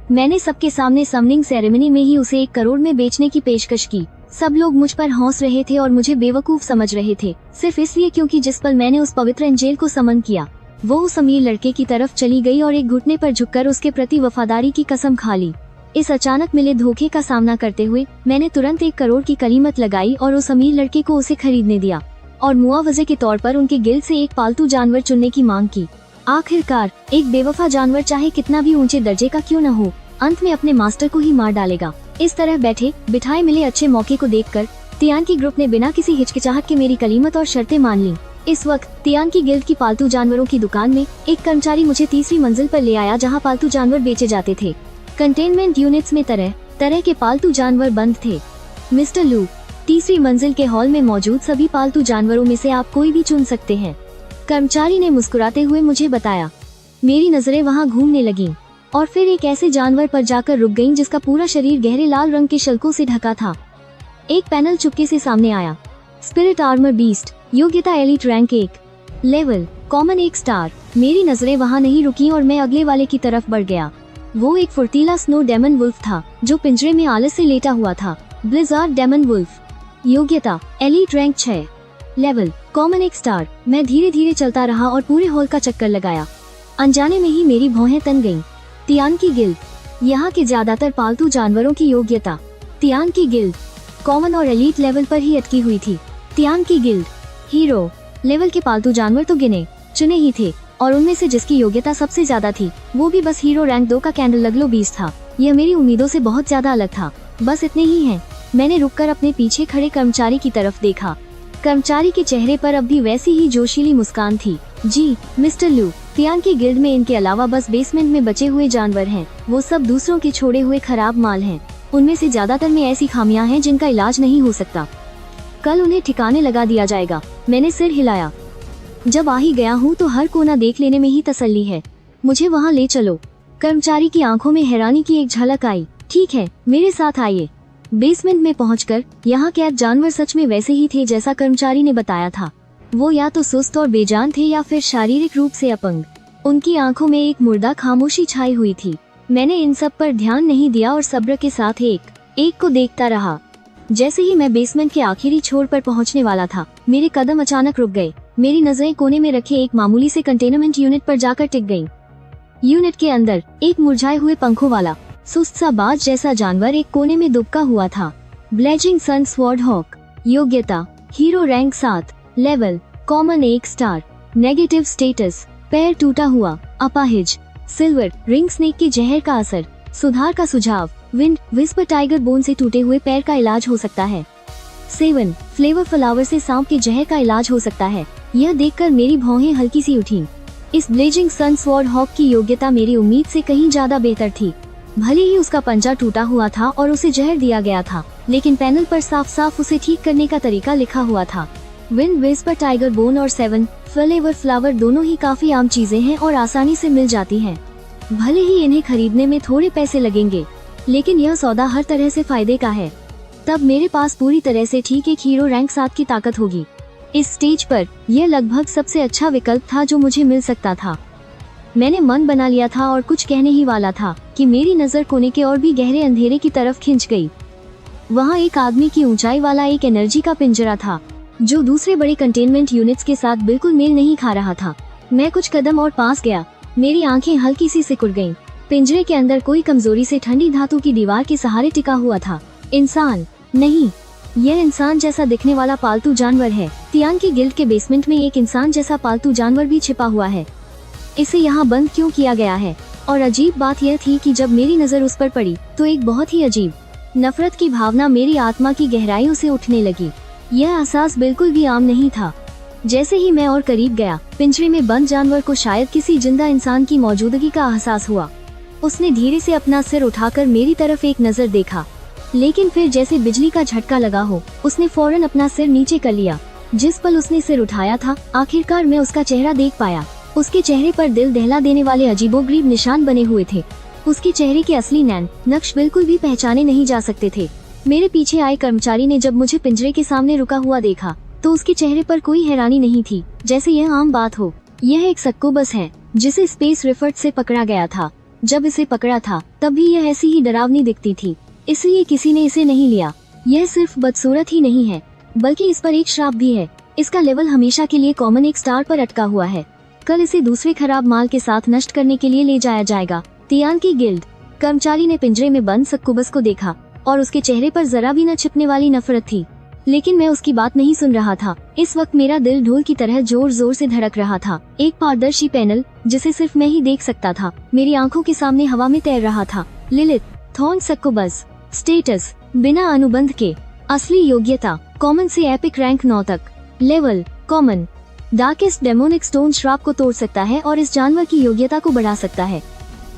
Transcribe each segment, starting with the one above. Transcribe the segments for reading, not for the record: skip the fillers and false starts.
मैंने सबके सामने समनिंग सेरेमनी में ही उसे 1 करोड़ में बेचने की पेशकश की। सब लोग मुझ पर हंस रहे थे और मुझे बेवकूफ समझ रहे थे, सिर्फ इसलिए क्योंकि जिस पल मैंने उस पवित्र एंजेल को समन किया, वो उस अमीर लड़के की तरफ चली गई और एक घुटने पर झुककर उसके प्रति वफादारी की कसम खा ली। इस अचानक मिले धोखे का सामना करते हुए मैंने तुरंत 1 करोड़ की कलीमत लगाई और उस अमीर लड़के को उसे खरीदने दिया और मुआवजे के तौर पर उनके गिल्ड से एक पालतू जानवर चुनने की मांग की। आखिरकार एक बेवफा जानवर चाहे कितना भी ऊंचे दर्जे का क्यों न हो, अंत में अपने मास्टर को ही मार डालेगा। इस तरह बैठे बिठाए मिले अच्छे मौके को देखकर तियान की ग्रुप ने बिना किसी हिचकिचाहट के मेरी कलीमत और शर्तें मान ली। इस वक्त तियान की गिल्ड की पालतू जानवरों की दुकान में एक कर्मचारी मुझे तीसरी मंजिल पर ले आया, जहां पालतू जानवर बेचे जाते थे। कंटेनमेंट यूनिट्स में तरह तरह के पालतू जानवर बंद थे। मिस्टर लू, तीसरी मंजिल के हॉल में मौजूद सभी पालतू जानवरों में से आप कोई भी चुन सकते हैं, कर्मचारी ने मुस्कुराते हुए मुझे बताया। मेरी नजरें वहां घूमने लगीं और फिर एक ऐसे जानवर पर जाकर रुक गईं जिसका पूरा शरीर गहरे लाल रंग के शल्कों से ढका था। एक पैनल चुपके से सामने आया। स्पिरिट आर्मर बीस्ट, योग्यता elite rank 1, level common 1 star. मेरी नजरें वहां नहीं रुकी और मैं अगले वाले की तरफ बढ़ गया। वो एक फुर्तीला स्नो डेमन वुल्फ था जो पिंजरे में आलस से लेटा हुआ था। ब्लिजार्ड डेमन वुल्फ, योग्यता elite rank 6, level common 1 star. मैं धीरे धीरे चलता रहा और पूरे हॉल का चक्कर लगाया। अनजाने में ही मेरी भौहें तन गईं। तियान की गिल्ड, यहाँ के ज्यादातर पालतू जानवरों की योग्यता तियान की गिल्ड कॉमन और एलीट लेवल पर ही अटकी हुई थी। तियान की गिल्ड हीरो लेवल के पालतू जानवर तो गिने चुने ही थे और उनमें से जिसकी योग्यता सबसे ज्यादा थी वो भी बस हीरो रैंक 2 का कैंडल लगलो बीस था। यह मेरी उम्मीदों से बहुत ज्यादा अलग था। बस इतने ही हैं। मैंने रुककर अपने पीछे खड़े कर्मचारी की तरफ देखा। कर्मचारी के चेहरे पर अब भी वैसी ही जोशीली मुस्कान थी। जी मिस्टर लू, तियान की गिल्ड में इनके अलावा बस बेसमेंट में बचे हुए जानवर हैं। वो सब दूसरों के छोड़े हुए खराब माल हैं। उनमें से ज्यादातर में ऐसी खामियां हैं जिनका इलाज नहीं हो सकता। कल उन्हें ठिकाने लगा दिया जाएगा। मैंने सिर हिलाया। जब आ ही गया हूँ तो हर कोना देख लेने में ही तसल्ली है। मुझे वहाँ ले चलो। कर्मचारी की आंखों में हैरानी की एक झलक आई। ठीक है, मेरे साथ आइए। बेसमेंट में पहुंचकर यहाँ कैद जानवर सच में वैसे ही थे जैसा कर्मचारी ने बताया था। वो या तो सुस्त और बेजान थे या फिर शारीरिक रूप से अपंग। उनकी आंखों में एक मुर्दा खामोशी छाई हुई थी। मैंने इन सब पर ध्यान नहीं दिया और सब्र के साथ एक एक को देखता रहा। जैसे ही मैं बेसमेंट के आखिरी छोर पर पहुंचने वाला था, मेरे कदम अचानक रुक गए। मेरी नजरें कोने में रखे एक मामूली से कंटेनमेंट यूनिट पर जाकर टिक गईं। यूनिट के अंदर एक मुरझाए हुए पंखों वाला सुस्त सा बाज जैसा जानवर एक कोने में दुबका हुआ था। ब्लेजिंग सन स्वॉर्ड हॉक, योग्यता hero rank 7, level common 1 star, negative status पैर टूटा हुआ, अपाहिज, सिल्वर रिंग स्नेक के जहर का असर, सुधार का सुझाव, विंड विस्पर टाइगर बोन से टूटे हुए पैर का इलाज हो सकता है। 7 फ्लेवर फ्लावर से सांप के जहर का इलाज हो सकता है। यह देखकर मेरी भौहें हल्की सी उठी। इस ब्लेजिंग सन स्वॉर्ड हॉक की योग्यता मेरी उम्मीद से कहीं ज्यादा बेहतर थी। भले ही उसका पंजा टूटा हुआ था और उसे जहर दिया गया था, लेकिन पैनल पर साफ साफ उसे ठीक करने का तरीका लिखा हुआ था। विंड विस्पर टाइगर बोन और 7 फ्लेवर फ्लावर दोनों ही काफी आम चीजें हैं और आसानी से मिल जाती हैं। भले ही इन्हें खरीदने में थोड़े पैसे लगेंगे, लेकिन यह सौदा हर तरह से फायदे का है। तब मेरे पास पूरी तरह से ठीक एक हीरो रैंक 7 की ताकत होगी। इस स्टेज पर यह लगभग सबसे अच्छा विकल्प था जो मुझे मिल सकता था। मैंने मन बना लिया था और कुछ कहने ही वाला था कि मेरी नजर कोने के और भी गहरे अंधेरे की तरफ खिंच गई। वहाँ एक आदमी की ऊंचाई वाला एक एनर्जी का पिंजरा था जो दूसरे बड़े कंटेनमेंट यूनिट्स के साथ बिल्कुल मेल नहीं खा रहा था। मैं कुछ कदम और पास गया। मेरी आंखें हल्की सी सिकुड़ गईं। पिंजरे के अंदर कोई कमजोरी से ठंडी धातु की दीवार के सहारे टिका हुआ था। इंसान नहीं, यह इंसान जैसा दिखने वाला पालतू जानवर है। तियान की गिल्ड के बेसमेंट में एक इंसान जैसा पालतू जानवर भी छिपा हुआ है। इसे यहाँ बंद क्यों किया गया है? और अजीब बात यह थी कि जब मेरी नजर उस पर पड़ी तो एक बहुत ही अजीब नफरत की भावना मेरी आत्मा की गहराइयों से उठने लगी। यह एहसास बिल्कुल भी आम नहीं था। जैसे ही मैं और करीब गया, पिंजरे में बंद जानवर को शायद किसी जिंदा इंसान की मौजूदगी का एहसास हुआ। उसने धीरे से अपना सिर उठाकर मेरी तरफ एक नजर देखा, लेकिन फिर जैसे बिजली का झटका लगा हो, उसने फौरन अपना सिर नीचे कर लिया। जिस पल उसने सिर उठाया था, आखिरकार मैं उसका चेहरा देख पाया। उसके चेहरे पर दिल दहला देने वाले अजीबोगरीब निशान बने हुए थे। उसके चेहरे के असली नैन नक्श बिल्कुल भी पहचाने नहीं जा सकते थे। मेरे पीछे आए कर्मचारी ने जब मुझे पिंजरे के सामने रुका हुआ देखा तो उसके चेहरे पर कोई हैरानी नहीं थी, जैसे यह आम बात हो। यह एक सक्कोबस है जिसे स्पेस रिफर्ट से पकड़ा गया था। जब इसे पकड़ा था तब भी यह ऐसी ही डरावनी दिखती थी, इसलिए किसी ने इसे नहीं लिया। यह सिर्फ बदसूरत ही नहीं है बल्कि इस पर एक श्राप भी है। इसका लेवल हमेशा के लिए कॉमन 1 स्टार पर अटका हुआ है। कल इसे दूसरे खराब माल के साथ नष्ट करने के लिए ले जाया जाएगा। तियान की गिल्ड कर्मचारी ने पिंजरे में बंद सक्कुबस को देखा और उसके चेहरे पर जरा भी न छिपने वाली नफरत थी, लेकिन मैं उसकी बात नहीं सुन रहा था। इस वक्त मेरा दिल ढोल की तरह जोर जोर से धड़क रहा था। एक पारदर्शी पैनल जिसे सिर्फ मैं ही देख सकता था मेरी आंखों के सामने हवा में तैर रहा था। Lilith thorn सक्कुबस। स्टेटस बिना अनुबंध के। असली योग्यता कॉमन से एपिक रैंक 9 तक। Level common. Darkest demonic stone श्राप को तोड़ सकता है और इस जानवर की योग्यता को बढ़ा सकता है।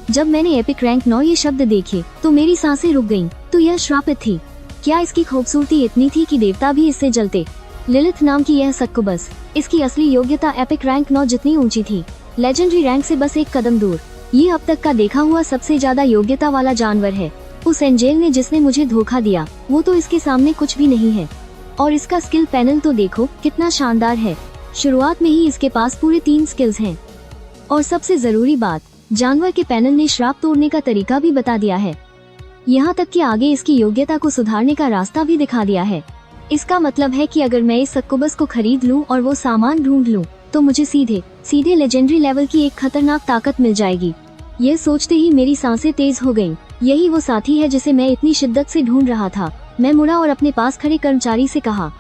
जब मैंने एपिक रैंक 9 ये शब्द देखे तो मेरी सांसें रुक गईं। तो यह श्रापित थी। क्या इसकी खूबसूरती इतनी थी कि देवता भी इससे जलते? लिलिथ नाम की यह सक्कुबस, इसकी असली योग्यता एपिक रैंक 9 जितनी ऊंची थी, लेजेंडरी रैंक से बस एक कदम दूर। ये अब तक का देखा हुआ सबसे ज्यादा योग्यता वाला जानवर है। उस एंजेल ने जिसने मुझे धोखा दिया वो तो इसके सामने कुछ भी नहीं है। और इसका स्किल पैनल तो देखो कितना शानदार है। शुरुआत में ही इसके पास पूरे 3 स्किल्स हैं। और सबसे जरूरी बात, जानवर के पैनल ने श्राप तोड़ने का तरीका भी बता दिया है। यहाँ तक कि आगे इसकी योग्यता को सुधारने का रास्ता भी दिखा दिया है। इसका मतलब है कि अगर मैं इस सक्कुबस को खरीद लूं और वो सामान ढूंढ लूं तो मुझे सीधे लेजेंडरी लेवल की एक खतरनाक ताकत मिल जाएगी। यह सोचते ही मेरी सांसें तेज हो गईं। यही वो साथी है जिसे मैं इतनी शिद्दत से ढूंढ रहा था। मैं मुड़ा और अपने पास खड़े कर्मचारी से कहा,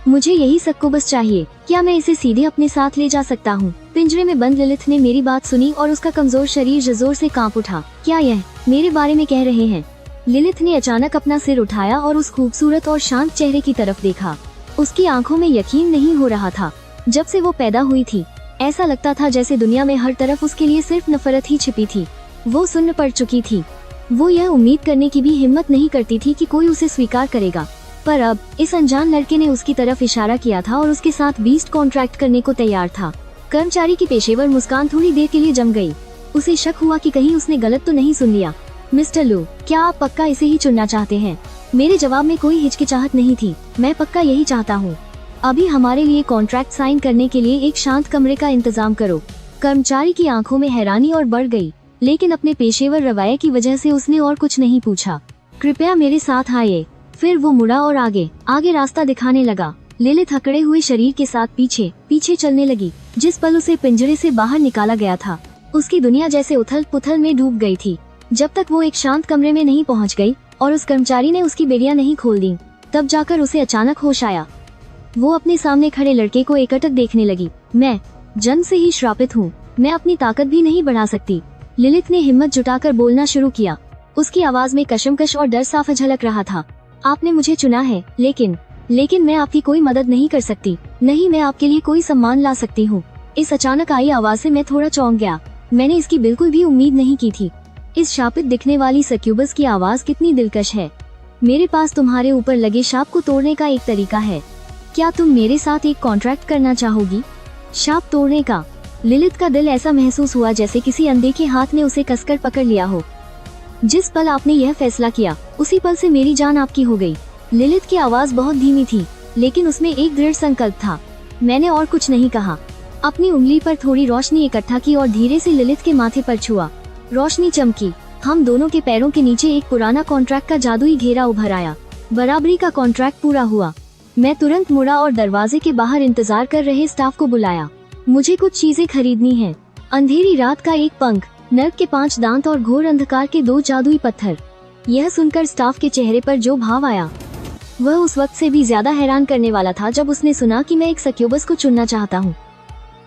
मुझे यही सक्कुबस चाहिए। क्या मैं इसे सीधे अपने साथ ले जा सकता हूँ? पिंजरे में बंद लिलिथ ने मेरी बात सुनी और उसका कमजोर शरीर जोर से कांप उठा। क्या यह मेरे बारे में कह रहे हैं? लिलिथ ने अचानक अपना सिर उठाया और उस खूबसूरत और शांत चेहरे की तरफ देखा। उसकी आंखों में यकीन नहीं हो रहा था। जब से वो पैदा हुई थी ऐसा लगता था जैसे दुनिया में हर तरफ उसके लिए सिर्फ नफरत ही छिपी थी। वो सुन्न पड़ चुकी थी। वो यह उम्मीद करने की भी हिम्मत नहीं करती थी कि कोई उसे स्वीकार करेगा। पर अब इस अनजान लड़के ने उसकी तरफ इशारा किया था और उसके साथ बीस्ट कॉन्ट्रैक्ट करने को तैयार था। कर्मचारी की पेशेवर मुस्कान थोड़ी देर के लिए जम गई। उसे शक हुआ कि कहीं उसने गलत तो नहीं सुन लिया। मिस्टर लू, क्या आप पक्का इसे ही चुनना चाहते हैं? मेरे जवाब में कोई हिचकिचाहट नहीं थी। मैं पक्का यही चाहता हूँ। अभी हमारे लिए कॉन्ट्रैक्ट साइन करने के लिए एक शांत कमरे का इंतजाम करो। कर्मचारी की आंखों में हैरानी और बढ़ गई, लेकिन अपने पेशेवर रवैये की वजह से उसने और कुछ नहीं पूछा। कृपया मेरे साथ आइए। फिर वो मुड़ा और आगे रास्ता दिखाने लगा। लिलिथ अकड़े हुए शरीर के साथ पीछे चलने लगी। जिस पल उसे पिंजरे से बाहर निकाला गया था उसकी दुनिया जैसे उथल पुथल में डूब गई थी। जब तक वो एक शांत कमरे में नहीं पहुंच गई और उस कर्मचारी ने उसकी बेड़ियां नहीं खोल दी, तब जाकर उसे अचानक होश आया। वो अपने सामने खड़े लड़के को एकटक देखने लगी। मैं जन्म से ही श्रापित हूँ। मैं अपनी ताकत भी नहीं बढ़ा सकती। लिलिथ ने हिम्मत जुटाकर बोलना शुरू किया। उसकी आवाज में कशमकश और डर साफ झलक रहा था। आपने मुझे चुना है, लेकिन मैं आपकी कोई मदद नहीं कर सकती। नहीं, मैं आपके लिए कोई सम्मान ला सकती हूँ। इस अचानक आई आवाज से मैं थोड़ा चौंक गया। मैंने इसकी बिल्कुल भी उम्मीद नहीं की थी। इस शापित दिखने वाली सक्यूबस की आवाज कितनी दिलकश है। मेरे पास तुम्हारे ऊपर लगे शाप को तोड़ने का एक तरीका है। क्या तुम मेरे साथ एक कॉन्ट्रैक्ट करना चाहोगी? शाप तोड़ने का? लिलिथ का दिल ऐसा महसूस हुआ जैसे किसी अनदेखे हाथ ने उसे कसकर पकड़ लिया हो। जिस पल आपने यह फैसला किया उसी पल से मेरी जान आपकी हो गई। लिलिथ की आवाज बहुत धीमी थी, लेकिन उसमें एक दृढ़ संकल्प था। मैंने और कुछ नहीं कहा। अपनी उंगली पर थोड़ी रोशनी इकट्ठा की और धीरे से लिलिथ के माथे पर छुआ। रोशनी चमकी। हम दोनों के पैरों के नीचे एक पुराना कॉन्ट्रैक्ट का जादुई घेरा उभर आया। बराबरी का कॉन्ट्रैक्ट पूरा हुआ। मैं तुरंत मुड़ा और दरवाजे के बाहर इंतजार कर रहे स्टाफ को बुलाया। मुझे कुछ चीजें खरीदनी हैं। अंधेरी रात का एक पंख, नर्क के 5 दांत और घोर अंधकार के 2 जादुई पत्थर। यह सुनकर स्टाफ के चेहरे पर जो भाव आया वह उस वक्त से भी ज्यादा हैरान करने वाला था जब उसने सुना कि मैं एक सक्यूबस को चुनना चाहता हूँ।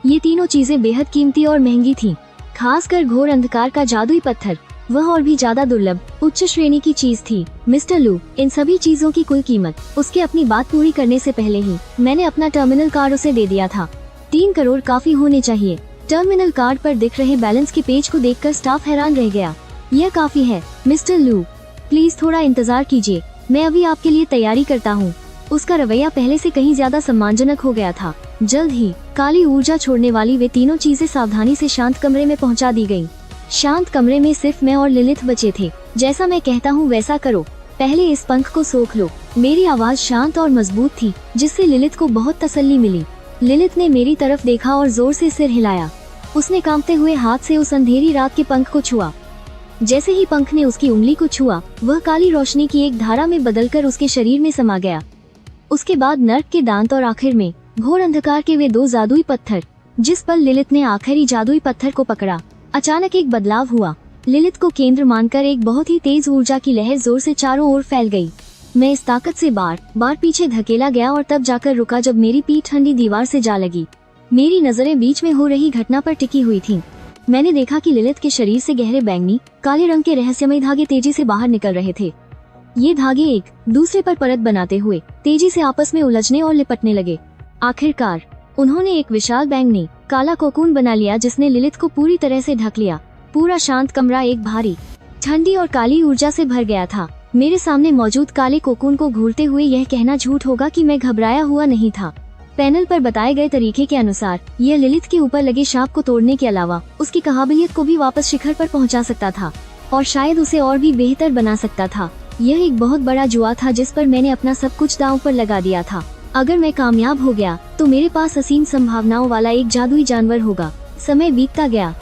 ये तीनों चीजें बेहद कीमती और महंगी थीं। खासकर घोर अंधकार का जादुई पत्थर, वह और भी ज्यादा दुर्लभ उच्च श्रेणी की चीज थी। मिस्टर लू, इन सभी चीजों की कुल कीमत उसके अपनी बात पूरी करने से पहले ही मैंने अपना टर्मिनल कार्ड उसे दे दिया था। 3 करोड़ काफी होने चाहिए। टर्मिनल कार्ड पर दिख रहे बैलेंस के पेज को देखकर स्टाफ हैरान रह गया। यह काफी है मिस्टर लू, प्लीज थोड़ा इंतजार कीजिए, मैं अभी आपके लिए तैयारी करता हूँ। उसका रवैया पहले से कहीं ज्यादा सम्मानजनक हो गया था। जल्द ही काली ऊर्जा छोड़ने वाली वे तीनों चीजें सावधानी से शांत कमरे में पहुंचा दी गयी। शांत कमरे में सिर्फ मैं और लिलिथ बचे थे। जैसा मैं कहता हूँ वैसा करो। पहले इस पंख को सोख लो। मेरी आवाज शांत और मजबूत थी, जिससे लिलिथ को बहुत तसल्ली मिली। लिलिथ ने मेरी तरफ देखा और जोर से सिर हिलाया। उसने कांपते हुए हाथ से उस अंधेरी रात के पंख को छुआ। जैसे ही पंख ने उसकी उंगली को छुआ, वह काली रोशनी की एक धारा में बदलकर उसके शरीर में समा गया। उसके बाद नर्क के दांत और आखिर में घोर अंधकार के वे 2 जादुई पत्थर। जिस पल लिलित ने आखिरी जादुई पत्थर को पकड़ा, अचानक एक बदलाव हुआ। लिलित को केंद्र मानकर एक बहुत ही तेज ऊर्जा की लहर जोर से चारों ओर फैल गई। मैं इस ताकत से बार बार पीछे धकेला गया और तब जाकर रुका जब मेरी पीठ ठंडी दीवार से जा लगी। मेरी नजरें बीच में हो रही घटना पर टिकी हुई थीं। मैंने देखा कि लिलित के शरीर से गहरे बैंगनी काले रंग के रहस्यमय धागे तेजी से बाहर निकल रहे थे। ये धागे एक दूसरे पर परत बनाते हुए तेजी से आपस में उलझने और लिपटने लगे। आखिरकार उन्होंने एक विशाल बैंगनी काला कोकून बना लिया जिसने लिलित को पूरी तरह से ढक लिया। पूरा शांत कमरा एक भारी, ठंडी और काली ऊर्जा से भर गया था। मेरे सामने मौजूद काले कोकून को घूरते हुए यह कहना झूठ होगा कि मैं घबराया हुआ नहीं था। पैनल पर बताए गए तरीके के अनुसार यह लिलित के ऊपर लगे शाप को तोड़ने के अलावा उसकी काबिलियत को भी वापस शिखर पर पहुंचा सकता था और शायद उसे और भी बेहतर बना सकता था। यह एक बहुत बड़ा जुआ था जिस पर मैंने अपना सब कुछ दांव पर लगा दिया था। अगर मैं कामयाब हो गया तो मेरे पास असीम संभावनाओं वाला एक जादुई जानवर होगा। समय बीतता गया।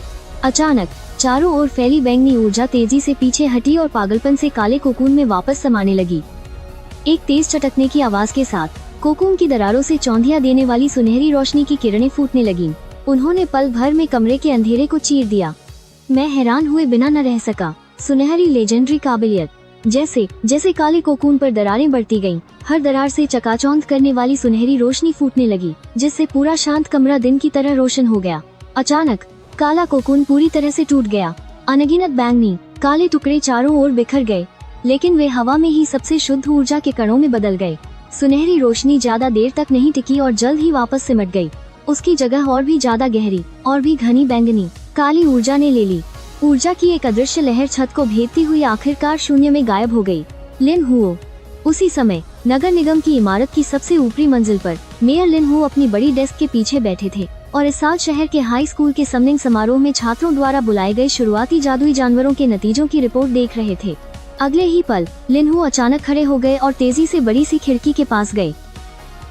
अचानक चारों ओर फैली बैंगनी ऊर्जा तेजी से पीछे हटी और पागलपन से काले कोकून में वापस समाने लगी। एक तेज चटकने की आवाज के साथ कोकून की दरारों से चौंधिया देने वाली सुनहरी रोशनी की किरणें फूटने लगीं। उन्होंने पल भर में कमरे के अंधेरे को चीर दिया। मैं हैरान हुए बिना न रह सका। सुनहरी लेजेंडरी काबिलियत। जैसे जैसे काले कोकून पर दरारें बढ़ती गईं, हर दरार से चकाचौंध करने वाली सुनहरी रोशनी फूटने लगी, जिससे पूरा शांत कमरा दिन की तरह रोशन हो गया। अचानक काला कोकून पूरी तरह से टूट गया। अनगिनत बैंगनी काले टुकड़े चारों ओर बिखर गए, लेकिन वे हवा में ही सबसे शुद्ध ऊर्जा के कणों में बदल गए। सुनहरी रोशनी ज्यादा देर तक नहीं टिकी और जल्द ही वापस सिमट गई। उसकी जगह और भी ज्यादा गहरी और भी घनी बैंगनी काली ऊर्जा ने ले ली। ऊर्जा की एक अदृश्य लहर छत को भेदती हुई आखिरकार शून्य में गायब हो गई। लिन हुओ। उसी समय नगर निगम की इमारत की सबसे ऊपरी मंजिल पर मेयर लिन हुओ अपनी बड़ी डेस्क के पीछे बैठे थे और इस साल शहर के हाई स्कूल के समनिंग समारोह में छात्रों द्वारा बुलाए गए शुरुआती जादुई जानवरों के नतीजों की रिपोर्ट देख रहे थे। अगले ही पल लिन हुओ अचानक खड़े हो गए और तेजी से बड़ी सी खिड़की के पास गए।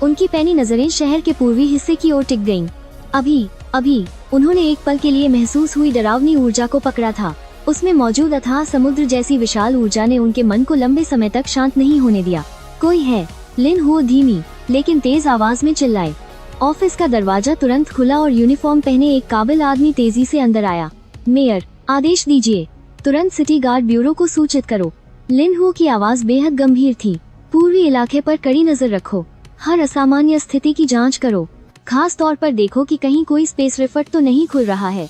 उनकी पैनी नजरें शहर के पूर्वी हिस्से की ओर टिक गईं। अभी उन्होंने एक पल के लिए महसूस हुई डरावनी ऊर्जा को पकड़ा था। उसमें मौजूद अथाह समुद्र जैसी विशाल ऊर्जा ने उनके मन को लंबे समय तक शांत नहीं होने दिया। कोई है? लिन हुओ धीमी लेकिन तेज आवाज में चिल्लाए। ऑफिस का दरवाजा तुरंत खुला और यूनिफॉर्म पहने एक काबिल आदमी तेजी से अंदर आया। मेयर, आदेश दीजिए, तुरंत सिटी गार्ड ब्यूरो को सूचित करो। लिन हुओ की आवाज बेहद गंभीर थी। पूर्वी इलाके पर कड़ी नजर रखो, हर असामान्य स्थिति की जांच करो, खास तौर पर देखो कि कहीं कोई स्पेस रिफट तो नहीं खुल रहा है।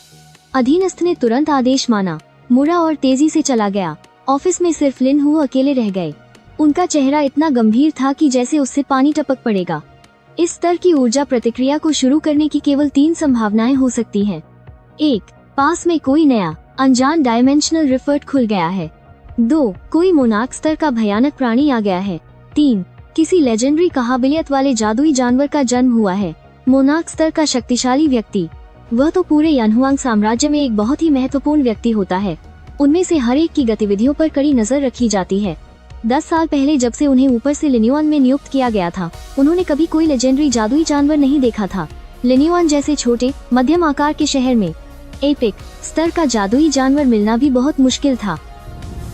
अधीनस्थ ने तुरंत आदेश माना, मुड़ा और तेजी से चला गया। ऑफिस में सिर्फ लिन हुओ अकेले रह गए। उनका चेहरा इतना गंभीर था कि जैसे उससे पानी टपक पड़ेगा। इस स्तर की ऊर्जा प्रतिक्रिया को शुरू करने की केवल 3 संभावनाएं हो सकती हैं। 1. पास में कोई नया अनजान डायमेंशनल रिफट खुल गया है। 2. कोई मोनार्क स्तर का भयानक प्राणी आ गया है। 3. किसी लेजेंडरी काबिलियत वाले जादुई जानवर का जन्म हुआ है। मोनार्क स्तर का शक्तिशाली व्यक्ति, वह तो पूरे यानहुआंग साम्राज्य में एक बहुत ही महत्वपूर्ण व्यक्ति होता है। उनमें से हर एक की गतिविधियों पर कड़ी नजर रखी जाती है। 10 साल पहले जब से उन्हें ऊपर से लिन्युआन में नियुक्त किया गया था, उन्होंने कभी कोई लेजेंडरी जादुई जानवर नहीं देखा था। लिन्युआन जैसे छोटे मध्यम आकार के शहर में एपिक स्तर का जादुई जानवर मिलना भी बहुत मुश्किल था,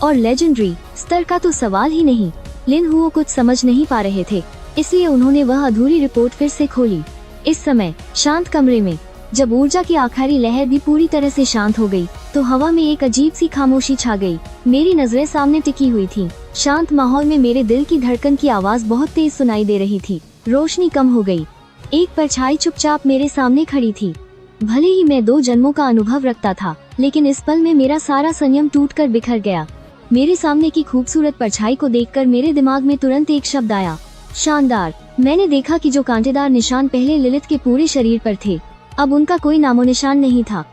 और लेजेंडरी स्तर का तो सवाल ही नहीं। लिन हुओ कुछ समझ नहीं पा रहे थे, इसलिए उन्होंने वह अधूरी रिपोर्ट फिर से खोली। इस समय शांत कमरे में जब ऊर्जा की आखिरी लहर भी पूरी तरह से शांत हो गई, तो हवा में एक अजीब सी खामोशी छा गई। मेरी नजरें सामने टिकी हुई थीं। शांत माहौल में मेरे दिल की धड़कन की आवाज बहुत तेज सुनाई दे रही थी। रोशनी कम हो गई। एक परछाई चुपचाप मेरे सामने खड़ी थी। भले ही मैं 2 जन्मों का अनुभव रखता था, लेकिन इस पल में मेरा सारा संयम टूटकर बिखर गया। मेरे सामने की खूबसूरत परछाई को देखकर मेरे दिमाग में तुरंत एक शब्द आया, शानदार। मैंने देखा कि जो कांटेदार निशान पहले लिलित के पूरे शरीर पर थे, अब उनका कोई नामो निशान नहीं था।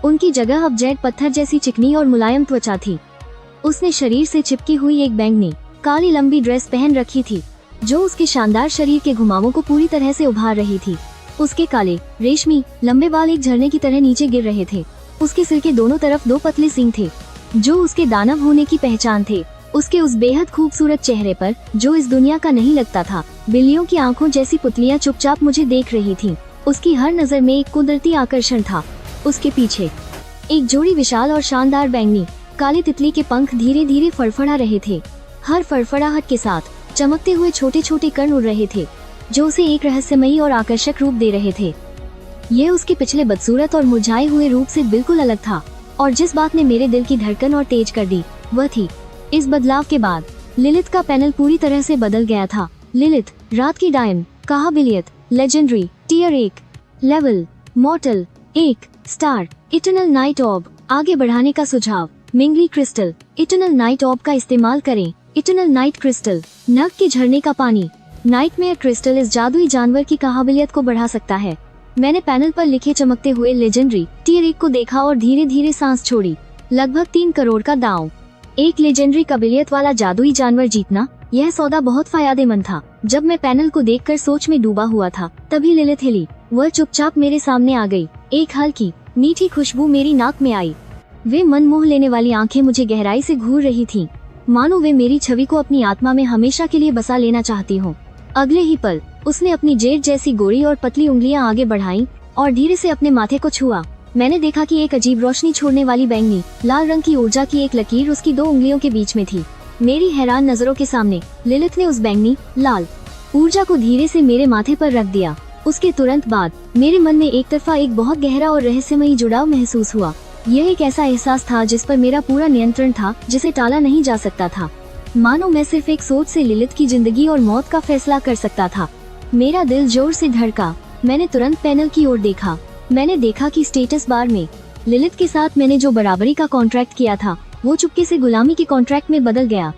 उनकी जगह अब जेड पत्थर जैसी चिकनी और मुलायम त्वचा थी। उसने शरीर से चिपकी हुई एक बैंगनी काली लंबी ड्रेस पहन रखी थी, जो उसके शानदार शरीर के घुमावों को पूरी तरह से उभार रही थी। उसके काले रेशमी लंबे बाल एक झरने की तरह नीचे गिर रहे थे। उसके सिर के दोनों तरफ 2 पतले सींग थे, जो उसके दानव होने की पहचान थे। उसके उस बेहद खूबसूरत चेहरे पर, जो इस दुनिया का नहीं लगता था, बिल्लियों की आंखों जैसी पुतलियां चुपचाप मुझे देख रही थीं। उसकी हर नजर में एक कुदरती आकर्षण था। उसके पीछे एक जोड़ी विशाल और शानदार बैंगनी काले तितली के पंख धीरे धीरे फड़फड़ा रहे थे। हर फड़फड़ाहट के साथ चमकते हुए छोटे छोटे कण उड़ रहे थे, जो उसे एक रहस्यमयी और आकर्षक रूप दे रहे थे। यह उसके पिछले बदसूरत और मुरझाए हुए रूप से बिल्कुल अलग था, और जिस बात ने मेरे दिल की धड़कन और तेज कर दी वह थी, इस बदलाव के बाद लिलिथ का पैनल पूरी तरह से बदल गया था। लिलिथ, रात की डायन, काबिलियत, legendary, tier 1, level, mortal 1, star, eternal night orb. आगे बढ़ाने का सुझाव, मिंगली क्रिस्टल, इटर्नल नाइट ऑर्ब का इस्तेमाल करें। इटर्नल नाइट क्रिस्टल, नग के झरने का पानी। नाइटमेयर क्रिस्टल इस जादुई जानवर की काबिलियत को बढ़ा सकता है। मैंने पैनल पर लिखे चमकते हुए लेजेंडरी टियर 1 को देखा और धीरे धीरे सांस छोड़ी। लगभग 3 करोड़ का दांव, एक लेजेंडरी काबिलियत वाला जादुई जानवर जीतना, यह सौदा बहुत फायदेमंद था। जब मैं पैनल को देखकर सोच में डूबा हुआ था, तभी लिलिथ हिली। वह चुपचाप मेरे सामने आ गई। एक हल्की मीठी खुशबू मेरी नाक में आई। वे मन मोह लेने वाली आंखें मुझे गहराई से घूर रही थीं, मानो वे मेरी छवि को अपनी आत्मा में हमेशा के लिए बसा लेना चाहती हो। अगले ही पल उसने अपनी जेड जैसी गोरी और पतली उंगलियां आगे बढ़ाईं और धीरे से अपने माथे को छुआ। मैंने देखा कि एक अजीब रोशनी छोड़ने वाली बैंगनी लाल रंग की ऊर्जा की एक लकीर उसकी 2 उंगलियों के बीच में थी। मेरी हैरान नजरों के सामने लिलिथ ने उस बैंगनी लाल ऊर्जा को धीरे से मेरे माथे पर रख दिया। उसके तुरंत बाद मेरे मन में एक तरफा एक बहुत गहरा और रहस्यमयी जुड़ाव महसूस हुआ। यह एक ऐसा एहसास था जिस पर मेरा पूरा नियंत्रण था, जिसे टाला नहीं जा सकता था। मानो मैं सिर्फ एक सोच से लिलिथ की जिंदगी और मौत का फैसला कर सकता था। मेरा दिल जोर से धड़का। मैंने तुरंत पैनल की ओर देखा। मैंने देखा कि स्टेटस बार में लिलिथ के साथ मैंने जो बराबरी का कॉन्ट्रैक्ट किया था, वो चुपके से गुलामी के कॉन्ट्रैक्ट में बदल गया।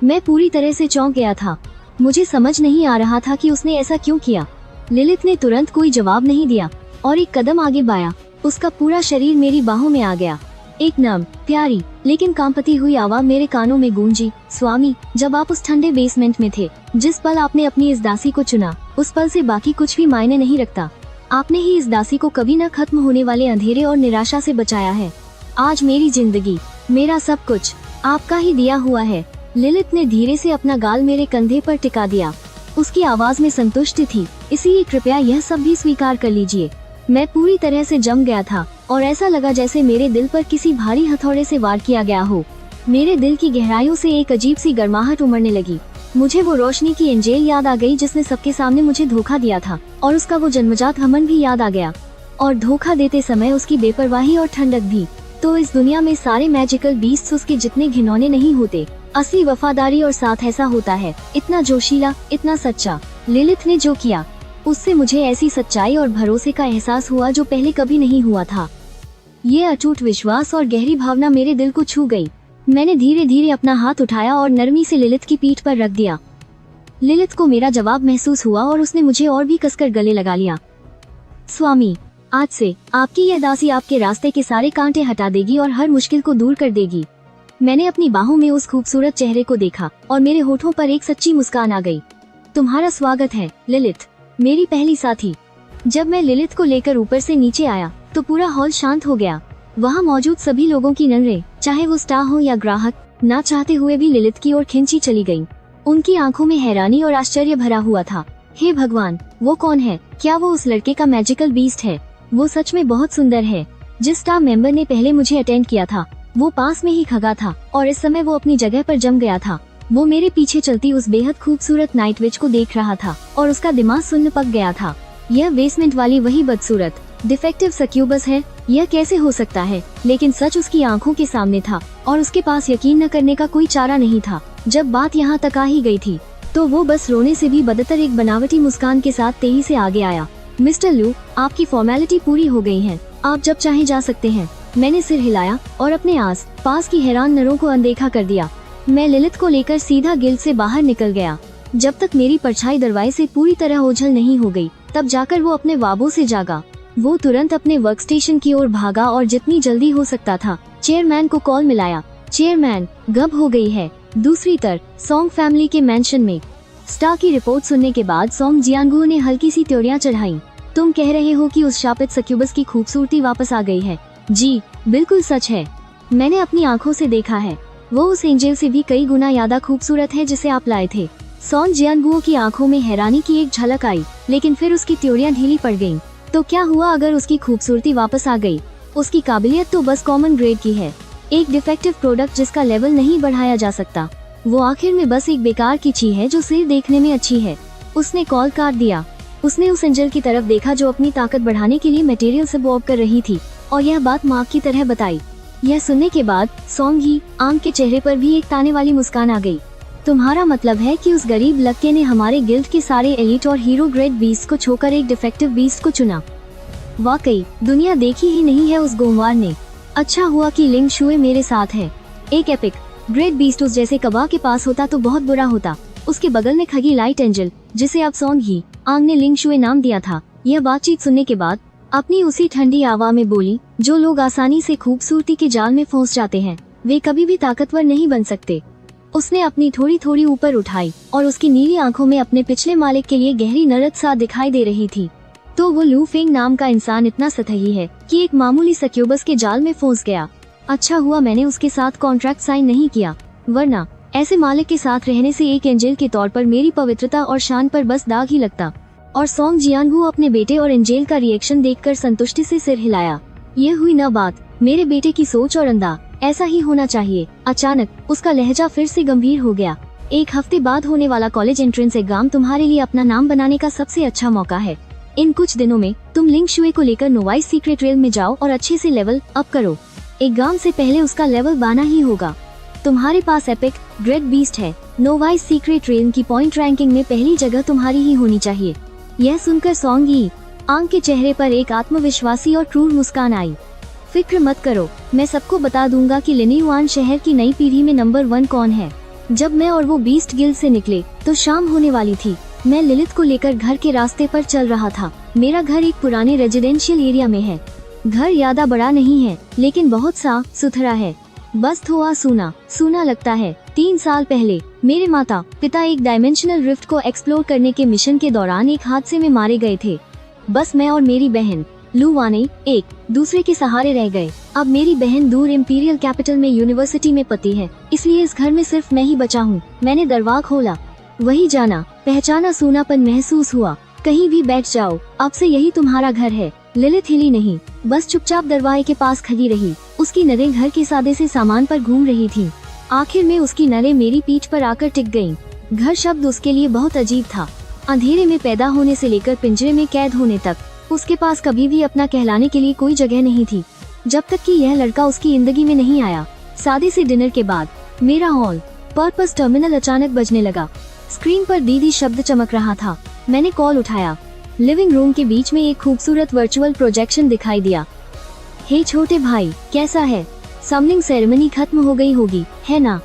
मैं पूरी तरह से चौंक गया था। मुझे समझ नहीं आ रहा था कि उसने ऐसा क्यों किया। लिलिथ ने तुरंत कोई जवाब नहीं दिया और एक कदम आगे बढ़ाया। उसका पूरा शरीर मेरी बाहों में आ गया। एक नम, प्यारी लेकिन कांपती हुई आवाज मेरे कानों में गूंजी, स्वामी, जब आप उस ठंडे बेसमेंट में थे, जिस पल आपने अपनी इस दासी को चुना, उस पल से बाकी कुछ भी मायने नहीं रखता। आपने ही इस दासी को कभी न खत्म होने वाले अंधेरे और निराशा से बचाया है। आज मेरी जिंदगी, मेरा सब कुछ आपका ही दिया हुआ है। लिलिथ ने धीरे से अपना गाल मेरे कंधे पर टिका दिया। उसकी आवाज में संतुष्टि थी, इसलिए कृपया यह सब भी स्वीकार कर लीजिए। मैं पूरी तरह से जम गया था और ऐसा लगा जैसे मेरे दिल पर किसी भारी हथौड़े से वार किया गया हो। मेरे दिल की गहराइयों से एक अजीब सी गर्माहट उमड़ने लगी। मुझे वो रोशनी की एंजेल याद आ गई जिसने सबके सामने मुझे धोखा दिया था, और उसका वो जन्मजात घमंड भी याद आ गया, और धोखा देते समय उसकी बेपरवाही और ठंडक भी। तो इस दुनिया में सारे मैजिकल बीस्ट्स उसके जितने घिनौने नहीं होते। असली वफादारी और साथ ऐसा होता है, इतना जोशीला, इतना सच्चा। लिलिथ ने जो किया, उससे मुझे ऐसी सच्चाई और भरोसे का एहसास हुआ जो पहले कभी नहीं हुआ था। ये अटूट विश्वास और गहरी भावना मेरे दिल को छू गई। मैंने धीरे धीरे अपना हाथ उठाया और नरमी से लिलिथ की पीठ पर रख दिया। लिलिथ को मेरा जवाब महसूस हुआ और उसने मुझे और भी कसकर गले लगा लिया। स्वामी, आज से आपकी यह दासी आपके रास्ते के सारे कांटे हटा देगी और हर मुश्किल को दूर कर देगी। मैंने अपनी बाहों में उस खूबसूरत चेहरे को देखा और मेरे होठों पर एक सच्ची मुस्कान आ गई। तुम्हारा स्वागत है लिलिथ, मेरी पहली साथी। जब मैं लिलिथ को लेकर ऊपर से नीचे आया तो पूरा हॉल शांत हो गया। वहाँ मौजूद सभी लोगों की नजरें, चाहे वो स्टार हो या ग्राहक, ना चाहते हुए भी लिलिथ की ओर खिंची चली गईं। उनकी आंखों में हैरानी और आश्चर्य भरा हुआ था। हे भगवान, वो कौन है? क्या वो उस लड़के का मैजिकल बीस्ट है? वो सच में बहुत सुंदर है। जिस स्टाफ मेंबर ने पहले मुझे अटेंड किया था, वो पास में ही खड़ा था और इस समय वो अपनी जगह पर जम गया था। वो मेरे पीछे चलती उस बेहद खूबसूरत नाइट विच को देख रहा था और उसका दिमाग सुन्न पक गया था। यह बेसमेंट वाली वही बदसूरत डिफेक्टिव सक्यूबस है। यह कैसे हो सकता है? लेकिन सच उसकी आंखों के सामने था और उसके पास यकीन न करने का कोई चारा नहीं था। जब बात यहाँ तक आ ही गई थी तो वो बस रोने से भी बदतर एक बनावटी मुस्कान के साथ तेजी से आगे आया। मिस्टर लू, आपकी फॉर्मेलिटी पूरी हो गई है, आप जब चाहे जा सकते हैं। मैंने सिर हिलाया और अपने आस पास की हैरान नरों को अनदेखा कर दिया। मैं लिलिथ को लेकर सीधा गिल्ड से बाहर निकल गया। जब तक मेरी परछाई दरवाजे से पूरी तरह ओझल नहीं हो गई, तब जाकर वो अपने ख्वाबों से जागा। वो तुरंत अपने वर्क स्टेशन की ओर भागा और जितनी जल्दी हो सकता था चेयरमैन को कॉल मिलाया। चेयरमैन, गब हो गई है। दूसरी तरफ सोंग फैमिली के मेंशन में स्टार की रिपोर्ट सुनने के बाद सोंग जियांगू ने हल्की सी त्योरियां चढ़ाई। तुम कह रहे हो कि उस शापित सक्यूबस की खूबसूरती वापस आ गई है? जी, बिल्कुल सच है। मैंने अपनी आंखों से देखा है। वो उस एंजल से भी कई गुना ज्यादा खूबसूरत है जिसे आप लाए थे। सोंग जियांगू की आंखों में हैरानी की एक झलक आई, लेकिन फिर उसकी त्योरियां ढीली पड़ गईं। तो क्या हुआ अगर उसकी खूबसूरती वापस आ गई? उसकी काबिलियत तो बस कॉमन ग्रेड की है। एक डिफेक्टिव प्रोडक्ट जिसका लेवल नहीं बढ़ाया जा सकता। वो आखिर में बस एक बेकार की चीज है जो सिर्फ देखने में अच्छी है। उसने कॉल काट दिया। उसने उस एंजल की तरफ देखा जो अपनी ताकत बढ़ाने के लिए मटेरियल से बॉब कर रही थी और यह बात माँ की तरह बताई। यह सुनने के बाद सॉन्ग ही आंग के चेहरे पर भी एक ताने वाली मुस्कान आ गई। तुम्हारा मतलब है कि उस गरीब लड़के ने हमारे गिल्ड के सारे एलिट और हीरो ग्रेड बीस्ट को छोड़कर एक डिफेक्टिव बीस्ट को चुना। वाकई दुनिया देखी ही नहीं है उस गोमवार ने। अच्छा हुआ कि लिंग शुए मेरे साथ है। एक एपिक ग्रेट बीस्ट उस जैसे कबा के पास होता तो बहुत बुरा होता। उसके बगल में खगी लाइट एंजल, जिसे अब सॉन्ग ही आंग ने लिंग शुए नाम दिया था। यह बातचीत सुनने के बाद अपनी उसी ठंडी आवाज में बोली, जो लोग आसानी से खूबसूरती के जाल में फंस जाते हैं वे कभी भी ताकतवर नहीं बन सकते। उसने अपनी थोड़ी थोड़ी ऊपर उठाई और उसकी नीली आंखों में अपने पिछले मालिक के लिए गहरी नरद सा दिखाई दे रही थी। तो वो लू फेंग नाम का इंसान इतना सतही है कि एक मामूली सक्यूबस के जाल में फंस गया। अच्छा हुआ मैंने उसके साथ कॉन्ट्रैक्ट साइन नहीं किया, वरना ऐसे मालिक के साथ रहने से एक एंजल के तौर पर मेरी पवित्रता और शान पर बस दाग ही लगता। और सॉन्ग जियानगू अपने बेटे और एंजल का रिएक्शन देखकर संतुष्टि से सिर हिलाया। ये हुई ना बात, मेरे बेटे की सोच और अंदा ऐसा ही होना चाहिए। अचानक उसका लहजा फिर से गंभीर हो गया। एक हफ्ते बाद होने वाला कॉलेज एंट्रेंस एग्जाम तुम्हारे लिए अपना नाम बनाने का सबसे अच्छा मौका है। इन कुछ दिनों में तुम लिंग शुए को लेकर नोवाइस सीक्रेट रेल में जाओ और अच्छे से लेवल अप करो। एग्जाम से पहले उसका लेवल बाना ही होगा। तुम्हारे पास एपिक ग्रेट बीस्ट है। नोवाइस सीक्रेट रेल की पॉइंट रैंकिंग में पहली जगह तुम्हारी ही होनी चाहिए। यह सुनकर सॉन्ग ही आंग के चेहरे पर एक आत्मविश्वासी और क्रूर मुस्कान आई। फिक्र मत करो, मैं सबको बता दूंगा कि लिनियुआन शहर की नई पीढ़ी में नंबर 1 कौन है। जब मैं और वो बीस्ट गिल्ड से निकले तो शाम होने वाली थी। मैं लिलिथ को लेकर घर के रास्ते पर चल रहा था। मेरा घर एक पुराने रेजिडेंशियल एरिया में है। घर ज्यादा बड़ा नहीं है लेकिन बहुत साफ सुथरा है। बस थोड़ा सूना लगता है। 3 साल पहले मेरे माता पिता एक डायमेंशनल रिफ्ट को एक्सप्लोर करने के मिशन के दौरान एक हादसे में मारे गए थे। बस मैं और मेरी बहन लू वाने एक दूसरे के सहारे रह गए। अब मेरी बहन दूर इंपीरियल कैपिटल में यूनिवर्सिटी में पती है, इसलिए इस घर में सिर्फ मैं ही बचा हूँ। मैंने दरवाजा खोला, वही जाना पहचाना सूनापन महसूस हुआ। कहीं भी बैठ जाओ, अब से यही तुम्हारा घर है। लिलिथ हिली नहीं, बस चुपचाप दरवाजे के पास खड़ी रही। उसकी नरें घर के सादे से सामान पर घूम रही थी। आखिर में उसकी नरें मेरी पीठ पर आकर टिक गईं। घर शब्द उसके लिए बहुत अजीब था। अंधेरे में पैदा होने से लेकर पिंजरे में कैद होने तक उसके पास कभी भी अपना कहलाने के लिए कोई जगह नहीं थी, जब तक कि यह लड़का उसकी जिंदगी में नहीं आया। सादे से डिनर के बाद मेरा हॉल पर्पस टर्मिनल अचानक बजने लगा। स्क्रीन पर दीदी शब्द चमक रहा था। मैंने कॉल उठाया। लिविंग रूम के बीच में एक खूबसूरत वर्चुअल प्रोजेक्शन दिखाई दिया। हे छोटे भाई, कैसा है? समनिंग सेरेमनी खत्म हो गई होगी, है ना?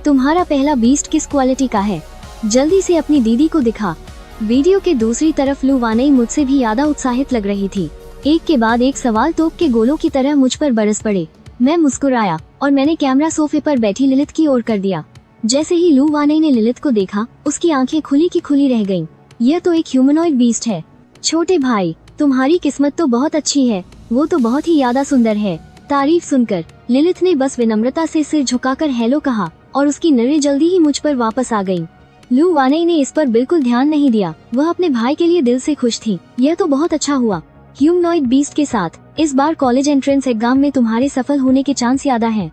तुम्हारा पहला बीस्ट किस क्वालिटी का है? जल्दी से अपनी दीदी को दिखा। वीडियो के दूसरी तरफ लू वाने मुझसे भी ज्यादा उत्साहित लग रही थी। एक के बाद एक सवाल तोप के गोलों की तरह मुझ पर बरस पड़े। मैं मुस्कुराया और मैंने कैमरा सोफे पर बैठी लिलिथ की ओर कर दिया। जैसे ही लू वाने ने लिलिथ को देखा, उसकी आंखें खुली की खुली रह गईं। यह तो एक ह्यूमनॉइड बीस्ट है। छोटे भाई, तुम्हारी किस्मत तो बहुत अच्छी है। वो तो बहुत ही ज्यादा सुंदर है। तारीफ सुनकर लिलिथ ने बस विनम्रता से सिर झुकाकर हेलो कहा और उसकी नज़रें जल्दी ही मुझ पर वापस आ गईं। लू वाने ने इस पर बिल्कुल ध्यान नहीं दिया। वह अपने भाई के लिए दिल से खुश थी। यह तो बहुत अच्छा हुआ। ह्यूमनॉइड बीस्ट के साथ इस बार कॉलेज एंट्रेंस एग्जाम में तुम्हारे सफल होने के चांस ज्यादा हैं।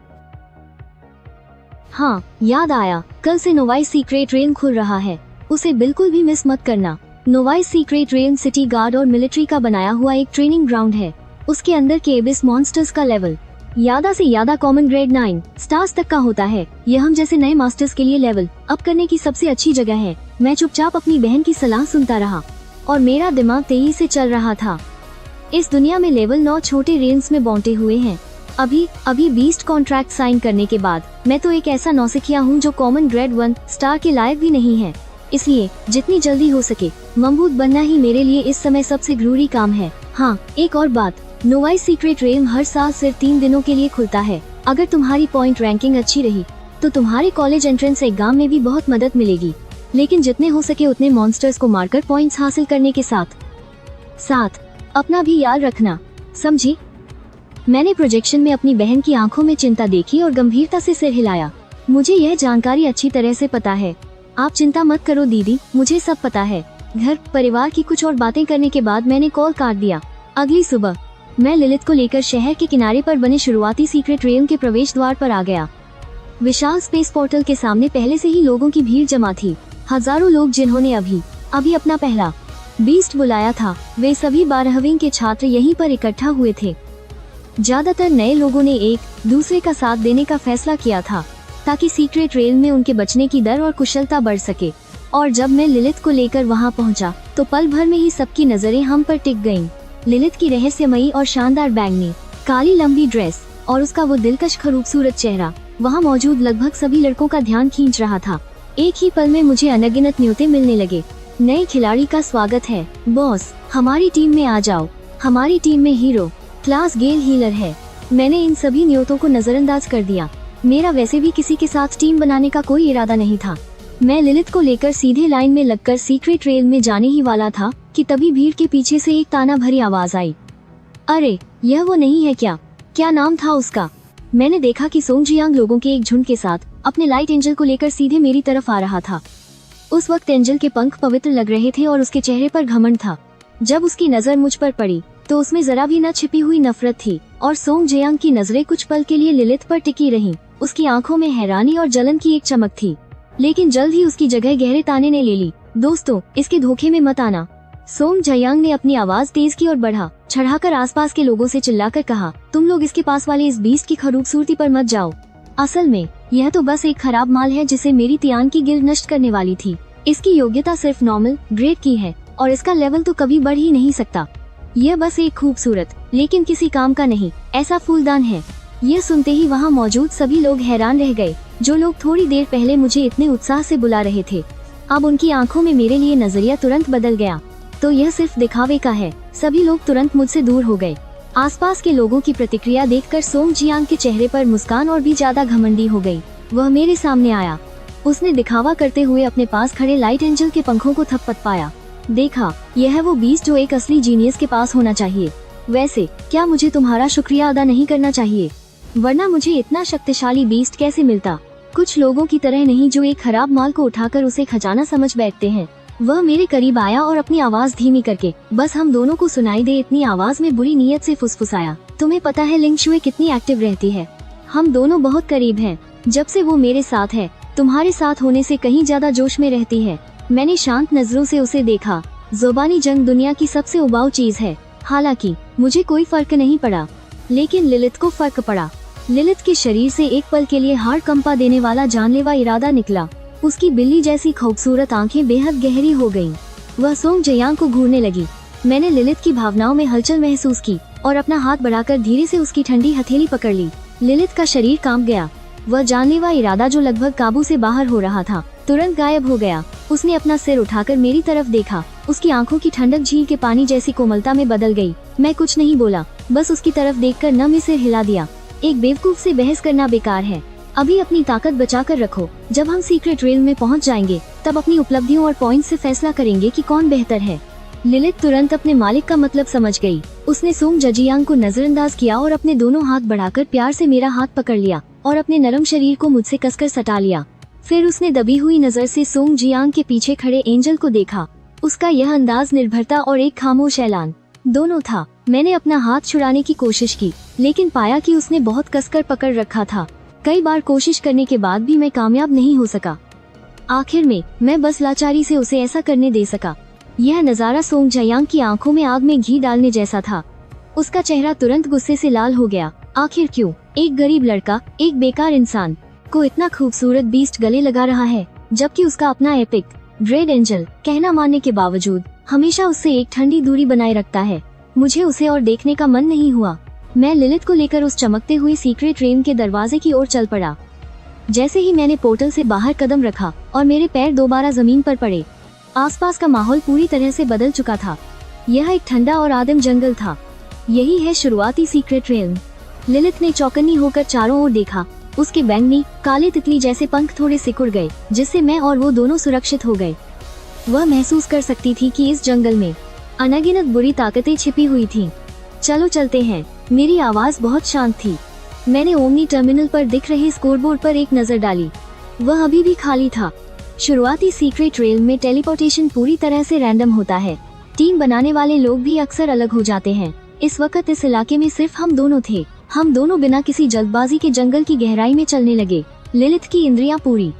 हाँ, याद आया, कल से नोवाइस सीक्रेट रेल खुल रहा है। उसे बिल्कुल भी मिस मत करना। Novice secret rail city guard और मिलिट्री का बनाया हुआ एक ट्रेनिंग ग्राउंड है। उसके अंदर के एबिस मॉन्स्टर्स का लेवल ज्यादा से ज्यादा कॉमन ग्रेड 9 स्टार्स तक का होता है। यह हम जैसे नए मास्टर्स के लिए लेवल अप करने की सबसे अच्छी जगह है। मैं चुपचाप अपनी बहन की सलाह सुनता रहा और मेरा दिमाग तेजी से चल रहा था। इस दुनिया में लेवल 9 छोटे रेंज में बांटे हुए हैं। अभी बीस्ट कॉन्ट्रैक्ट साइन करने के बाद मैं तो एक ऐसा नौसिखिया हूँ जो कॉमन ग्रेड 1 स्टार के लायक भी नहीं है। इसलिए जितनी जल्दी हो सके मजबूत बनना ही मेरे लिए इस समय सबसे जरूरी काम है। हाँ, एक और बात, नोवाइस सीक्रेट रेल हर साल सिर्फ 3 दिनों के लिए खुलता है। अगर तुम्हारी पॉइंट रैंकिंग अच्छी रही तो तुम्हारे कॉलेज एंट्रेंस एग्जाम में भी बहुत मदद मिलेगी। लेकिन जितने हो सके उतने मॉन्स्टर्स को मारकर पॉइंट्स हासिल करने के साथ अपना भी याद रखना, समझी? मैंने प्रोजेक्शन में अपनी बहन की आंखों में चिंता देखी और गंभीरता से सिर हिलाया। मुझे यह जानकारी अच्छी तरह से पता है। आप चिंता मत करो दीदी, मुझे सब पता है। घर परिवार की कुछ और बातें करने के बाद मैंने कॉल काट दिया। अगली सुबह मैं लिलित को लेकर शहर के किनारे पर बने शुरुआती सीक्रेट रेल के प्रवेश द्वार पर आ गया। विशाल स्पेस पोर्टल के सामने पहले से ही लोगों की भीड़ जमा थी। हजारों लोग जिन्होंने अभी अपना पहला बीस्ट बुलाया था, वे सभी 12वीं के छात्र यहीं पर इकट्ठा हुए थे। ज्यादातर नए लोगों ने एक दूसरे का साथ देने का फैसला किया था ताकि सीक्रेट रेल में उनके बचने की दर और कुशलता बढ़ सके। और जब मैं लिलित को लेकर वहां पहुंचा तो पल भर में ही सबकी नजरें हम पर टिक गईं। लिलित की रहस्यमयी और शानदार बैंगनी काली लंबी ड्रेस और उसका वो दिलकश खूबसूरत चेहरा वहां मौजूद लगभग सभी लड़कों का ध्यान खींच रहा था। एक ही पल में मुझे अनगिनत न्योते मिलने लगे। नए खिलाड़ी का स्वागत है बॉस, हमारी टीम में आ जाओ, हमारी टीम में हीरो क्लास गेल हीलर है। मैंने इन सभी न्योतों को नजरअंदाज कर दिया। मेरा वैसे भी किसी के साथ टीम बनाने का कोई इरादा नहीं था। मैं लिलित को लेकर सीधे लाइन में लगकर सीक्रेट रेल में जाने ही वाला था कि तभी भीड़ के पीछे से एक ताना भरी आवाज आई। अरे यह वो नहीं है क्या? क्या नाम था उसका? मैंने देखा कि सोंग जियांग लोगों के एक झुंड के साथ अपने लाइट एंजल को लेकर सीधे मेरी तरफ आ रहा था। उस वक्त एंजल के पंख पवित्र लग रहे थे और उसके चेहरे पर घमंड था। जब उसकी नजर मुझ पर पड़ी तो उसमें जरा भी न छिपी हुई नफरत थी और सोंग जियांग की नजरें कुछ पल के लिए लिलित पर टिकी रहीं। उसकी आंखों में हैरानी और जलन की एक चमक थी, लेकिन जल्द ही उसकी जगह गहरे ताने ने ले ली। दोस्तों, इसके धोखे में मत आना। सोंग जियांग ने अपनी आवाज तेज की और चढ़ाकर आसपास के लोगों से चिल्लाकर कहा, तुम लोग इसके पास वाले इस बीस्ट की खूबसूरती पर मत जाओ। असल में यह तो बस एक खराब माल है जिसे मेरी तियान की गिल्ड नष्ट करने वाली थी। इसकी योग्यता सिर्फ नॉर्मल ग्रेड की है और इसका लेवल तो कभी बढ़ ही नहीं सकता। यह बस एक खूबसूरत लेकिन किसी काम का नहीं ऐसा फूलदान है। यह सुनते ही वहाँ मौजूद सभी लोग हैरान रह गए। जो लोग थोड़ी देर पहले मुझे इतने उत्साह से बुला रहे थे, अब उनकी आंखों में मेरे लिए नजरिया तुरंत बदल गया। तो यह सिर्फ दिखावे का है। सभी लोग तुरंत मुझसे दूर हो गए। आसपास के लोगों की प्रतिक्रिया देखकर सोंग जियांग के चेहरे पर मुस्कान और भी ज्यादा घमंडी हो गई। वह मेरे सामने आया। उसने दिखावा करते हुए अपने पास खड़े लाइट एंजल के पंखों को थपथपाया। देखा, यह है वो बीस्ट जो एक असली जीनियस के पास होना चाहिए। वैसे क्या मुझे तुम्हारा शुक्रिया अदा नहीं करना चाहिए? वरना मुझे इतना शक्तिशाली बीस्ट कैसे मिलता? कुछ लोगों की तरह नहीं जो एक खराब माल को उठाकर उसे खजाना समझ बैठते हैं। वह मेरे करीब आया और अपनी आवाज धीमी करके बस हम दोनों को सुनाई दे इतनी आवाज में बुरी नीयत से फुसफुसाया, तुम्हें पता है लिंग शुए कितनी एक्टिव रहती है? हम दोनों बहुत करीब हैं। जब से वो मेरे साथ है, तुम्हारे साथ होने से कहीं ज्यादा जोश में रहती है। मैंने शांत नजरों से उसे देखा। ज़ुबानी जंग दुनिया की सबसे उबाऊ चीज है। हालांकि मुझे कोई फर्क नहीं पड़ा, लेकिन लिलित को फर्क पड़ा। लिलित के शरीर से एक पल के लिए हाड़ कंपा देने वाला जानलेवा इरादा निकला। उसकी बिल्ली जैसी खूबसूरत आंखें बेहद गहरी हो गईं। वह सोंग जियांग को घूरने लगी। मैंने लिलित की भावनाओं में हलचल महसूस की और अपना हाथ बढ़ाकर धीरे से उसकी ठंडी हथेली पकड़ ली। लिलित का शरीर कांप गया। वह जानलेवा इरादा जो लगभग काबू से बाहर हो रहा था तुरंत गायब हो गया। उसने अपना सिर उठाकर मेरी तरफ देखा। उसकी आंखों की ठंडक झील के पानी जैसी कोमलता में बदल गई। मैं कुछ नहीं बोला, बस उसकी तरफ देखकर नम सिर हिला दिया। एक बेवकूफ से बहस करना बेकार है। अभी अपनी ताकत बचा कर रखो। जब हम सीक्रेट रेल में पहुंच जाएंगे तब अपनी उपलब्धियों और पॉइंट से फैसला करेंगे कि कौन बेहतर है। लिलित तुरंत अपने मालिक का मतलब समझ गई। उसने सोंग जियांग को नजरअंदाज किया और अपने दोनों हाथ बढ़ाकर प्यार से मेरा हाथ पकड़ लिया और अपने नरम शरीर को मुझसे कसकर सटा लिया। फिर उसने दबी हुई नजर से सोंग जियांग के पीछे खड़े एंजल को देखा। उसका यह अंदाज निर्भरता और एक खामोश ऐलान दोनों था। मैंने अपना हाथ छुड़ाने की कोशिश की, लेकिन पाया कि उसने बहुत कसकर पकड़ रखा था। कई बार कोशिश करने के बाद भी मैं कामयाब नहीं हो सका। आखिर में मैं बस लाचारी से उसे ऐसा करने दे सका। यह नजारा सोंग जियांग की आंखों में आग में घी डालने जैसा था। उसका चेहरा तुरंत गुस्से से लाल हो गया। आखिर क्यों एक गरीब लड़का, एक बेकार इंसान को इतना खूबसूरत बीस्ट गले लगा रहा है, जबकि उसका अपना एपिक ग्रेड एंजल कहना मानने के बावजूद हमेशा उससे एक ठंडी दूरी बनाए रखता है। मुझे उसे और देखने का मन नहीं हुआ। मैं लिलित को लेकर उस चमकते हुए सीक्रेट ट्रेन के दरवाजे की ओर चल पड़ा। जैसे ही मैंने पोर्टल से बाहर कदम रखा और मेरे पैर दोबारा जमीन पर पड़े, आसपास का माहौल पूरी तरह से बदल चुका था। यह एक ठंडा और आदिम जंगल था। यही है शुरुआती सीक्रेट ट्रेन। लिलित ने चौकन्नी होकर चारों ओर देखा। उसके बैंगनी काले तितली जैसे पंख थोड़े सिकुड़ गए, जिससे मैं और वो दोनों सुरक्षित हो गए। वह महसूस कर सकती थी कि इस जंगल में अनगिनत बुरी ताकतें छिपी हुई थीं। चलो चलते हैं। मेरी आवाज बहुत शांत थी। मैंने ओमनी टर्मिनल पर दिख रहे स्कोरबोर्ड पर एक नजर डाली। वह अभी भी खाली था। शुरुआती सीक्रेट रेल में टेलीपोर्टेशन पूरी तरह से रैंडम होता है। टीम बनाने वाले लोग भी अक्सर अलग हो जाते हैं। इस वक्त इस इलाके में सिर्फ हम दोनों थे। हम दोनों बिना किसी जल्दबाजी के जंगल की गहराई में चलने लगे। लिलिथ की इंद्रियां पूरी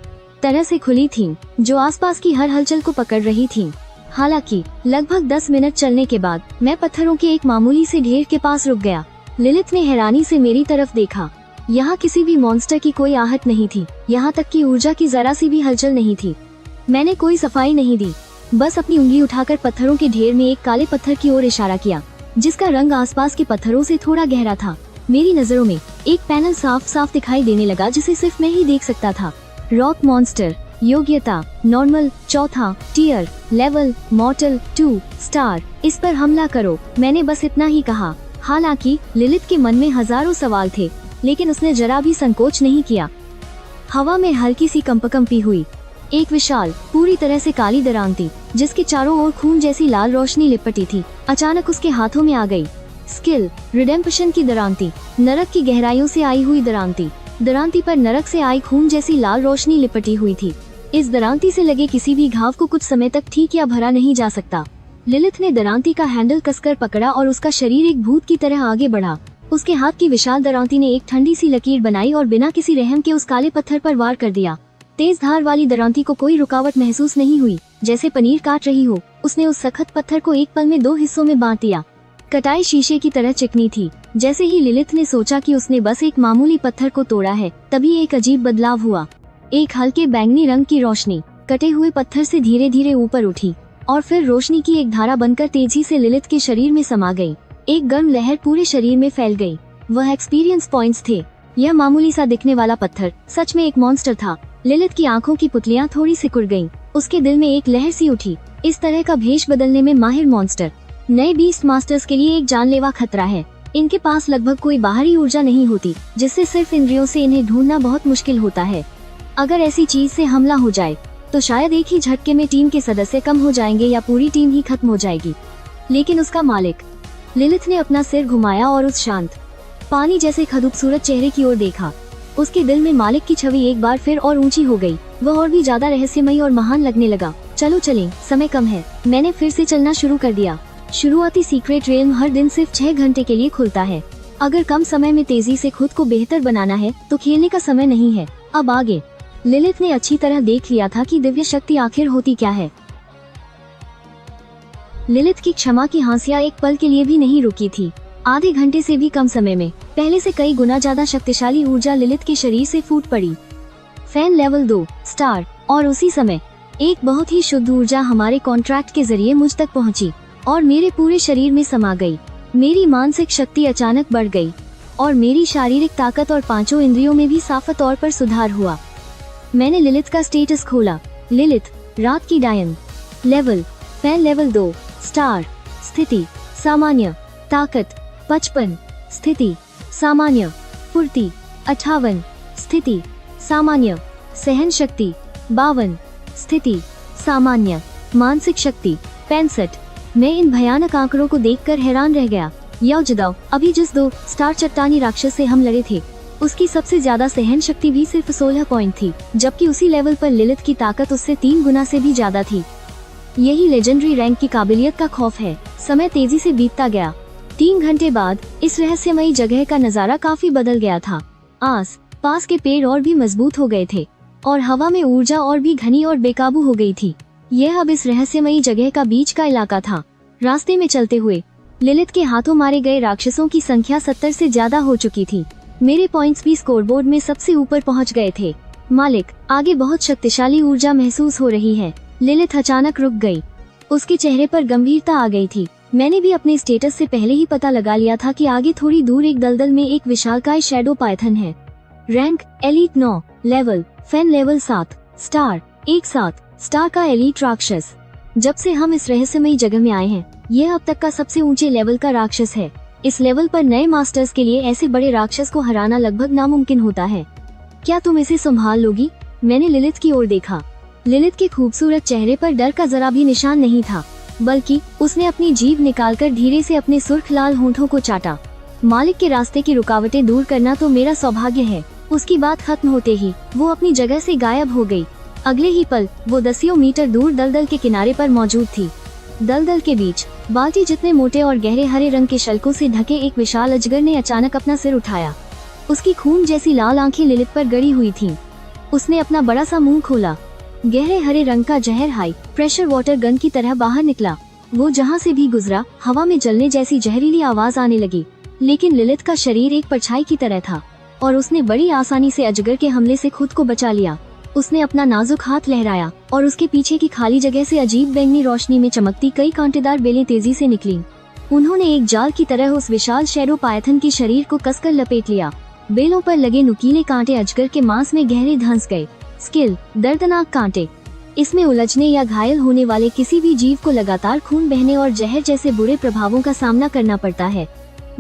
तरह से खुली थीं, जो आसपास की हर हलचल को पकड़ रही थीं। हालांकि लगभग 10 मिनट चलने के बाद मैं पत्थरों के एक मामूली से ढेर के पास रुक गया। लिलिथ ने हैरानी से मेरी तरफ देखा। यहाँ किसी भी मॉन्स्टर की कोई आहट नहीं थी, यहाँ तक कि ऊर्जा की जरा सी भी हलचल नहीं थी। मैंने कोई सफाई नहीं दी, बस अपनी उंगली उठाकर पत्थरों के ढेर में एक काले पत्थर की ओर इशारा किया, जिसका रंग आसपास के पत्थरों से थोड़ा गहरा था। मेरी नजरों में एक पैनल साफ साफ दिखाई देने लगा, जिसे सिर्फ मैं ही देख सकता था। रॉक मॉन्स्टर, योग्यता नॉर्मल, चौथा टियर, लेवल मॉर्टल 2 स्टार, इस पर हमला करो। मैंने बस इतना ही कहा। हालांकि लिलिथ के मन में हजारों सवाल थे, लेकिन उसने जरा भी संकोच नहीं किया। हवा में हल्की सी कंपकंपी हुई। एक विशाल, पूरी तरह से काली दरांती, जिसके चारों ओर खून जैसी लाल रोशनी लिपटी थी, अचानक उसके हाथों में आ गई। स्किल रिडेम्पशन की दरांती, नरक की गहराइयों से आई हुई दरांती। दरांती पर नरक से आई खून जैसी लाल रोशनी लिपटी हुई थी। इस दरांती से लगे किसी भी घाव को कुछ समय तक ठीक या भरा नहीं जा सकता। लिलिथ ने दरांती का हैंडल कसकर पकड़ा और उसका शरीर एक भूत की तरह आगे बढ़ा। उसके हाथ की विशाल दरांती ने एक ठंडी सी लकीर बनाई और बिना किसी रहम के उस काले पत्थर पर वार कर दिया। तेज धार वाली दरांती को कोई रुकावट महसूस नहीं हुई, जैसे पनीर काट रही हो। उसने उस सख्त पत्थर को एक पल में 2 हिस्सों में बांट दिया। कटाई शीशे की तरह चिकनी थी। जैसे ही लिलिथ ने सोचा कि उसने बस एक मामूली पत्थर को तोड़ा है, तभी एक अजीब बदलाव हुआ। एक हल्के बैंगनी रंग की रोशनी कटे हुए पत्थर से धीरे धीरे ऊपर उठी और फिर रोशनी की एक धारा बनकर तेजी से लिलिथ के शरीर में समा गई। एक गर्म लहर पूरे शरीर में फैल गई। वह एक्सपीरियंस पॉइंट्स थे। यह मामूली सा दिखने वाला पत्थर सच में एक मॉन्स्टर था। लिलिथ की आंखों की पुतलियां थोड़ी सिकुड़ गईं। उसके दिल में एक लहर सी उठी। इस तरह का भेष बदलने में माहिर मॉन्स्टर नए बीस्ट मास्टर्स के लिए एक जानलेवा खतरा है। इनके पास लगभग कोई बाहरी ऊर्जा नहीं होती, जिससे सिर्फ इंद्रियों से इन्हें ढूंढना बहुत मुश्किल होता है। अगर ऐसी चीज से हमला हो जाए तो शायद एक ही झटके में टीम के सदस्य कम हो जाएंगे या पूरी टीम ही खत्म हो जाएगी। लेकिन उसका मालिक। लिलिथ ने अपना सिर घुमाया और उस शांत, पानी जैसे खूबसूरत चेहरे की ओर देखा। उसके दिल में मालिक की छवि एक बार फिर और ऊंची हो गई। वह और भी ज्यादा रहस्यमयी और महान लगने लगा। चलो चलें, समय कम है। मैंने फिर से चलना शुरू कर दिया। शुरुआती सीक्रेट रेल्म हर दिन सिर्फ 6 घंटे के लिए खुलता है। अगर कम समय में तेजी से खुद को बेहतर बनाना है तो खेलने का समय नहीं है। अब आगे। लिलिथ ने अच्छी तरह देख लिया था कि दिव्य शक्ति आखिर होती क्या है। लिलिथ की क्षमा की हांसियां एक पल के लिए भी नहीं रुकी थी। आधे घंटे से भी कम समय में पहले से कई गुना ज्यादा शक्तिशाली ऊर्जा लिलिथ के शरीर से फूट पड़ी। Fan level 2 star. और उसी समय एक बहुत ही शुद्ध ऊर्जा हमारे कॉन्ट्रैक्ट के जरिए मुझ तक पहुंची और मेरे पूरे शरीर में समा गई। मेरी मानसिक शक्ति अचानक बढ़ गई और मेरी शारीरिक ताकत और 5 इंद्रियों में भी साफ तौर पर सुधार हुआ। मैंने लिलिथ का स्टेटस खोला। लिलिथ, रात की डायन। Level, fan level 2 star. स्थिति, सामान्य। ताकत, 55। स्थिति, सामान्य। फुर्ती, 58। स्थिति, सामान्य। सहन शक्ति, 52। स्थिति, सामान्य। मानसिक शक्ति, 65। मैं इन भयानक आंकड़ों को देखकर हैरान रह गया। याओ, अभी जिस 2 स्टार चट्टानी राक्षस से हम लड़े थे, उसकी सबसे ज्यादा सहन शक्ति भी सिर्फ 16 पॉइंट थी, जबकि उसी लेवल पर लिलिथ की ताकत उससे 3 गुना से भी ज्यादा थी। यही लेजेंडरी रैंक की काबिलियत का खौफ है। समय तेजी से बीतता गया। 3 घंटे बाद इस रहस्यमयी जगह का नजारा काफी बदल गया था। आस पास के पेड़ और भी मजबूत हो गए थे और हवा में ऊर्जा और भी घनी और बेकाबू हो गई थी। यह अब इस रहस्यमयी जगह का बीच का इलाका था। रास्ते में चलते हुए लिलिथ के हाथों मारे गए राक्षसों की संख्या 70 से ज्यादा हो चुकी थी। मेरे पॉइंट्स भी स्कोरबोर्ड में सबसे ऊपर पहुंच गए थे। मालिक, आगे बहुत शक्तिशाली ऊर्जा महसूस हो रही है। लिलिथ अचानक रुक गई। उसके चेहरे पर गंभीरता आ गई थी। मैंने भी अपने स्टेटस से पहले ही पता लगा लिया था कि आगे थोड़ी दूर एक दलदल में एक विशालकाय शैडो पाइथन है। Rank, elite 9। Level, fan level 7 star. एक 7 स्टार का एलीट राक्षस। जब से हम इस रहस्यमयी जगह में आए हैं, यह अब तक का सबसे ऊंचे लेवल का राक्षस है। इस लेवल पर नए मास्टर्स के लिए ऐसे बड़े राक्षस को हराना लगभग नामुमकिन होता है। क्या तुम इसे संभाल लोगी? मैंने लिलिथ की ओर देखा। लिलिथ के खूबसूरत चेहरे पर डर का जरा भी निशान नहीं था, बल्कि उसने अपनी जीभ निकालकर धीरे से अपने सुर्ख लाल होंठों को चाटा। मालिक के रास्ते की रुकावटें दूर करना तो मेरा सौभाग्य है। उसकी बात खत्म होते ही वो अपनी जगह से गायब हो गई। अगले ही पल वो 10 मीटर दूर दलदल के किनारे पर मौजूद थी। दलदल के बीच बाल्टी जितने मोटे और गहरे हरे रंग के शल्कों से ढके एक विशाल अजगर ने अचानक अपना सिर उठाया। उसकी खून जैसी लाल आंखें लिलित पर गड़ी हुई थीं। उसने अपना बड़ा सा मुंह खोला। गहरे हरे रंग का जहर हाई प्रेशर वाटर गन की तरह बाहर निकला। वो जहाँ से भी गुजरा हवा में जलने जैसी जहरीली आवाज आने लगी। लेकिन लिलित का शरीर एक परछाई की तरह था और उसने बड़ी आसानी से अजगर के हमले से खुद को बचा लिया। उसने अपना नाजुक हाथ लहराया और उसके पीछे की खाली जगह से अजीब बैंगनी रोशनी में चमकती कई कांटेदार बेलें तेजी से निकली। उन्होंने एक जाल की तरह उस विशाल शैरो पायथन के शरीर को कसकर लपेट लिया। बेलों पर लगे नुकीले कांटे अजगर के मांस में गहरे धंस गए। स्किल दर्दनाक कांटे। इसमें उलझने या घायल होने वाले किसी भी जीव को लगातार खून बहने और जहर जैसे बुरे प्रभावों का सामना करना पड़ता है।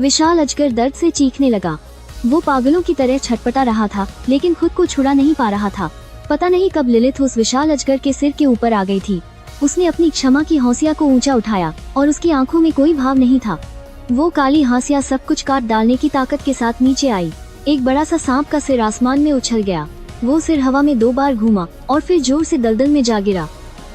विशाल अजगर दर्द से चीखने लगा। वो पागलों की तरह छटपटा रहा था लेकिन खुद को छुड़ा नहीं पा रहा था। पता नहीं कब लिलित उस विशाल अजगर के सिर के ऊपर आ गई थी। उसने अपनी क्षमा की हौसिया को ऊंचा उठाया और उसकी आंखों में कोई भाव नहीं था। वो काली हंसिया सब कुछ काट डालने की ताकत के साथ नीचे आई। एक बड़ा सा सांप का सिर आसमान में उछल गया। वो सिर हवा में 2 बार घूमा और फिर जोर से दलदल में जा गिरा।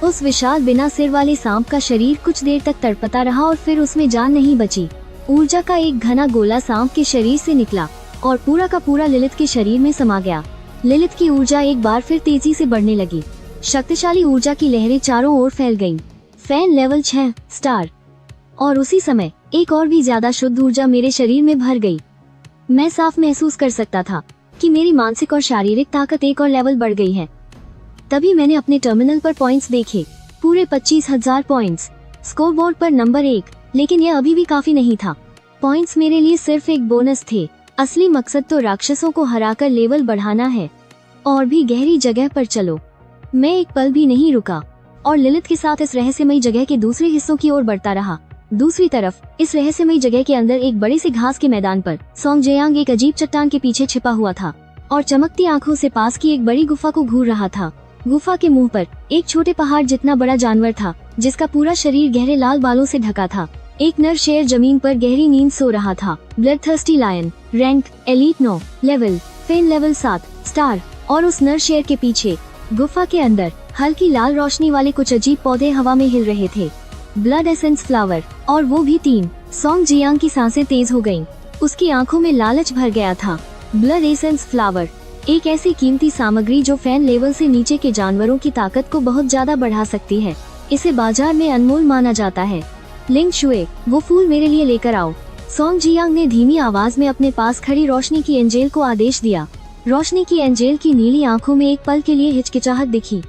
उस विशाल बिना सिर वाले सांप का शरीर कुछ देर तक तड़पता रहा और फिर उसमें जान नहीं बची। ऊर्जा का एक घना गोला सांप के शरीर से निकला और पूरा का पूरा लिलित के शरीर में समा गया। लिलित की ऊर्जा एक बार फिर तेजी से बढ़ने लगी। शक्तिशाली ऊर्जा की लहरें चारों ओर फैल गईं। Fan level 6 star. और उसी समय एक और भी ज्यादा शुद्ध ऊर्जा मेरे शरीर में भर गई। मैं साफ महसूस कर सकता था कि मेरी मानसिक और शारीरिक ताकत एक और लेवल बढ़ गई है। तभी मैंने अपने टर्मिनल पर पॉइंट्स देखे। पूरे 25,000 पॉइंट्स। स्कोरबोर्ड पर नंबर 1। लेकिन यह अभी भी काफी नहीं था। पॉइंट्स मेरे लिए सिर्फ एक बोनस थे। असली मकसद तो राक्षसों को हराकर लेवल बढ़ाना है। और भी गहरी जगह पर चलो। मैं एक पल भी नहीं रुका और लिलित के साथ इस रहस्यमयी जगह के दूसरे हिस्सों की ओर बढ़ता रहा। दूसरी तरफ इस रहस्यमयी जगह के अंदर एक बड़े से घास के मैदान पर सोंग जियांग एक अजीब चट्टान के पीछे छिपा हुआ था और चमकती आंखों से पास की एक बड़ी गुफा को घूर रहा था। गुफा के मुंह पर एक छोटे पहाड़ जितना बड़ा जानवर था जिसका पूरा शरीर गहरे लाल बालों से ढका था। एक नर शेर जमीन पर गहरी नींद सो रहा था। Bloodthirsty lion. Rank elite 9। Level fan level 7 star. और उस नर शेर के पीछे गुफा के अंदर हल्की लाल रोशनी वाले कुछ अजीब पौधे हवा में हिल रहे थे। Blood essence flower. और वो भी 3। सोंग जियांग की सांसें तेज हो गईं। उसकी आंखों में लालच भर गया था। ब्लड एसेंस फ्लावर एक ऐसी कीमती सामग्री जो फैन लेवल से नीचे के जानवरों की ताकत को बहुत ज्यादा बढ़ा सकती है। इसे बाजार में अनमोल माना जाता है। लिंग शुए, वो फूल मेरे लिए लेकर आओ। सोंग जियांग ने धीमी आवाज में अपने पास खड़ी रोशनी की एंजेल को आदेश दिया। रोशनी की एंजेल की नीली आंखों में एक पल के लिए हिचकिचाहट दिखी।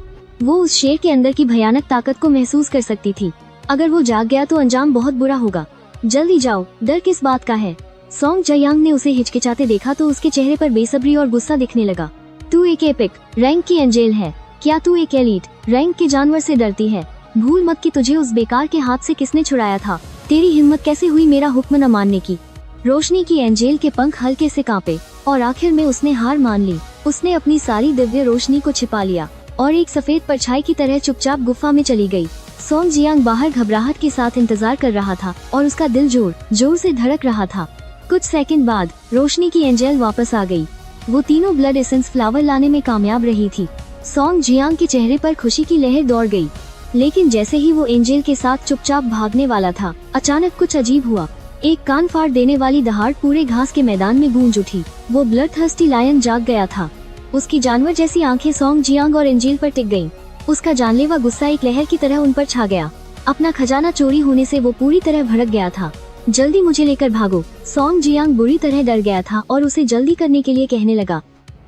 वो उस शेर के अंदर की भयानक ताकत को महसूस कर सकती थी। अगर वो जाग गया तो अंजाम बहुत बुरा होगा। जल्दी जाओ, डर किस बात का है? सोंग जियांग ने उसे हिचकिचाते देखा तो उसके चेहरे पर बेसब्री और गुस्सा दिखने लगा। तू एक एपिक रैंक की एंजेल है, क्या तू एक एलीट रैंक के जानवर से डरती है? भूल मत कि तुझे उस बेकार के हाथ से किसने छुड़ाया था। तेरी हिम्मत कैसे हुई मेरा हुक्म न मानने की? रोशनी की एंजेल के पंख हल्के से कांपे और आखिर में उसने हार मान ली। उसने अपनी सारी दिव्य रोशनी को छिपा लिया और एक सफेद परछाई की तरह चुपचाप गुफा में चली गई। सोंग जियांग बाहर घबराहट के साथ इंतजार कर रहा था और उसका दिल जोर जोर से धड़क रहा था। कुछ सेकंड बाद रोशनी की एंजेल वापस आ गई। वो तीनों ब्लड एसेंस फ्लावर लाने में कामयाब रही थी। सोंग जियांग के चेहरे पर खुशी की लहर दौड़ गई। लेकिन जैसे ही वो एंजेल के साथ चुपचाप भागने वाला था, अचानक कुछ अजीब हुआ। एक कान फाड़ देने वाली दहाड़ पूरे घास के मैदान में गूंज उठी। वो ब्लडथर्स्टी लायन जाग गया था। उसकी जानवर जैसी आंखें सोंग जियांग और एंजेल पर टिक गईं। उसका जानलेवा गुस्सा एक लहर की तरह उन पर छा गया। अपना खजाना चोरी होने से वो पूरी तरह भड़क गया था। जल्दी मुझे लेकर भागो। सोंग जियांग बुरी तरह डर गया था और उसे जल्दी करने के लिए कहने लगा।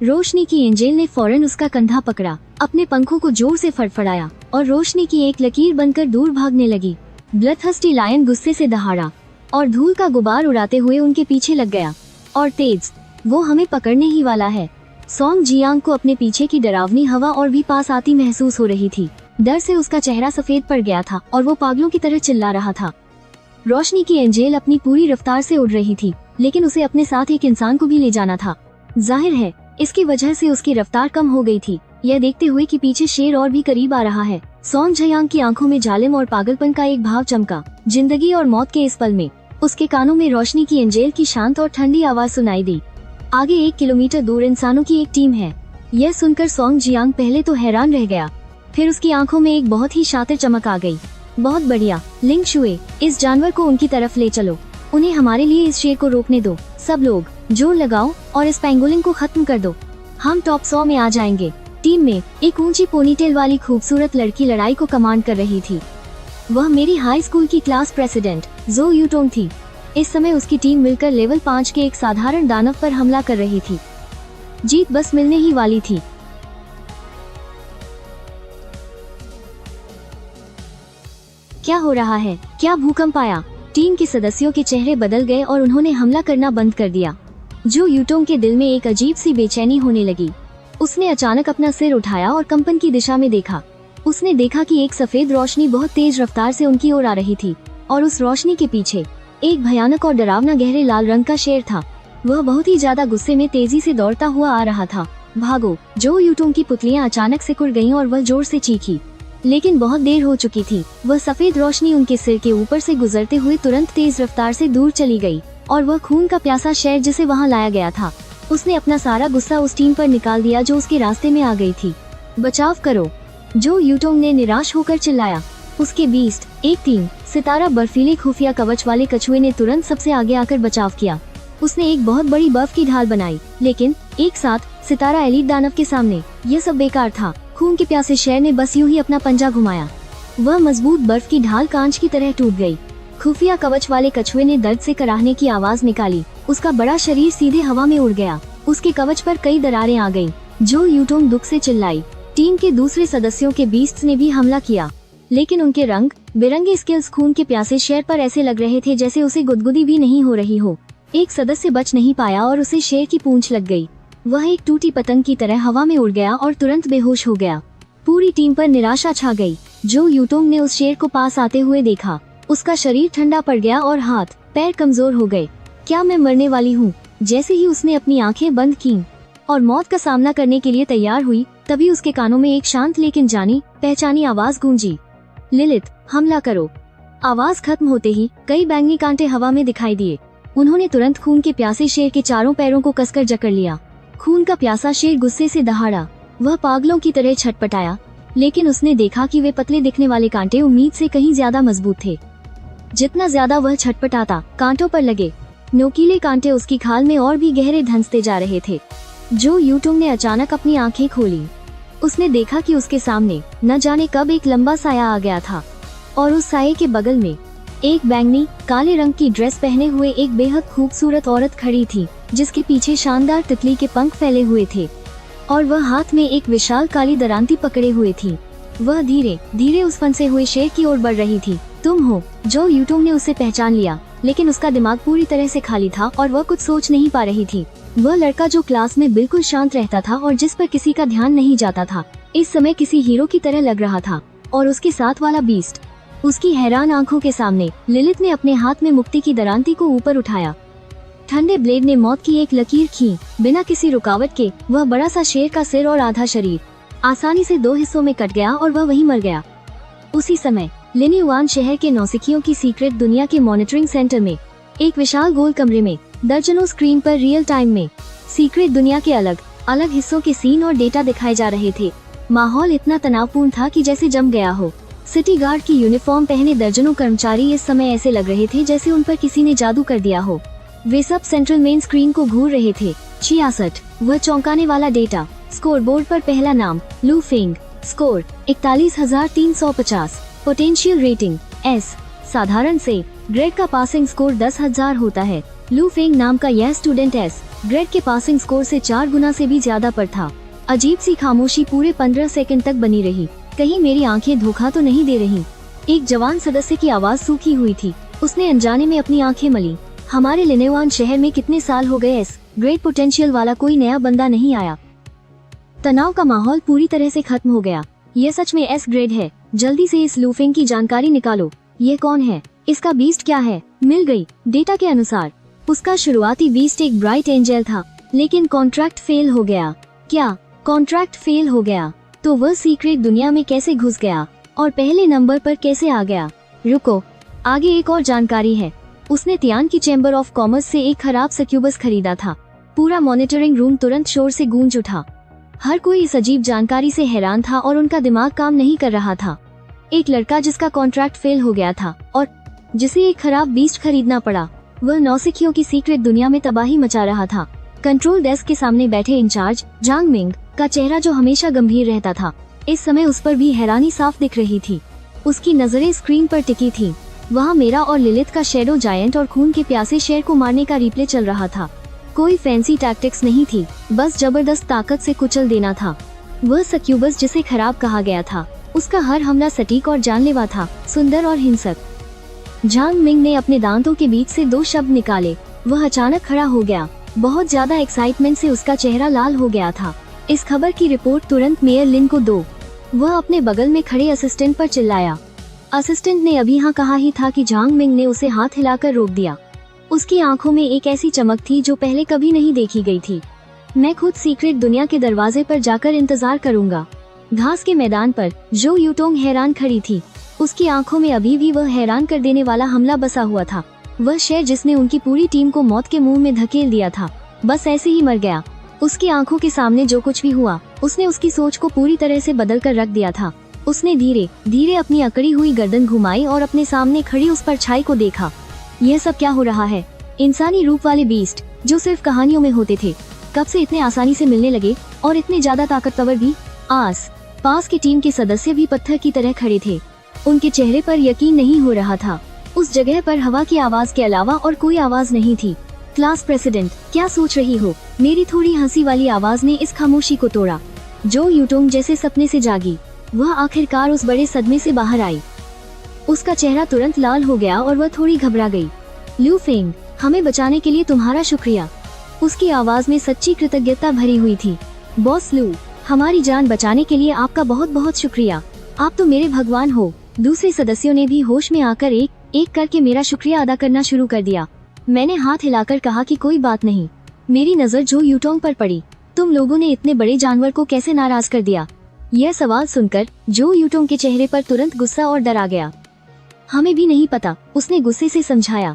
रोशनी की एंजेल ने फौरन उसका कंधा पकड़ा, अपने पंखों को जोर से फड़फड़ाया और रोशनी की एक लकीर बनकर दूर भागने लगी। ब्लडथर्स्टी लायन गुस्से से दहाड़ा और धूल का गुबार उड़ाते हुए उनके पीछे लग गया। और तेज, वो हमें पकड़ने ही वाला है। सोंग जियांग को अपने पीछे की डरावनी हवा और भी पास आती महसूस हो रही थी। डर से उसका चेहरा सफेद पड़ गया था और वो पागलों की तरह चिल्ला रहा था। रोशनी की एंजेल अपनी पूरी रफ्तार से उड़ रही थी, लेकिन उसे अपने साथ एक इंसान को भी ले जाना था। जाहिर है इसकी वजह से उसकी रफ्तार कम हो गई थी। यह देखते हुए कि पीछे शेर और भी करीब आ रहा है, सोंग जियांग की आंखों में जालिम और पागलपन का एक भाव चमका। जिंदगी और मौत के इस पल में उसके कानों में रोशनी की एंजेल की शांत और ठंडी आवाज सुनाई दी। आगे 1 किलोमीटर दूर इंसानों की एक टीम है। यह सुनकर सोंग जियांग पहले तो हैरान रह गया, फिर उसकी आंखों में एक बहुत ही शातिर चमक आ गई। बहुत बढ़िया लिंग शुए, इस जानवर को उनकी तरफ ले चलो। उन्हें हमारे लिए इस शेर को रोकने दो। सब लोग जोर लगाओ और इस पेंगोलिन को खत्म कर दो। हम टॉप 100 में आ जाएंगे। टीम में एक ऊंची पोनीटेल वाली खूबसूरत लड़की लड़ाई को कमांड कर रही थी। वह मेरी हाई स्कूल की क्लास प्रेसिडेंट जो यूटोंग थी। इस समय उसकी टीम मिलकर लेवल 5 के एक साधारण दानव पर हमला कर रही थी। जीत बस मिलने ही वाली थी। क्या हो रहा है? क्या भूकंप आया? टीम के सदस्यों के चेहरे बदल गए और उन्होंने हमला करना बंद कर दिया। जो यूटोंग के दिल में एक अजीब सी बेचैनी होने लगी। उसने अचानक अपना सिर उठाया और कंपन की दिशा में देखा। उसने देखा कि एक सफेद रोशनी बहुत तेज रफ्तार से उनकी ओर आ रही थी और उस रोशनी के पीछे एक भयानक और डरावना गहरे लाल रंग का शेर था। वह बहुत ही ज्यादा गुस्से में तेजी से दौड़ता हुआ आ रहा था। भागो! जो यूटोंग की पुतलियां अचानक सिकुड़ गईं और वह जोर से चीखी, लेकिन बहुत देर हो चुकी थी। वह सफेद रोशनी उनके सिर के ऊपर से गुजरते हुए तुरंत तेज रफ्तार से दूर चली गई और वह खून का प्यासा शेर जिसे वहां लाया गया था, उसने अपना सारा गुस्सा उस टीम पर निकाल दिया जो उसके रास्ते में आ गई थी। बचाव करो! जो यूटोंग ने निराश होकर चिल्लाया। उसके बीस्ट एक टीम सितारा बर्फीले खुफिया कवच वाले कछुए ने तुरंत सबसे आगे आकर बचाव किया। उसने एक बहुत बड़ी बर्फ की ढाल बनाई, लेकिन एक साथ सितारा एलीट दानव के सामने यह सब बेकार था। खून के प्यासे शेर ने बस यूं ही अपना पंजा घुमाया। वह मजबूत बर्फ की ढाल कांच की तरह टूट गई। खुफिया कवच वाले कछुए ने दर्द से कराहने की आवाज निकाली। उसका बड़ा शरीर सीधे हवा में उड़ गया। उसके कवच पर कई दरारें आ गईं। जो यूटोंग दुख से चिल्लाई। टीम के दूसरे सदस्यों के बीस्ट्स ने भी हमला किया, लेकिन उनके रंग बिरंगे स्किल्स खून के प्यासे शेर पर ऐसे लग रहे थे जैसे उसे गुदगुदी भी नहीं हो रही हो। एक सदस्य बच नहीं पाया और उसे शेर की पूंछ लग गई। वह एक टूटी पतंग की तरह हवा में उड़ गया और तुरंत बेहोश हो गया। पूरी टीम पर निराशा छा गई। जो यूटोंग ने उस शेर को पास आते हुए देखा। उसका शरीर ठंडा पड़ गया और हाथ पैर कमजोर हो गए। क्या मैं मरने वाली हूँ? जैसे ही उसने अपनी आंखें बंद की और मौत का सामना करने के लिए तैयार हुई, तभी उसके कानों में एक शांत लेकिन जानी पहचानी आवाज गूंजी, लिलिथ, हमला करो। आवाज खत्म होते ही कई बैंगनी कांटे हवा में दिखाई दिए। उन्होंने तुरंत खून के प्यासे शेर के चारों पैरों को कसकर जकड़ लिया। खून का प्यासा शेर गुस्से से दहाड़ा। वह पागलों की तरह छटपटाया, लेकिन उसने देखा कि वे पतले दिखने वाले कांटे उम्मीद से कहीं ज्यादा मजबूत थे। जितना ज्यादा वह छटपटाता, कांटों पर लगे नोकीले कांटे उसकी खाल में और भी गहरे धंसते जा रहे थे। जो यूटोंग ने अचानक अपनी आंखें खोली। उसने देखा कि उसके सामने न जाने कब एक लंबा साया आ गया था और उस साये के बगल में एक बैंगनी काले रंग की ड्रेस पहने हुए एक बेहद खूबसूरत औरत खड़ी थी, जिसके पीछे शानदार तितली के पंख फैले हुए थे और वह हाथ में एक विशाल काली दरांती पकड़े हुए थी। वह धीरे धीरे उस फंसे हुए शेर की ओर बढ़ रही थी। तुम हो? जो यूटोंग ने उसे पहचान लिया, लेकिन उसका दिमाग पूरी तरह से खाली था और वह कुछ सोच नहीं पा रही थी। वह लड़का जो क्लास में बिल्कुल शांत रहता था और जिस पर किसी का ध्यान नहीं जाता था, इस समय किसी हीरो की तरह लग रहा था। और उसके साथ वाला बीस्ट। उसकी हैरान आंखों के सामने लिलिथ ने अपने हाथ में मुक्ति की दरांती को ऊपर उठाया। ठंडे ब्लेड ने मौत की एक लकीर खींची। बिना किसी रुकावट के वह बड़ा सा शेर का सिर और आधा शरीर आसानी से 2 हिस्सों में कट गया और वह वहीं मर गया। उसी समय लिन्युआन शहर के नौसिखियों की सीक्रेट दुनिया के मॉनिटरिंग सेंटर में एक विशाल गोल कमरे में दर्जनों स्क्रीन पर रियल टाइम में सीक्रेट दुनिया के अलग अलग हिस्सों के सीन और डेटा दिखाए जा रहे थे। माहौल इतना तनावपूर्ण था कि जैसे जम गया हो। सिटी गार्ड की यूनिफॉर्म पहने दर्जनों कर्मचारी इस समय ऐसे लग रहे थे जैसे उन पर किसी ने जादू कर दिया हो। वे सब सेंट्रल मेन स्क्रीन को घूर रहे थे। 66 वह चौंकाने वाला डेटा। स्कोरबोर्ड पर पहला नाम लू Feng, score 41,350, potential rating S, साधारण से। ग्रेड का पासिंग स्कोर 10,000 होता है। लू फेंग नाम का यह स्टूडेंट S ग्रेड के पासिंग स्कोर से 4 गुना से भी ज्यादा पर था। अजीब सी खामोशी पूरे 15 सेकंड तक बनी रही। कहीं मेरी आंखें धोखा तो नहीं दे रही? एक जवान सदस्य की आवाज सूखी हुई थी। उसने अनजाने में अपनी आंखें मली। हमारे लिन्युआन शहर में कितने साल हो गए S ग्रेड पोटेंशियल वाला कोई नया बंदा नहीं आया। तनाव का माहौल पूरी तरह से खत्म हो गया। यह सच में S ग्रेड है। जल्दी से इस लू फेंग की जानकारी निकालो। ये कौन है? इसका बीस्ट क्या है? मिल गई। डेटा के अनुसार उसका शुरुआती बीस्ट एक ब्राइट एंजल था, लेकिन कॉन्ट्रैक्ट फेल हो गया। क्या कॉन्ट्रैक्ट फेल हो गया? तो वह सीक्रेट दुनिया में कैसे घुस गया और पहले नंबर पर कैसे आ गया? रुको, आगे एक और जानकारी है। उसने तियान की चैम्बर ऑफ कॉमर्स से एक खराब सक्यूबस खरीदा था। पूरा मॉनिटरिंग रूम तुरंत शोर से गूंज उठा। हर कोई इस अजीब जानकारी से हैरान था और उनका दिमाग काम नहीं कर रहा था। एक लड़का जिसका कॉन्ट्रैक्ट फेल हो गया था और जिसे एक खराब बीस्ट खरीदना पड़ा। वह नौसिखियों की सीक्रेट दुनिया में तबाही मचा रहा था। कंट्रोल डेस्क के सामने बैठे इंचार्ज जांग मिंग का चेहरा जो हमेशा गंभीर रहता था, इस समय उस पर भी हैरानी साफ दिख रही थी। उसकी नजरें स्क्रीन पर टिकी थी। वहाँ मेरा और लिलिथ का शैडो जायंट और खून के प्यासे शेर को मारने का रिप्ले चल रहा था। कोई फैंसी टैक्टिक्स नहीं थी, बस जबरदस्त ताकत से कुचल देना था। वह सक्यूबस जिसे खराब कहा गया था, उसका हर हमला सटीक और जानलेवा था, सुंदर और हिंसक। जांग मिंग ने अपने दांतों के बीच से 2 शब्द निकाले। वह अचानक खड़ा हो गया। बहुत ज्यादा एक्साइटमेंट से उसका चेहरा लाल हो गया था। इस खबर की रिपोर्ट तुरंत मेयर लिन को दो। वह अपने बगल में खड़े असिस्टेंट पर चिल्लाया। असिस्टेंट ने अभी हाँ कहा ही था कि जांग मिंग ने उसे हाथ हिलाकर रोक दिया। उसकी आंखों में एक ऐसी चमक थी जो पहले कभी नहीं देखी गई थी। मैं खुद सीक्रेट दुनिया के दरवाजे पर जाकर इंतजार करूंगा। घास के मैदान पर जो यूटोंग हैरान खड़ी थी। उसकी आंखों में अभी भी वह हैरान कर देने वाला हमला बसा हुआ था। वह शेर जिसने उनकी पूरी टीम को मौत के मुंह में धकेल दिया था, बस ऐसे ही मर गया। उसकी आंखों के सामने जो कुछ भी हुआ, उसने उसकी सोच को पूरी तरह से बदल कर रख दिया था। उसने धीरे धीरे अपनी अकड़ी हुई गर्दन घुमाई और अपने सामने खड़ी उस परछाई को देखा। यह सब क्या हो रहा है? इंसानी रूप वाले बीस्ट जो सिर्फ कहानियों में होते थे, कब से इतने आसानी से मिलने लगे और इतने ज्यादा ताकतवर भी? आस पास की टीम के सदस्य भी पत्थर की तरह खड़े थे। उनके चेहरे पर यकीन नहीं हो रहा था। उस जगह पर हवा की आवाज के अलावा और कोई आवाज नहीं थी। क्लास प्रेसिडेंट, क्या सोच रही हो? मेरी थोड़ी हंसी वाली आवाज ने इस खामोशी को तोड़ा। जो यूटोंग जैसे सपने से जागी, वह आखिरकार उस बड़े सदमे से बाहर आई। उसका चेहरा तुरंत लाल हो गया और वह थोड़ी घबरा गई। लू फेंग, हमें बचाने के लिए तुम्हारा शुक्रिया। उसकी आवाज में सच्ची कृतज्ञता भरी हुई थी। बॉस लू, हमारी जान बचाने के लिए आपका बहुत बहुत शुक्रिया। आप तो मेरे भगवान हो। दूसरे सदस्यों ने भी होश में आकर एक एक करके मेरा शुक्रिया अदा करना शुरू कर दिया। मैंने हाथ हिलाकर कहा कि कोई बात नहीं। मेरी नजर जो यूटोंग पर पड़ी। तुम लोगों ने इतने बड़े जानवर को कैसे नाराज कर दिया? यह सवाल सुनकर जो यूटोंग के चेहरे पर तुरंत गुस्सा और डर आ गया। हमें भी नहीं पता, उसने गुस्से से समझाया।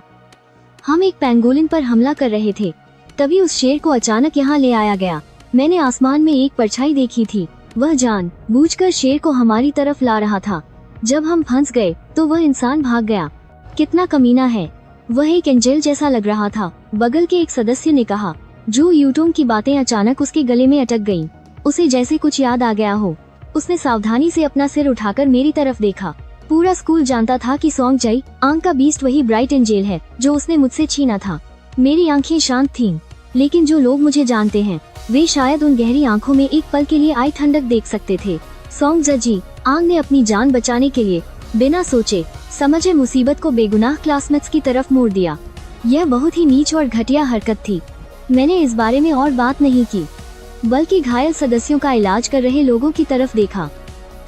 हम एक पेंगोलिन पर हमला कर रहे थे, तभी उस शेर को अचानक यहाँ ले आया गया। मैंने आसमान में एक परछाई देखी थी। वह जान बूझकर शेर को हमारी तरफ ला रहा था। जब हम फंस गए तो वह इंसान भाग गया। कितना कमीना है। वह एक एंजेल जैसा लग रहा था, बगल के एक सदस्य ने कहा। जो यूटोंग की बातें अचानक उसके गले में अटक गईं। उसे जैसे कुछ याद आ गया हो। उसने सावधानी से अपना सिर उठाकर मेरी तरफ देखा। पूरा स्कूल जानता था कि सोंग जई आंग का बीस्ट वही ब्राइट एंजेल है जो उसने मुझसे छीना था। मेरी आंखें शांत थीं, लेकिन जो लोग मुझे जानते हैं वे शायद उन गहरी आंखों में एक पल के लिए आई ठंडक देख सकते थे। सोंग जी आंग ने अपनी जान बचाने के लिए बिना सोचे समझे मुसीबत को बेगुनाह क्लासमेट्स की तरफ मोड़ दिया। यह बहुत ही नीच और घटिया हरकत थी। मैंने इस बारे में और बात नहीं की, बल्कि घायल सदस्यों का इलाज कर रहे लोगों की तरफ देखा।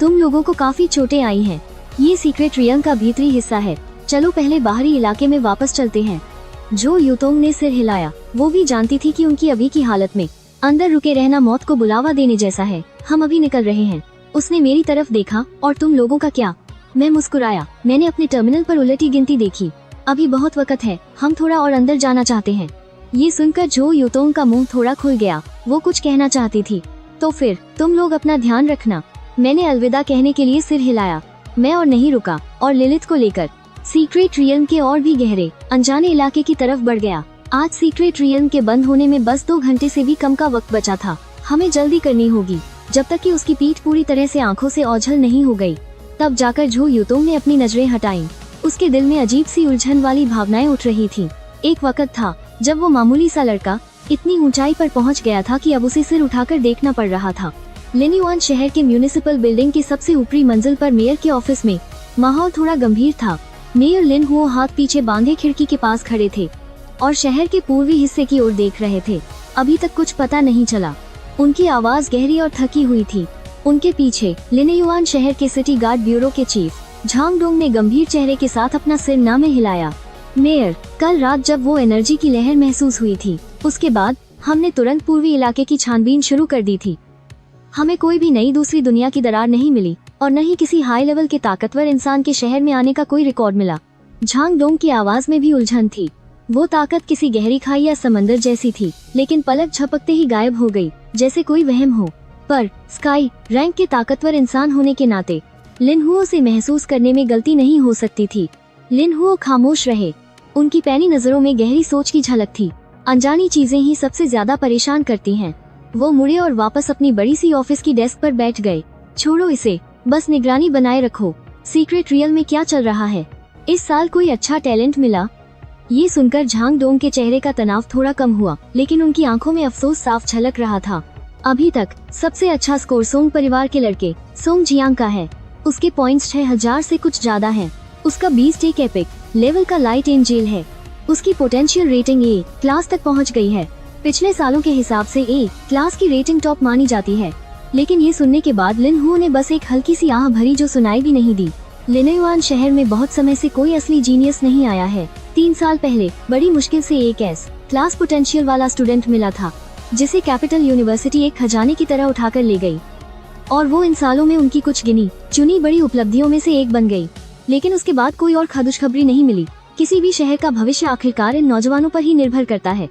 तुम लोगों को काफी चोटें आई हैं। ये सीक्रेट रियम का भीतरी हिस्सा है। चलो पहले बाहरी इलाके में वापस चलते हैं। जो यूटोंग ने सिर हिलाया। वो भी जानती थी कि उनकी अभी की हालत में अंदर रुके रहना मौत को बुलावा देने जैसा है। हम अभी निकल रहे हैं। उसने मेरी तरफ देखा। और तुम लोगों का क्या? मैं मुस्कुराया। मैंने अपने टर्मिनल पर उलटी गिनती देखी। अभी बहुत वक्त है, हम थोड़ा और अंदर जाना चाहते हैं। ये सुनकर जो यूटोंग का मुंह थोड़ा खुल गया। वो कुछ कहना चाहती थी। तो फिर तुम लोग अपना ध्यान रखना। मैंने अलविदा कहने के लिए सिर हिलाया। मैं और नहीं रुका और लिलिथ को लेकर सीक्रेट रियल्म के और भी गहरे अनजाने इलाके की तरफ बढ़ गया। आज सीक्रेट रियल्म के बंद होने में बस 2 घंटे से भी कम का वक्त बचा था। हमें जल्दी करनी होगी जब तक कि उसकी पीठ पूरी तरह से आंखों से ओझल नहीं हो गई। तब जाकर जो यूटोंग ने अपनी नजरें हटाईं। उसके दिल में अजीब सी उलझन वाली भावनाएं उठ रही थी। एक वक्त था जब वो मामूली सा लड़का इतनी ऊंचाई पर पहुंच गया था कि अब उसे सिर उठाकर देखना पड़ रहा था। लिन्युआन शहर के म्यूनिसिपल बिल्डिंग के सबसे ऊपरी मंजिल पर मेयर के ऑफिस में माहौल थोड़ा गंभीर था। मेयर लिन हुओ हाथ पीछे बांधे खिड़की के पास खड़े थे और शहर के पूर्वी हिस्से की ओर देख रहे थे। अभी तक कुछ पता नहीं चला। उनकी आवाज गहरी और थकी हुई थी। उनके पीछे लिन्युआन शहर के सिटी गार्ड ब्यूरो के चीफ झांग डोंग ने गंभीर चेहरे के साथ अपना सिर ना में हिलाया। मेयर, कल रात जब वो एनर्जी की लहर महसूस हुई थी, उसके बाद हमने तुरंत पूर्वी इलाके की छानबीन शुरू कर दी थी। हमें कोई भी नई दूसरी दुनिया की दरार नहीं मिली और न ही किसी हाई लेवल के ताकतवर इंसान के शहर में आने का कोई रिकॉर्ड मिला। झांग डोंग की आवाज में भी उलझन थी। वो ताकत किसी गहरी खाई या समंदर जैसी थी, लेकिन पलक झपकते ही गायब हो गई, जैसे कोई वहम हो। पर स्काई रैंक के ताकतवर इंसान होने के नाते लिन हुओ से महसूस करने में गलती नहीं हो सकती थी। लिन हुओ खामोश रहे। उनकी पैनी नजरों में गहरी सोच की झलक थी। अनजानी चीजें ही सबसे ज्यादा परेशान करती हैं। वो मुड़े और वापस अपनी बड़ी सी ऑफिस की डेस्क पर बैठ गए। छोड़ो इसे, बस निगरानी बनाए रखो। सीक्रेट रियल में क्या चल रहा है? इस साल कोई अच्छा टैलेंट मिला? ये सुनकर झांग डोंग के चेहरे का तनाव थोड़ा कम हुआ, लेकिन उनकी आंखों में अफसोस साफ झलक रहा था। अभी तक सबसे अच्छा स्कोर सोंग परिवार के लड़के सोंग जियांग का है। उसके पॉइंट्स 6000 से कुछ ज्यादा हैं। उसका बीस्ट एक एपिक लेवल का लाइट एंजल है। उसकी पोटेंशियल रेटिंग ए क्लास तक पहुंच गई है। पिछले सालों के हिसाब से ए क्लास की रेटिंग टॉप मानी जाती है। लेकिन ये सुनने के बाद लिन हुओ ने बस एक हल्की सी आह भरी जो सुनाई भी नहीं दी। लिनयुआन शहर में बहुत समय से कोई असली जीनियस नहीं आया है। 3 साल पहले बड़ी मुश्किल से एक एस क्लास पोटेंशियल वाला स्टूडेंट मिला था, जिसे कैपिटल यूनिवर्सिटी एक खजाने की तरह उठाकर ले गई। और वो इन सालों में उनकी कुछ गिनी चुनी बड़ी उपलब्धियों में से एक बन गई। लेकिन उसके बाद कोई और खुशखबरी नहीं मिली। किसी भी शहर का भविष्य आखिरकार इन नौजवानों पर ही निर्भर करता है।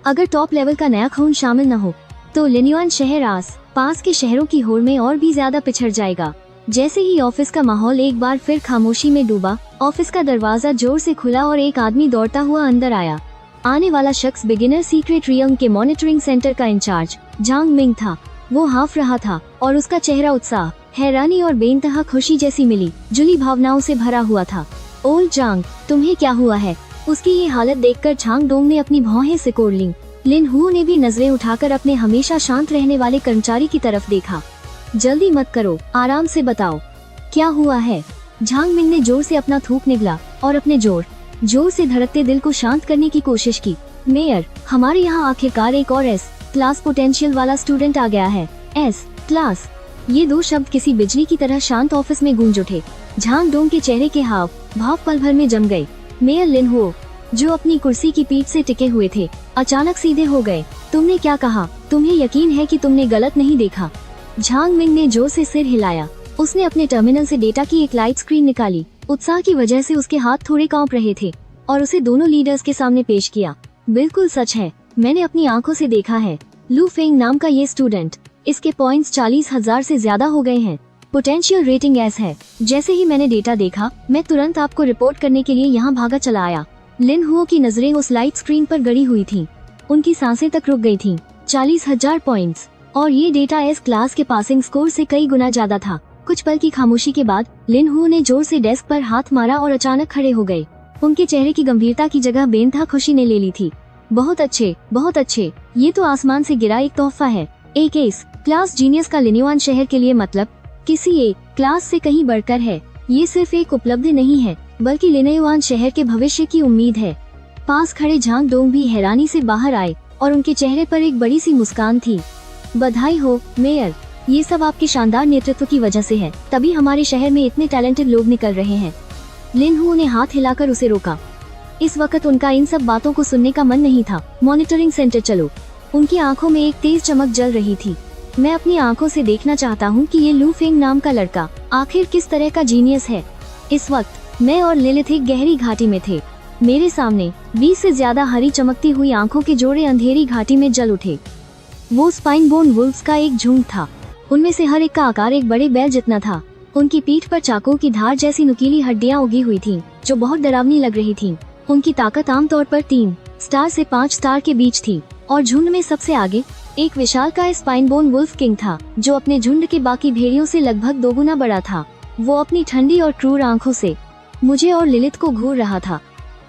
अगर टॉप लेवल का नया खून शामिल न हो तो लिनयुआन शहर आस पास के शहरों की होड़ में और भी ज्यादा पिछड़ जाएगा। जैसे ही ऑफिस का माहौल एक बार फिर खामोशी में डूबा, ऑफिस का दरवाजा जोर से खुला और एक आदमी दौड़ता हुआ अंदर आया। आने वाला शख्स बिगिनर सीक्रेट रियल्म के मॉनिटरिंग सेंटर का इंचार्ज झांग मिंग था। वो हाफ रहा था और उसका चेहरा उत्साह, हैरानी और बेइंतहा खुशी जैसी मिली जुली भावनाओं से भरा हुआ था। ओल्ड झांग, तुम्हें क्या हुआ है? उसकी ये हालत देखकर झांग डोंग ने अपनी भौहें सिकोड़ लीं। लिन हुओ ने भी नजरें उठाकर अपने हमेशा शांत रहने वाले कर्मचारी की तरफ देखा। जल्दी मत करो, आराम से बताओ, क्या हुआ है? झांग मिंग ने जोर से अपना थूक निगला और अपने जोर से धड़कते दिल को शांत करने की कोशिश की। मेयर, हमारे यहाँ आखिरकार एक और एस क्लास पोटेंशियल वाला स्टूडेंट आ गया है। एस क्लास, ये 2 शब्द किसी बिजली की तरह शांत ऑफिस में गूंज उठे। झांग डोंग के चेहरे के हाव भाव पल भर में जम गए। मेयर लिन हुओ, जो अपनी कुर्सी की पीठ से टिके हुए थे, अचानक सीधे हो गए। तुमने क्या कहा? तुम्हें यकीन है कि तुमने गलत नहीं देखा? झांग मिंग ने जोर से सिर हिलाया। उसने अपने टर्मिनल से डेटा की एक लाइट स्क्रीन निकाली। उत्साह की वजह से उसके हाथ थोड़े कांप रहे थे और उसे दोनों लीडर्स के सामने पेश किया। बिल्कुल सच है, मैंने अपनी आंखों से देखा है। लू फेंग नाम का ये स्टूडेंट, इसके पॉइंट्स 40,000 से ज्यादा हो गए हैं। पोटेंशियल रेटिंग एस है। जैसे ही मैंने डेटा देखा, मैं तुरंत आपको रिपोर्ट करने के लिए यहाँ भागा चला आया। लिन हुओ की नजरें उस लाइट स्क्रीन पर गड़ी हुई थीं। उनकी सांसें तक रुक गई थीं। 40,000 पॉइंट्स, और ये डेटा एस क्लास के पासिंग स्कोर से कई गुना ज्यादा था। कुछ पल की खामोशी के बाद लिन हुओ ने जोर से डेस्क पर हाथ मारा और अचानक खड़े हो गए। उनके चेहरे की गंभीरता की जगह बेइंतहा खुशी ने ले ली थी। बहुत अच्छे, बहुत अच्छे। ये तो आसमान से गिरा एक तोहफा है। एक एस क्लास जीनियस का लिनयुआन शहर के लिए मतलब किसी एक क्लास से कहीं बढ़कर है। ये सिर्फ एक उपलब्धि नहीं है, बल्कि लिनयुआन शहर के भविष्य की उम्मीद है। पास खड़े झांग डोंग भी हैरानी से बाहर आए और उनके चेहरे पर एक बड़ी सी मुस्कान थी। बधाई हो मेयर, ये सब आपके शानदार नेतृत्व की वजह से है, तभी हमारे शहर में इतने टैलेंटेड लोग निकल रहे हैं। लिन हुओ ने हाथ हिलाकर उसे रोका। इस वक्त उनका इन सब बातों को सुनने का मन नहीं था। मॉनिटरिंग सेंटर चलो। उनकी आंखों में एक तेज चमक जल रही थी। मैं अपनी आंखों से देखना चाहता हूँ कि ये लू फेंग नाम का लड़का आखिर किस तरह का जीनियस है। इस वक्त मैं और लिलिथ एक गहरी घाटी में थे। मेरे सामने 20 से ज्यादा हरी चमकती हुई आंखों के जोड़े अंधेरी घाटी में जल उठे। वो स्पाइन बोन वुल्व्स का एक झुंड था। उनमें से हर एक का आकार एक बड़े बैल जितना था। उनकी पीठ पर चाकू की धार जैसी नुकीली हड्डियां उगी हुई थीं, जो बहुत डरावनी लग रही थीं। उनकी ताकत आमतौर पर 3 स्टार से 5 स्टार के बीच थी, और झुंड में सबसे आगे एक विशालकाय स्पाइन बोन वुल्फ किंग था, जो अपने झुंड के बाकी भेड़ियों से लगभग 2 गुना बड़ा था। वो अपनी ठंडी और क्रूर आंखों से मुझे और लिलिथ को घूर रहा था।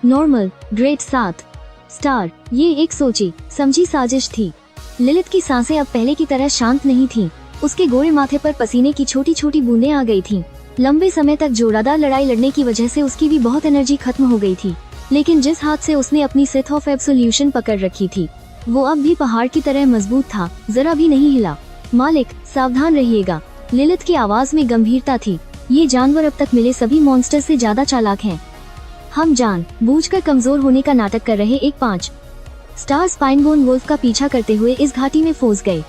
नॉर्मल, ग्रेड 7 स्टार, ये एक सोची समझी साजिश थी। लिलिथ की सांसें अब पहले की तरह शांत नहीं थीं। उसके गोरे माथे पर पसीने की छोटी छोटी बूंदें आ गई थीं। लंबे समय तक जोरादार लड़ाई लड़ने की वजह से उसकी भी बहुत एनर्जी खत्म हो गई थी। लेकिन जिस हाथ से उसने अपनी सिथ ऑफ एब्सोल्यूशन पकड़ रखी थी, वो अब भी पहाड़ की तरह मजबूत था, जरा भी नहीं हिला। मालिक, सावधान रहिएगा। लिलिथ की आवाज में गंभीरता थी। ये जानवर अब तक मिले सभी मॉन्स्टर से ज्यादा चालाक हैं। हम जानबूझकर कमजोर होने का नाटक कर रहे एक 5 स्टार स्पाइनबोन वुल्फ का पीछा करते हुए इस घाटी में फंस गए।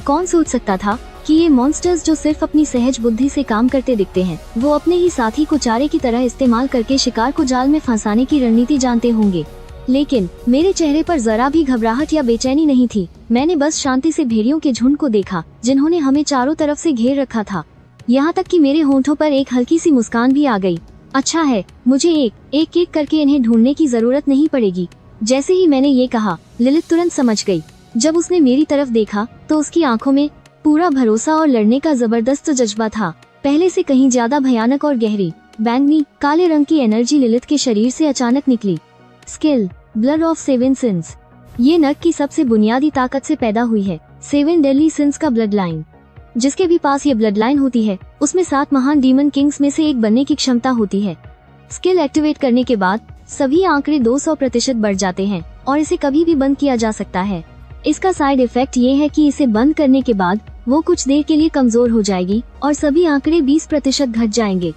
कौन सोच सकता था कि ये मॉन्स्टर्स, जो सिर्फ अपनी सहज बुद्धि से काम करते दिखते हैं, वो अपने ही साथी को चारे की तरह इस्तेमाल करके शिकार को जाल में फंसाने की रणनीति जानते होंगे। लेकिन मेरे चेहरे पर जरा भी घबराहट या बेचैनी नहीं थी। मैंने बस शांति से भेड़ियों के झुंड को देखा, जिन्होंने हमें चारों तरफ से घेर रखा था। यहाँ तक कि मेरे होंठों पर एक हल्की सी मुस्कान भी आ गई। अच्छा है, मुझे एक एक करके इन्हें ढूंढने की जरूरत नहीं पड़ेगी। जैसे ही मैंने ये कहा, लिलित तुरंत समझ गई। जब उसने मेरी तरफ देखा तो उसकी आंखों में पूरा भरोसा और लड़ने का जबरदस्त जज्बा था, पहले से कहीं ज्यादा भयानक और गहरी। बैंगनी काले रंग की एनर्जी लिलित के शरीर से अचानक निकली। Skill, blood of 7 since. ये नर्क की सबसे बुनियादी ताकत से पैदा हुई है। 7 डेडली सिंस का ब्लड लाइन। जिसके भी पास ये ब्लड लाइन होती है, उसमें 7 महान डीमन किंग्स में से एक बनने की क्षमता होती है। स्किल एक्टिवेट करने के बाद सभी आंकड़े 200% बढ़ जाते हैं और इसे कभी भी बंद किया जा सकता है। इसका साइड इफेक्ट ये है कि इसे बंद करने के बाद वो कुछ देर के लिए कमजोर हो जाएगी और सभी आंकड़े 20% घट जाएंगे।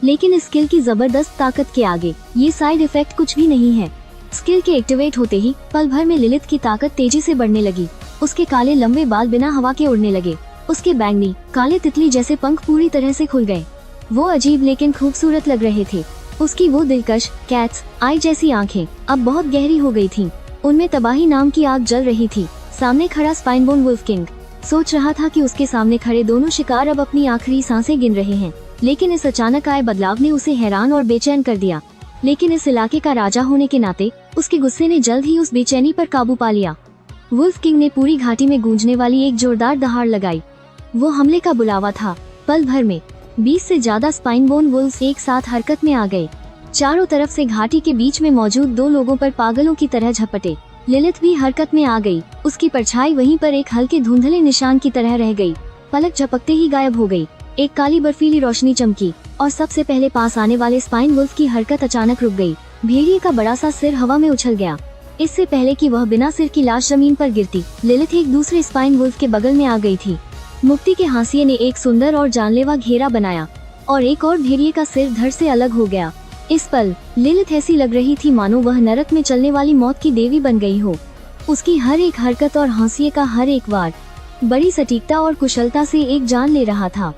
लेकिन इस स्किल की जबरदस्त ताकत के आगे ये साइड इफेक्ट कुछ भी नहीं है। स्किल के एक्टिवेट होते ही पल भर में लिलित की ताकत तेजी से बढ़ने लगी। उसके काले लंबे बाल बिना हवा के उड़ने लगे। उसके बैंगनी काले तितली जैसे पंख पूरी तरह से खुल गए। वो अजीब लेकिन खूबसूरत लग रहे थे। उसकी वो दिलकश कैट्स आई जैसी आंखें अब बहुत गहरी हो गई थीं। उनमें तबाही नाम की आग जल रही थी। सामने खड़ा स्पाइनबोन वुल्फ किंग सोच रहा था कि उसके सामने खड़े दोनों शिकार अब अपनी आखिरी सांसें गिन रहे हैं। लेकिन इस अचानक आए बदलाव ने उसे हैरान और बेचैन कर दिया। लेकिन इस इलाके का राजा होने के नाते उसके गुस्से ने जल्द ही उस बेचैनी पर काबू पा लिया। वुल्फ किंग ने पूरी घाटी में गूंजने वाली एक जोरदार दहाड़ लगाई। वो हमले का बुलावा था। पल भर में 20 से ज्यादा स्पाइनबोन वुल्व्स एक साथ हरकत में आ गए। चारों तरफ से घाटी के बीच में मौजूद 2 लोगों पर पागलों की तरह झपटे। लिलित भी हरकत में आ गई। उसकी परछाई वहीं पर एक हल्के धुंधले निशान की तरह रह गई। पलक झपकते ही गायब हो गई। एक काली बर्फीली रोशनी चमकी और सबसे पहले पास आने वाले स्पाइन वुल्फ की हरकत अचानक रुक गई। भेड़िए का बड़ा सा सिर हवा में उछल गया। इससे पहले कि वह बिना सिर की लाश जमीन पर गिरती, लिलित एक दूसरे स्पाइन वुल्फ के बगल में आ गई थी। मुक्ति के हांसिये ने एक सुंदर और जानलेवा घेरा बनाया और एक और भेड़िए का सिर धड़ से अलग हो गया। इस पल लिलित ऐसी लग रही थी मानो वह नरक में चलने वाली मौत की देवी बन गई हो। उसकी हर एक हरकत और हांसिये का हर एक वार बड़ी सटीकता और कुशलता से एक जान ले रहा था।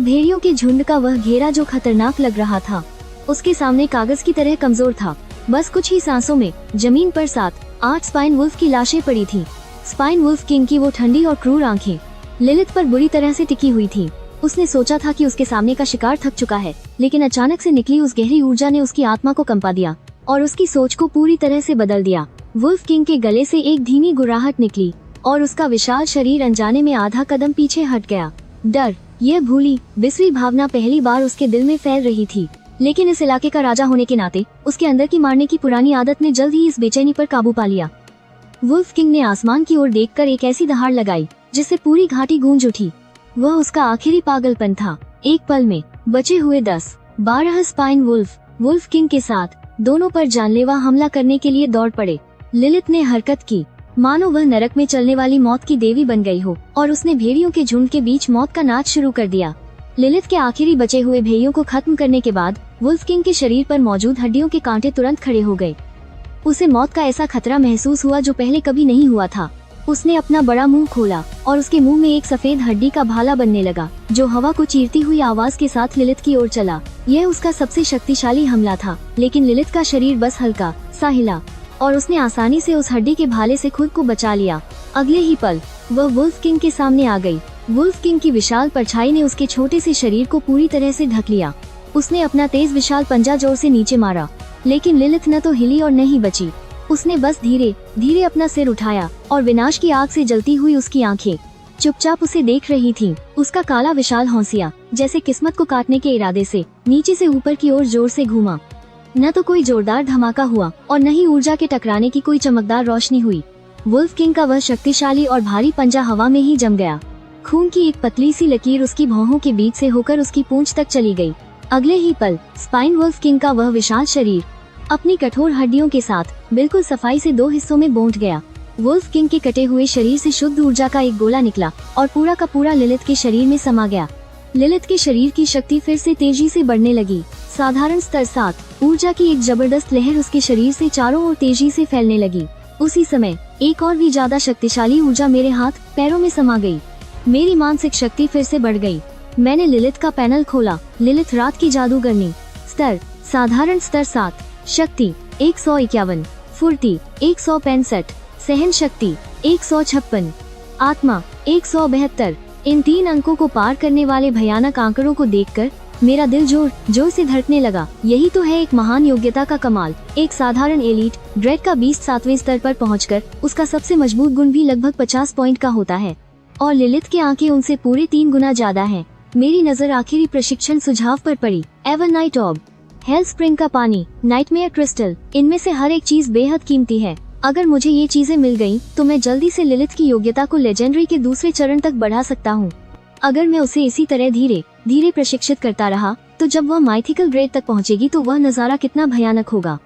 भेड़ियों के झुंड का वह घेरा जो खतरनाक लग रहा था, उसके सामने कागज की तरह कमजोर था। बस कुछ ही सांसों में जमीन पर 7-8 स्पाइन वुल्फ की लाशें पड़ी थीं। स्पाइन वुल्फ किंग की वो ठंडी और क्रूर आंखें लिलित पर बुरी तरह से टिकी हुई थी। उसने सोचा था कि उसके सामने का शिकार थक चुका है, लेकिन अचानक से निकली उस गहरी ऊर्जा ने उसकी आत्मा को कंपा दिया और उसकी सोच को पूरी तरह से बदल दिया। वुल्फ किंग के गले से एक धीमी गुर्राहट निकली और उसका विशाल शरीर अनजाने में आधा कदम पीछे हट गया। डर, यह भूली बिसरी भावना पहली बार उसके दिल में फैल रही थी। लेकिन इस इलाके का राजा होने के नाते उसके अंदर की मारने की पुरानी आदत ने जल्द ही इस बेचैनी पर काबू पा लिया। वुल्फ किंग ने आसमान की ओर देखकर एक ऐसी दहाड़ लगाई जिससे पूरी घाटी गूंज उठी। वह उसका आखिरी पागलपन था। एक पल में बचे हुए 10-12 स्पाइन वुल्फ किंग के साथ दोनों पर जानलेवा हमला करने के लिए दौड़ पड़े। लिलित ने हरकत की मानो वह नरक में चलने वाली मौत की देवी बन गई हो और उसने भेड़ियों के झुंड के बीच मौत का नाच शुरू कर दिया। लिलित के आखिरी बचे हुए भेड़ियों को खत्म करने के बाद वुल्फ किंग के शरीर पर मौजूद हड्डियों के कांटे तुरंत खड़े हो गए। उसे मौत का ऐसा खतरा महसूस हुआ जो पहले कभी नहीं हुआ था। उसने अपना बड़ा मुंह खोला और उसके मुंह में एक सफेद हड्डी का भाला बनने लगा जो हवा को चीरती हुई आवाज के साथ लिलित की ओर चला। यह उसका सबसे शक्तिशाली हमला था, लेकिन लिलित का शरीर बस हल्का सा हिला और उसने आसानी से उस हड्डी के भाले से खुद को बचा लिया। अगले ही पल वह वुल्फ किंग के सामने आ गई। वुल्फ किंग की विशाल परछाई ने उसके छोटे से शरीर को पूरी तरह से ढक लिया। उसने अपना तेज विशाल पंजा जोर से नीचे मारा, लेकिन लिलित न तो हिली और न ही बची। उसने बस धीरे धीरे अपना सिर उठाया और विनाश की आग से जलती हुई उसकी आंखें चुपचाप उसे देख रही थीं। उसका काला विशाल हौसिया जैसे किस्मत को काटने के इरादे से नीचे से ऊपर की ओर जोर से घूमा। न तो कोई जोरदार धमाका हुआ और न ही ऊर्जा के टकराने की कोई चमकदार रोशनी हुई। वुल्फ किंग का वह शक्तिशाली और भारी पंजा हवा में ही जम गया। खून की एक पतली सी लकीर उसकी भौहों के बीच से होकर उसकी पूंछ तक चली गई। अगले ही पल स्पाइन वुल्फ किंग का वह विशाल शरीर अपनी कठोर हड्डियों के साथ बिल्कुल सफाई से 2 हिस्सों में बांट गया। वुल्फ किंग के कटे हुए शरीर से शुद्ध ऊर्जा का एक गोला निकला और पूरा का पूरा लिलित के शरीर में समा गया। लिलित के शरीर की शक्ति फिर से तेजी से बढ़ने लगी। साधारण स्तर 7 ऊर्जा की एक जबरदस्त लहर उसके शरीर से चारों ओर तेजी से फैलने लगी। उसी समय एक और भी ज्यादा शक्तिशाली ऊर्जा मेरे हाथ पैरों में समा गई। मेरी मानसिक शक्ति फिर से बढ़ गई। मैंने लिलित का पैनल खोला। लिलित रात की जादूगरनी। स्तर साधारण स्तर 7, शक्ति 151, फुर्ती 165, सहन शक्ति 156, आत्मा 172, इन 3 अंकों को पार करने वाले भयानक आंकड़ों को देखकर मेरा दिल जोर जोर से धड़कने लगा। यही तो है एक महान योग्यता का कमाल। एक साधारण एलीट ग्रेड का 27वें स्तर पर पहुंचकर उसका सबसे मजबूत गुण भी लगभग 50 पॉइंट का होता है और लिलिथ के आंखें उनसे पूरे 3 गुना ज्यादा हैं। मेरी नजर आखिरी प्रशिक्षण सुझाव पर पड़ी। एवरनाइट ऑर्ब, हेल स्प्रिंग का पानी, नाइटमेयर क्रिस्टल, इनमें से हर एक चीज बेहद कीमती है। अगर मुझे ये चीजें मिल गयी तो मैं जल्दी से लिलिथ की योग्यता को लेजेंडरी के दूसरे चरण तक बढ़ा सकता हूँ। अगर मैं उसे इसी तरह धीरे धीरे प्रशिक्षित करता रहा तो जब वह माइथिकल ग्रेड तक पहुंचेगी तो वह नजारा कितना भयानक होगा।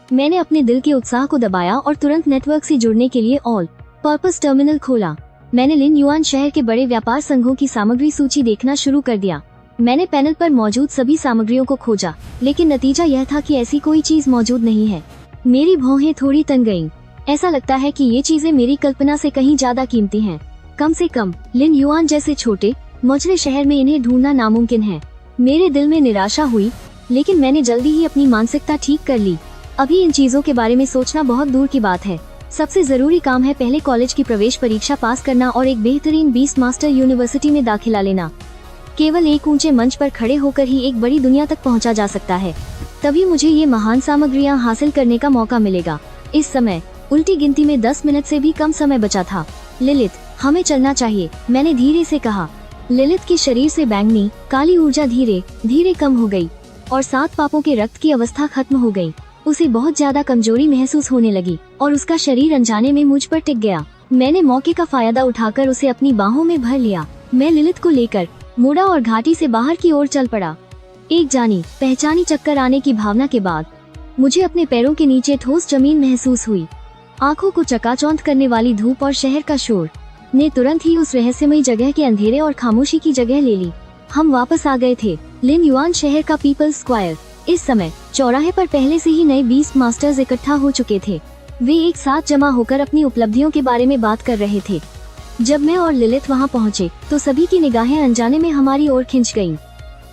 मैंने अपने दिल के उत्साह को दबाया और तुरंत नेटवर्क से जुड़ने के लिए ऑल पर्पस टर्मिनल खोला। मैंने लिन युआन शहर के बड़े व्यापार संघों की सामग्री सूची देखना शुरू कर दिया। मैंने पैनल पर मौजूद सभी सामग्रियों को खोजा, लेकिन नतीजा यह था कि ऐसी कोई चीज मौजूद नहीं है। मेरी भौहें थोड़ी तन गईं। ऐसा लगता है कि ये चीजें मेरी कल्पना से कहीं ज्यादा कीमती हैं। कम से कम लिन युआन जैसे छोटे मझले शहर में इन्हें ढूंढना नामुमकिन है। मेरे दिल में निराशा हुई, लेकिन मैंने जल्दी ही अपनी मानसिकता ठीक कर ली। अभी इन चीजों के बारे में सोचना बहुत दूर की बात है। सबसे जरूरी काम है पहले कॉलेज की प्रवेश परीक्षा पास करना और एक बेहतरीन बीस्ट मास्टर यूनिवर्सिटी में दाखिला लेना। केवल एक ऊंचे मंच पर खड़े होकर ही एक बड़ी दुनिया तक पहुंचा जा सकता है। तभी मुझे ये महान सामग्रियां हासिल करने का मौका मिलेगा। इस समय उल्टी गिनती में 10 मिनट से भी कम समय बचा था। लिलिथ, हमें चलना चाहिए, मैंने धीरे से कहा। लिलिथ के शरीर से बैंगनी काली ऊर्जा धीरे धीरे कम हो गई और 7 पापों के रक्त की अवस्था खत्म हो गई। उसे बहुत ज्यादा कमजोरी महसूस होने लगी और उसका शरीर अनजाने में मुझ पर टिक गया। मैंने मौके का फायदा उठाकर उसे अपनी बाहों में भर लिया। मैं लिलिथ को लेकर मुड़ा और घाटी से बाहर की ओर चल पड़ा। एक जानी पहचानी चक्कर आने की भावना के बाद मुझे अपने पैरों के नीचे ठोस जमीन महसूस हुई। आंखों को चकाचौंध करने वाली धूप और शहर का शोर ने तुरंत ही उस रहस्यमयी जगह के अंधेरे और खामोशी की जगह ले ली। हम वापस आ गए थे, लिन युआन शहर का पीपल्स स्क्वायर। इस समय चौराहे पर पहले से ही नए 20 मास्टर्स इकट्ठा हो चुके थे। वे एक साथ जमा होकर अपनी उपलब्धियों के बारे में बात कर रहे थे। जब मैं और लिलिथ वहां पहुंचे तो सभी की निगाहें अनजाने में हमारी ओर खिंच गईं।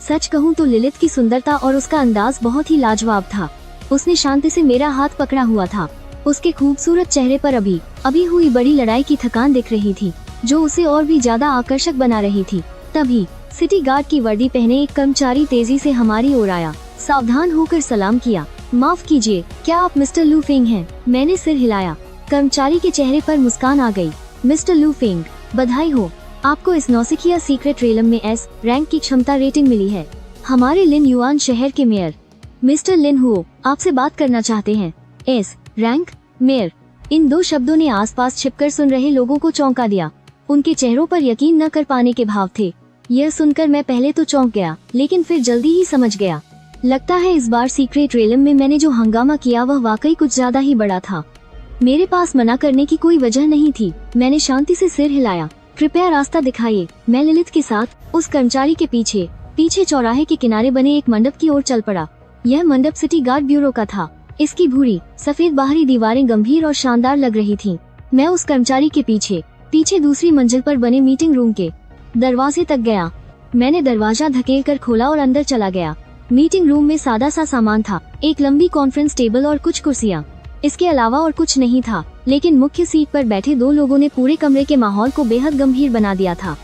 सच कहूं तो लिलिथ की सुंदरता और उसका अंदाज बहुत ही लाजवाब था। उसने शांति से मेरा हाथ पकड़ा हुआ था। उसके खूबसूरत चेहरे पर अभी हुई बड़ी लड़ाई की थकान दिख रही थी, जो उसे और भी ज्यादा आकर्षक बना रही थी। तभी सिटी गार्ड की वर्दी पहने एक कर्मचारी तेजी से हमारी ओर आया। सावधान होकर सलाम किया। माफ कीजिए, क्या आप मिस्टर लू फेंग हैं? मैंने सिर हिलाया। कर्मचारी के चेहरे पर मुस्कान आ गई। मिस्टर लू फेंग, बधाई हो, आपको इस नौसिखिया सीक्रेट रेलम में एस रैंक की क्षमता रेटिंग मिली है। हमारे लिन युआन शहर के मेयर मिस्टर लिन हुओ आपसे बात करना चाहते हैं। एस रैंक मेयर, इन 2 शब्दों ने आसपास छिपकर सुन रहे लोगों को चौंका दिया। उनके चेहरों पर यकीन न कर पाने के भाव थे। यह सुनकर मैं पहले तो चौंक गया, लेकिन फिर जल्दी ही समझ गया। लगता है इस बार सीक्रेट रेलम में मैंने जो हंगामा किया वह वाकई कुछ ज्यादा ही बड़ा था। मेरे पास मना करने की कोई वजह नहीं थी। मैंने शांति से सिर हिलाया। कृपया रास्ता दिखाइए। मैं लिलिथ के साथ उस कर्मचारी के पीछे चौराहे के किनारे बने एक मंडप की ओर चल पड़ा। यह मंडप सिटी गार्ड ब्यूरो का था। इसकी भूरी सफेद बाहरी दीवारें गंभीर और शानदार लग रही थीं। मैं उस कर्मचारी के पीछे दूसरी मंजिल पर बने मीटिंग रूम के दरवाजे तक गया। मैंने दरवाजा धकेलकर खोला और अंदर चला गया। मीटिंग रूम में सादा सा सामान था, एक लंबी कॉन्फ्रेंस टेबल और कुछ कुर्सियां। इसके अलावा और कुछ नहीं था, लेकिन मुख्य सीट पर बैठे 2 लोगों ने पूरे कमरे के माहौल को बेहद गंभीर बना दिया था।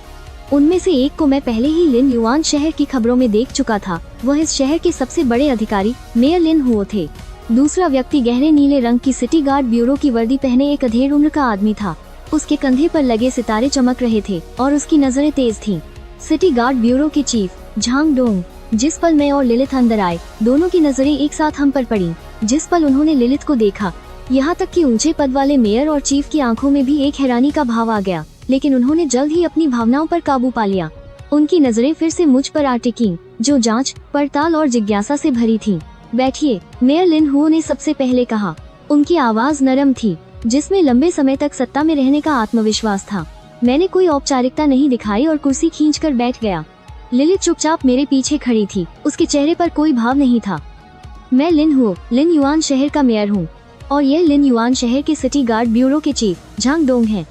उनमें से एक को मैं पहले ही लिन युआन शहर की खबरों में देख चुका था। वह इस शहर के सबसे बड़े अधिकारी मेयर लिन हुओ थे। दूसरा व्यक्ति गहरे नीले रंग की सिटी गार्ड ब्यूरो की वर्दी पहने एक अधेड़ उम्र का आदमी था। उसके कंधे पर लगे सितारे चमक रहे थे और उसकी नजरें तेज थीं। सिटी गार्ड ब्यूरो के चीफ झांग डोंग। जिस पल मैं और लिलिथ अंदर आए, दोनों की नजरें एक साथ हम पर पड़ी। जिस पल उन्होंने लिलिथ को देखा, यहाँ तक कि ऊंचे पद वाले मेयर और चीफ की आंखों में भी एक हैरानी का भाव आ गया, लेकिन उन्होंने जल्द ही अपनी भावनाओं पर काबू पा लिया। उनकी नजरें फिर से मुझ पर आ टिकीं, जो जांच, पड़ताल और जिज्ञासा से भरी थीं। बैठिए, मेयर लिन हुओ ने सबसे पहले कहा। उनकी आवाज नरम थी, जिसमें लंबे समय तक सत्ता में रहने का आत्मविश्वास था। मैंने कोई औपचारिकता नहीं दिखाई और कुर्सी खींचकर बैठ गया। लिलिथ चुपचाप मेरे पीछे खड़ी थी। उसके चेहरे पर कोई भाव नहीं था। मैं लिन हुओ, लिन युआन शहर का मेयर हूँ और यह लिन युआन शहर के सिटी गार्ड ब्यूरो के चीफ झांग डोंग हैं।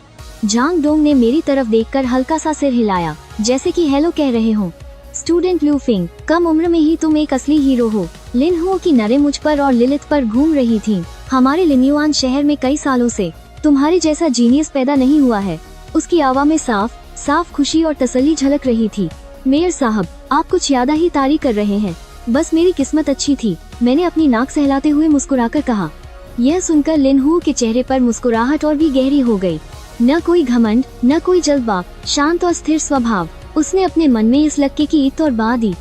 झांग डोंग ने मेरी तरफ देखकर हल्का सा सिर हिलाया, जैसे कि हेलो कह रहे हो। स्टूडेंट लू फेंग, कम उम्र में ही तुम एक असली हीरो हो। लिन हुओ की नज़रें मुझ पर और लिलिथ पर घूम रही थीं। हमारे लिन युआन शहर में कई सालों से तुम्हारे जैसा जीनियस पैदा नहीं हुआ है। उसकी आवाज़ में साफ साफ खुशी और तसल्ली झलक रही थी। मेयर साहब, आप कुछ ज्यादा ही तारीफ कर रहे हैं। बस मेरी किस्मत अच्छी थी, मैंने अपनी नाक सहलाते हुए मुस्कुराकर कहा। यह सुनकर लिन हू के चेहरे पर मुस्कुराहट और भी गहरी हो गई। न कोई घमंड, न कोई जल्दबाज, शांत और स्थिर स्वभाव। उसने अपने मन में इस लक्के की ईद और बा दी।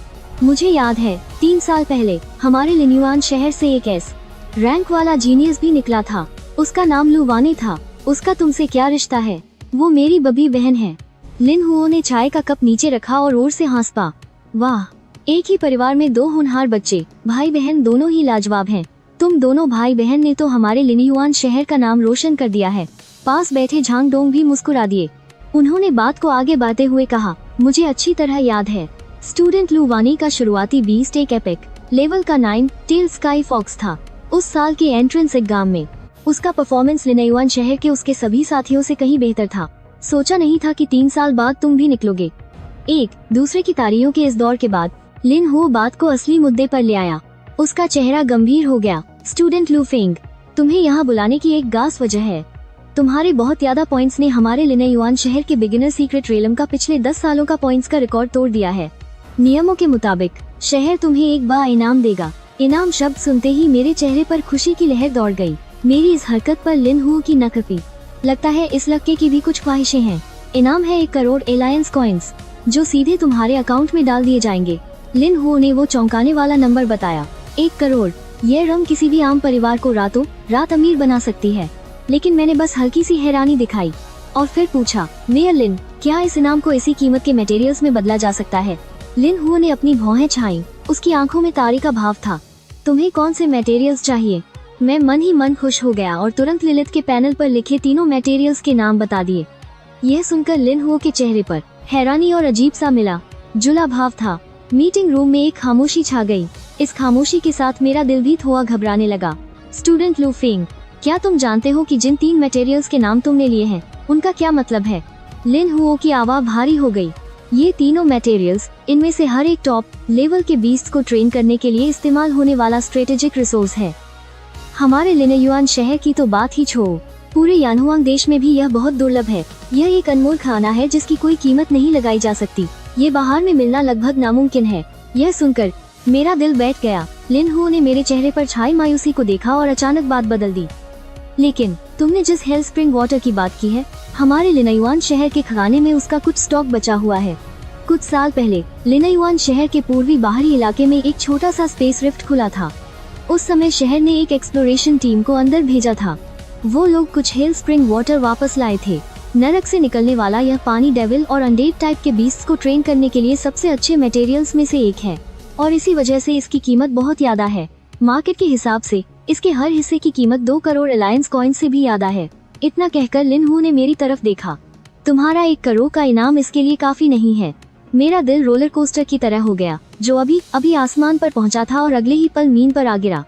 मुझे याद है 3 साल पहले हमारे लिन्युआन शहर से एक एस रैंक वाला जीनियस भी निकला था। उसका नाम लू वानी था। उसका तुमसे क्या रिश्ता है? वो मेरी बबी बहन है। लिन हुओ ने चाय का कप नीचे रखा और जोर से हंस पा। वाह, एक ही परिवार में 2 होनहार बच्चे, भाई बहन दोनों ही लाजवाब हैं। तुम दोनों भाई बहन ने तो हमारे लिन्युआन शहर का नाम रोशन कर दिया है। पास बैठे झांग डोंग भी मुस्कुरा दिए। उन्होंने बात को आगे बढ़ाते हुए कहा, मुझे अच्छी तरह याद है, स्टूडेंट लू वानी का शुरुआती बीस्ट एक एपिक लेवल का 9 टेल स्काई फॉक्स था। उस साल के एंट्रेंस एग्जाम में उसका परफॉर्मेंस लिन्युआन शहर के उसके सभी साथियों से कहीं बेहतर था। सोचा नहीं था कि 3 साल बाद तुम भी निकलोगे। एक दूसरे की तारीफों के इस दौर के बाद लिन हो बात को असली मुद्दे पर ले आया। उसका चेहरा गंभीर हो गया। स्टूडेंट लू फेंग, तुम्हें यहाँ बुलाने की एक खास वजह है। तुम्हारे बहुत ज्यादा पॉइंट्स ने हमारे लिन्युआन शहर के बिगिनर सीक्रेट रेलम का पिछले 10 सालों का पॉइंट्स का रिकॉर्ड तोड़ दिया है। नियमों के मुताबिक शहर तुम्हें एक बड़ा इनाम देगा। इनाम शब्द सुनते ही मेरे चेहरे पर खुशी की लहर दौड़ गई। मेरी इस हरकत पर लिन हू की नक कपी। लगता है इस लड़के की भी कुछ ख्वाहिशें हैं। इनाम है 1 करोड़ एलायंस कॉइन्स, जो सीधे तुम्हारे अकाउंट में डाल दिए जाएंगे। लिन हू ने वो चौंकाने वाला नंबर बताया। 1 करोड़, यह रकम किसी भी आम परिवार को रातों रात अमीर बना सकती है। लेकिन मैंने बस हल्की सी हैरानी दिखाई और फिर पूछा, मेयर लिन, क्या इस इनाम को इसी कीमत के मटेरियल्स में बदला जा सकता है? लिन हू ने अपनी भौहें छाई। उसकी आंखों में तारी का भाव था। तुम्हें कौन से मटेरियल्स चाहिए? मैं मन ही मन खुश हो गया और तुरंत लिलिथ के पैनल पर लिखे तीनों मटेरियल्स के नाम बता दिए। यह सुनकर लिन हू के चेहरे पर हैरानी और अजीब सा मिला जुला भाव था। मीटिंग रूम में एक खामोशी छा गई। इस खामोशी के साथ मेरा दिल भी थोड़ा घबराने लगा। स्टूडेंट लू फेंग, क्या तुम जानते हो कि जिन 3 मटेरियल्स के नाम तुमने लिए हैं उनका क्या मतलब है? लिन हुओ की आवाज भारी हो गई। ये तीनों मटेरियल्स, इनमें से हर एक टॉप लेवल के बीस्ट को ट्रेन करने के लिए इस्तेमाल होने वाला स्ट्रेटेजिक रिसोर्स है। हमारे लिन्युआन शहर की तो बात ही छोड़ो, पूरे यानहुआंग देश में भी यह बहुत दुर्लभ है। यह एक अनमोल खाना है जिसकी कोई कीमत नहीं लगाई जा सकती। ये बाहर में मिलना लगभग नामुमकिन है। यह सुनकर मेरा दिल बैठ गया। लिन हुओ ने मेरे चेहरे पर छाई मायूसी को देखा और अचानक बात बदल दी। लेकिन तुमने जिस हेल स्प्रिंग वाटर की बात की है, हमारे लिन्युआन शहर के खजाने में उसका कुछ स्टॉक बचा हुआ है। कुछ साल पहले लिन्युआन शहर के पूर्वी बाहरी इलाके में एक छोटा सा स्पेस रिफ्ट खुला था। उस समय शहर ने एक एक्सप्लोरेशन टीम को अंदर भेजा था। वो लोग कुछ हेल स्प्रिंग वाटर वापस लाए थे। नरक से निकलने वाला यह पानी डेविल और अनडेड टाइप के बीस्ट्स को ट्रेन करने के लिए सबसे अच्छे मटेरियल्स में से एक है और इसी वजह से इसकी कीमत बहुत ज्यादा है। मार्केट के हिसाब से इसके हर हिस्से की कीमत 2 करोड़ अलायंस कॉइन से भी ज्यादा है। इतना कहकर लिन हू ने मेरी तरफ देखा। तुम्हारा 1 करोड़ का इनाम इसके लिए काफी नहीं है। मेरा दिल रोलर कोस्टर की तरह हो गया जो अभी आसमान पर पहुंचा था और अगले ही पल नींद पर आ गिरा।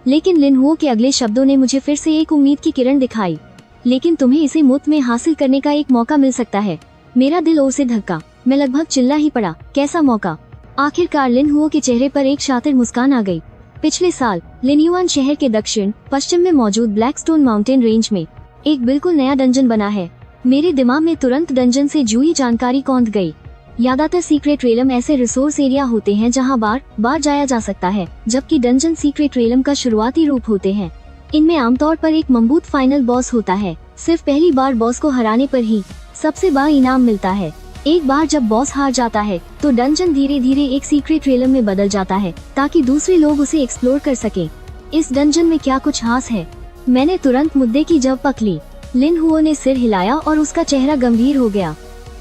लेकिन लिन हू के अगले शब्दों ने मुझे फिर से एक उम्मीद की किरण दिखाई। लेकिन तुम्हें इसे मुफ्त में हासिल करने का एक मौका मिल सकता है। मेरा दिल और से धक्का। मैं लगभग चिल्ला ही पड़ा, कैसा मौका? आखिरकार लिन हू के चेहरे पर एक शातिर मुस्कान आ गई। पिछले साल लिन्युआन शहर के दक्षिण पश्चिम में मौजूद ब्लैकस्टोन माउंटेन रेंज में एक बिल्कुल नया डंजन बना है। मेरे दिमाग में तुरंत डंजन से जुड़ी जानकारी कौंध गई। ज्यादातर सीक्रेट रेलम ऐसे रिसोर्स एरिया होते हैं जहां बार जाया जा सकता है, जबकि डंजन सीक्रेट रेलम का शुरुआती रूप होते हैं। इनमें आमतौर पर एक मजबूत फाइनल बॉस होता है। सिर्फ पहली बार बॉस को हराने पर ही सबसे बड़ा इनाम मिलता है। एक बार जब बॉस हार जाता है तो डंजन धीरे धीरे एक सीक्रेट रेलम में बदल जाता है ताकि दूसरे लोग उसे एक्सप्लोर कर सकें। इस डंजन में क्या कुछ खास है? मैंने तुरंत मुद्दे की जड़ पकड़ी। लिन हुओ ने सिर हिलाया और उसका चेहरा गंभीर हो गया।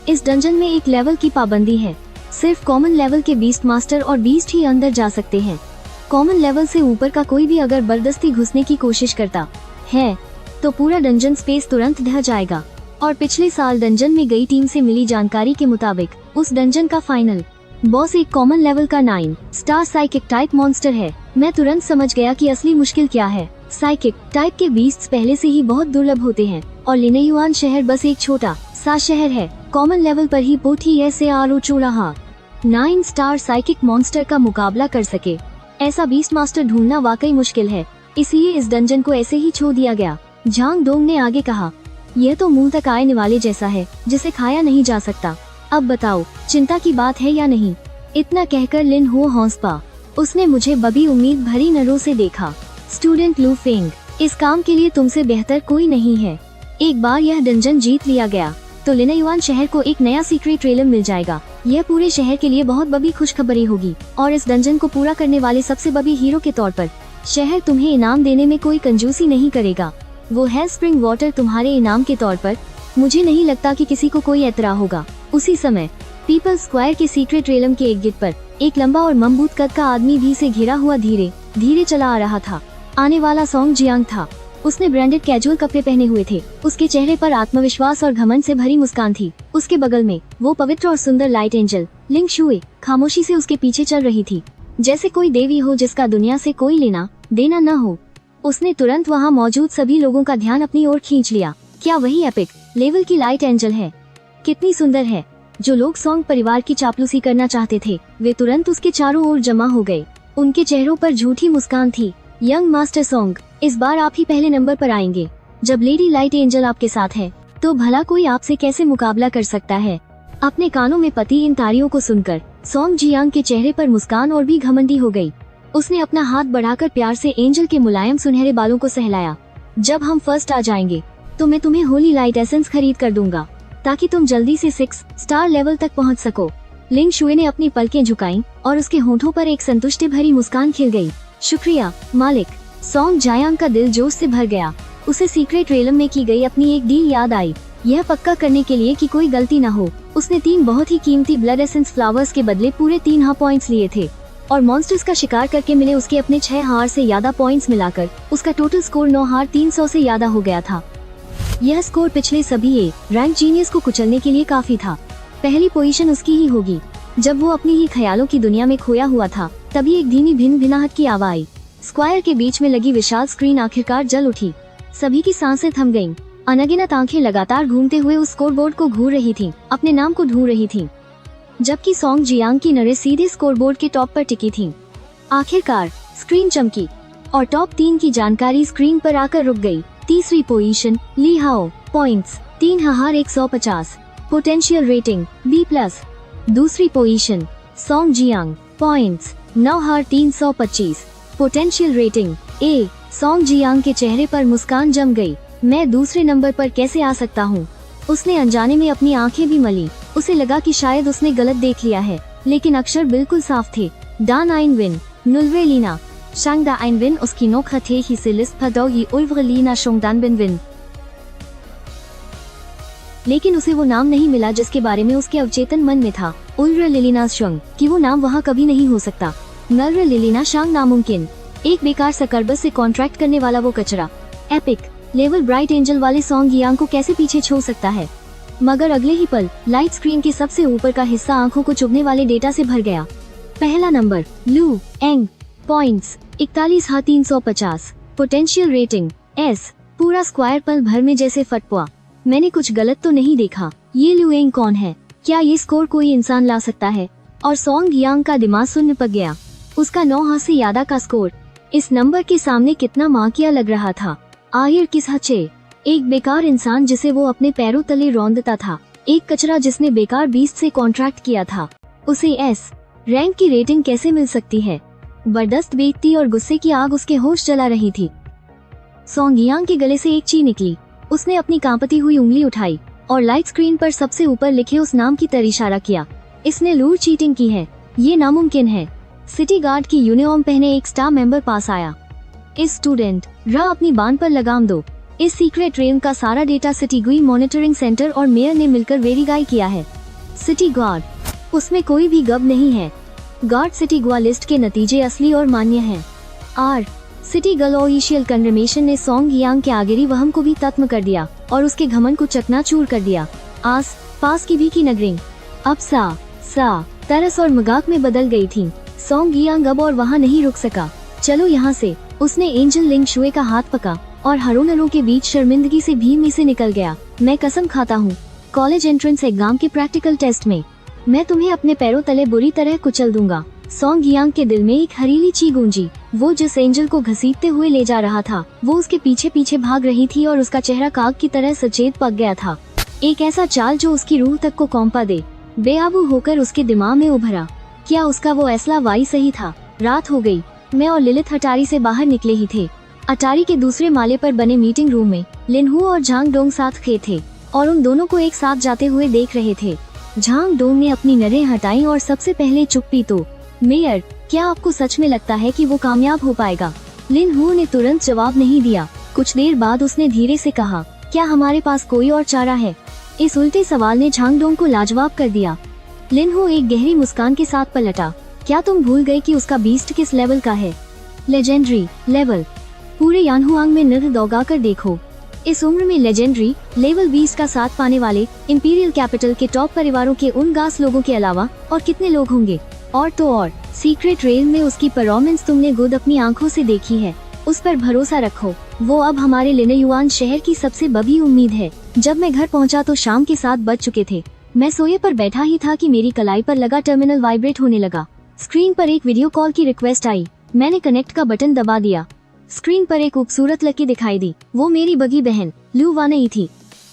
इस डंजन में एक लेवल की पाबंदी है। सिर्फ कॉमन लेवल के बीस्ट मास्टर और बीस्ट ही अंदर जा सकते हैं। कॉमन लेवल से ऊपर का कोई भी अगर जबरदस्ती घुसने की कोशिश करता है तो पूरा डंजन स्पेस तुरंत ढह जाएगा। और पिछले साल डंजन में गई टीम से मिली जानकारी के मुताबिक उस डंजन का फाइनल बॉस एक कॉमन लेवल का 9 स्टार साइकिक टाइप मॉन्स्टर है। मैं तुरंत समझ गया कि असली मुश्किल क्या है। साइकिक टाइप के बीस्ट्स पहले से ही बहुत दुर्लभ होते हैं और लिन्युआन शहर बस एक छोटा सा शहर है। कॉमन लेवल पर ही पोथी ऐसे आरो चूड़ाहा 9 स्टार साइकिक मॉन्स्टर का मुकाबला कर सके। ऐसा बीस्ट मास्टर ढूंढना वाकई मुश्किल है, इसलिए इस डंजन को ऐसे ही छोड़ दिया गया। झांग डोंग ने आगे कहा, यह तो मुंह तक आने वाले जैसा है जिसे खाया नहीं जा सकता। अब बताओ चिंता की बात है या नहीं। इतना कहकर लिन हो हौस पा। उसने मुझे बड़ी उम्मीद भरी नजरों से देखा। स्टूडेंट लू फेंग, इस काम के लिए तुमसे बेहतर कोई नहीं है। एक बार यह डंजन जीत लिया गया तो लिनयुआन शहर को एक नया सीक्रेट ट्रेलर मिल जाएगा। यह पूरे शहर के लिए बहुत बड़ी खुशखबरी होगी और इस डंजन को पूरा करने वाले सबसे बड़ी हीरो के तौर पर शहर तुम्हें इनाम देने में कोई कंजूसी नहीं करेगा। वो है स्प्रिंग वाटर तुम्हारे इनाम के तौर पर। मुझे नहीं लगता कि किसी को कोई एतराज होगा। उसी समय पीपल स्क्वायर के सीक्रेट रेलम के एक गेट पर एक लंबा और मजबूत कद का आदमी भी से घिरा हुआ धीरे धीरे चला आ रहा था। आने वाला सॉन्ग जियांग था। उसने ब्रांडेड कैजुअल कपड़े पहने हुए थे। उसके चेहरे पर आत्मविश्वास और घमंड से भरी मुस्कान थी। उसके बगल में वो पवित्र और सुंदर लाइट एंजल लिंग शुए खामोशी से उसके पीछे चल रही थी, जैसे कोई देवी हो जिसका दुनिया से कोई लेना देना न हो। उसने तुरंत वहाँ मौजूद सभी लोगों का ध्यान अपनी ओर खींच लिया। क्या वही एपिक लेवल की लाइट एंजल है? कितनी सुंदर है। जो लोग सॉन्ग परिवार की चापलूसी करना चाहते थे वे तुरंत उसके चारों ओर जमा हो गए। उनके चेहरों पर झूठी मुस्कान थी। यंग मास्टर सॉन्ग, इस बार आप ही पहले नंबर पर आएंगे। जब लेडी लाइट एंजल आपके साथ है तो भला कोई आपसे कैसे मुकाबला कर सकता है। अपने कानों में पति इन तारियों को सुनकर सॉन्ग जियांग के चेहरे पर मुस्कान और भी घमंडी हो गई। उसने अपना हाथ बढ़ाकर प्यार से एंजल के मुलायम सुनहरे बालों को सहलाया। जब हम फर्स्ट आ जाएंगे तो मैं तुम्हें होली लाइट एसेंस खरीद कर दूंगा ताकि तुम जल्दी से 6 स्टार लेवल तक पहुंच सको। लिंग शुए ने अपनी पलकें झुकाईं और उसके होठों पर एक संतुष्टि भरी मुस्कान खिल गई। शुक्रिया मालिक। सॉन्ग जियांग का दिल जोश से भर गया। उसे सीक्रेट रेलम में की गई अपनी एक डील याद आई। यह पक्का करने के लिए कि कोई गलती न हो उसने 3 बहुत ही कीमती ब्लड एसेंस फ्लावर्स के बदले पूरे 3 हाफ पॉइंट्स लिए थे और मॉन्स्टर्स का शिकार करके मिले उसके अपने 6 हार से ज्यादा पॉइंट्स मिलाकर उसका टोटल स्कोर 9 हार 300 से ज्यादा हो गया था। यह स्कोर पिछले सभी ए रैंक जीनियस को कुचलने के लिए काफी था। पहली पोजीशन उसकी ही होगी। जब वो अपनी ही ख्यालों की दुनिया में खोया हुआ था तभी एक धीमी भिन्न भिनाहट की आवाज आई। स्क्वायर के बीच में लगी विशाल स्क्रीन आखिरकार जल उठी। सभी की सांसें थम गईं। अनगिनत आंखें लगातार घूमते हुए उस स्कोरबोर्ड को घूर रही थीं, अपने नाम को ढूंढ रही थीं, जबकि सॉन्ग जियांग की नजरें सीधे स्कोरबोर्ड के टॉप पर टिकी थीं। आखिरकार स्क्रीन चमकी और टॉप 3 की जानकारी स्क्रीन पर आकर रुक गई। तीसरी पोजीशन ली हाओ, पॉइंट्स 3,150, पोटेंशियल रेटिंग B+। दूसरी position song Jiang, points 9,325, potential rating A। Song Jiang के चेहरे पर मुस्कान जम गई। मैं दूसरे नंबर पर कैसे आ सकता हूँ? उसने अनजाने में अपनी आंखें भी मली। उसे लगा कि शायद उसने गलत देख लिया है, लेकिन अक्षर बिल्कुल साफ थे। डान आइन विन नुल्वे लीना शांगदा आइन विन उसकी नोखा थे ही से लिस्ट फदोगी उल्व्र लीना शोंगदान बिन विन। लेकिन उसे वो नाम नहीं मिला जिसके बारे में उसके अवचेतन मन में था। उल्व्र लिलिना शंग कि वो नाम वहाँ कभी नहीं हो सकता। नल्व्र लिलिना शांग नामुमकिन। एक बेकार सकरबस से कॉन्ट्रैक्ट करने वाला वो कचरा एपिक लेवल ब्राइट एंजल वाले सॉन्ग जियांग को कैसे पीछे छोड़ सकता है? मगर अगले ही पल लाइट स्क्रीन के सबसे ऊपर का हिस्सा आंखों को चुभने वाले डेटा से भर गया। पहला नंबर लू एंग, पॉइंट्स 41,350, पोटेंशियल रेटिंग S। पूरा स्क्वायर पल भर में जैसे फट पड़ा। मैंने कुछ गलत तो नहीं देखा? ये लू एंग कौन है? क्या ये स्कोर कोई इंसान ला सकता है? और सॉन्ग जियांग का दिमाग शून्य पक गया। उसका 9 हाथ से ज्यादा का स्कोर इस नंबर के सामने कितना माकिया लग रहा था। आखिर किस हचे? एक बेकार इंसान जिसे वो अपने पैरों तले रौंदता था। एक कचरा जिसने बेकार बीस्ट से कॉन्ट्रैक्ट किया था। उसे S रैंक की रेटिंग कैसे मिल सकती है? बर्दाश्त बेइज्जती और गुस्से की आग उसके होश जला रही थी। सॉन्ग जियांग के गले से एक ची निकली। उसने अपनी कांपती हुई उंगली उठाई और लाइट स्क्रीन पर सबसे ऊपर लिखे उस नाम की तरफ इशारा किया। इसने लूर चीटिंग की है। ये नामुमकिन है। सिटी गार्ड की यूनिफॉर्म पहने एक स्टाफ मेंबर पास आया। इस स्टूडेंट अपनी बांध पर लगाम दो। इस सीक्रेट ट्रेन का सारा डेटा सिटी गुई मॉनिटरिंग सेंटर और मेयर ने मिलकर वेरीफाई किया है। सिटी गार्ड, उसमें कोई भी गब नहीं है। गार्ड सिटी गुआ लिस्ट के नतीजे असली और मान्य हैं। आर सिटी गल ऑफिशियल कन्फर्मेशन ने सॉन्ग जियांग के आगेरी वहम को भी खत्म कर दिया और उसके घमंड को चकनाचूर कर दिया। आस पास की भी की नगरिंग अब सा तरस और मजाक में बदल गई थी। सॉन्ग जियांग अब और वहाँ नहीं रुक सका। चलो यहाँ से। उसने एंजल लिंग शुए का हाथ पका और हरोनरों के बीच शर्मिंदगी से भीम से निकल गया। मैं कसम खाता हूँ कॉलेज एंट्रेंस एग्जाम के प्रैक्टिकल टेस्ट में मैं तुम्हें अपने पैरों तले बुरी तरह कुचल दूंगा। सॉन्ग जियांग के दिल में एक हरीली ची गूंजी। वो जिस एंजल को घसीटते हुए ले जा रहा था वो उसके पीछे पीछे भाग रही थी और उसका चेहरा काग की तरह सचेत पक गया था। एक ऐसा चाल जो उसकी रूह तक को कौंपा दे बेआबू होकर उसके दिमाग में उभरा। क्या उसका वो ऐसला वाई सही था? रात हो गई। मैं और लिलिथ अटारी से बाहर निकले ही थे। अटारी के दूसरे माले पर बने मीटिंग रूम में लिनहू और झांग डोंग साथ खड़े थे और उन दोनों को एक साथ जाते हुए देख रहे थे। झांग डोंग ने अपनी नज़रें हटाई और सबसे पहले चुप्पी तो मेयर, क्या आपको सच में लगता है कि वो कामयाब हो पाएगा? लिनहू ने तुरंत जवाब नहीं दिया। कुछ देर बाद उसने धीरे से कहा, क्या हमारे पास कोई और चारा है? इस उल्टे सवाल ने झांग डोंग को लाजवाब कर दिया। लिनहू एक गहरी मुस्कान के साथ पलटा। क्या तुम भूल गए कि उसका बीस्ट किस लेवल का है? Legendary level. पूरे यानहुआंग में नजर दौगा कर देखो। इस उम्र में लेजेंडरी लेवल 20 का साथ पाने वाले इंपीरियल कैपिटल के टॉप परिवारों के उन गास लोगों के अलावा और कितने लोग होंगे? और तो और सीक्रेट रेल में उसकी परफॉर्मेंस तुमने खुद अपनी आंखों से देखी है। उस पर भरोसा रखो। वो अब हमारे लिनयुआन शहर की सबसे बड़ी उम्मीद है। जब मैं घर पहुंचा तो शाम के 7 बज चुके थे। मैं सोए पर बैठा ही था कि मेरी कलाई पर लगा टर्मिनल वाइब्रेट होने लगा। स्क्रीन पर एक वीडियो कॉल की रिक्वेस्ट आई। मैंने कनेक्ट का बटन दबा दिया। स्क्रीन पर एक खूबसूरत लड़की दिखाई दी। वो मेरी बगी बहन लू वानई थी।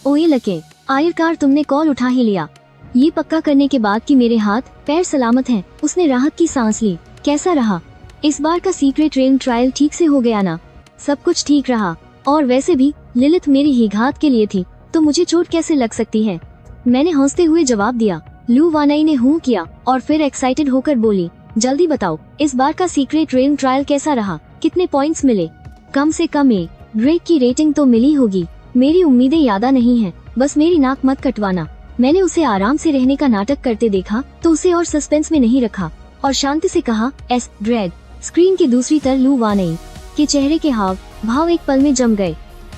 ओए लके, आखिरकार तुमने कॉल उठा ही लिया। ये पक्का करने के बाद कि मेरे हाथ पैर सलामत हैं, उसने राहत की सांस ली। कैसा रहा इस बार का सीक्रेट रेल ट्रायल? ठीक से हो गया ना? सब कुछ ठीक रहा। और वैसे भी लिलिथ मेरी ही घात के लिए थी तो मुझे चोट कैसे लग सकती है? मैंने हंसते हुए जवाब दिया। लू वानई ने हूँ किया और फिर एक्साइटेड होकर बोली, जल्दी बताओ इस बार का सीक्रेट रेल ट्रायल कैसा रहा? कितने पॉइंट्स मिले? कम से कम ए ग्रेड की रेटिंग तो मिली होगी। मेरी उम्मीदें यादा नहीं है, बस मेरी नाक मत कटवाना। मैंने उसे आराम से रहने का नाटक करते देखा तो उसे और सस्पेंस में नहीं रखा और शांति से कहा, एस ग्रेड। स्क्रीन की दूसरी तरफ लू वानई के चेहरे के हाव भाव एक पल में जम गए।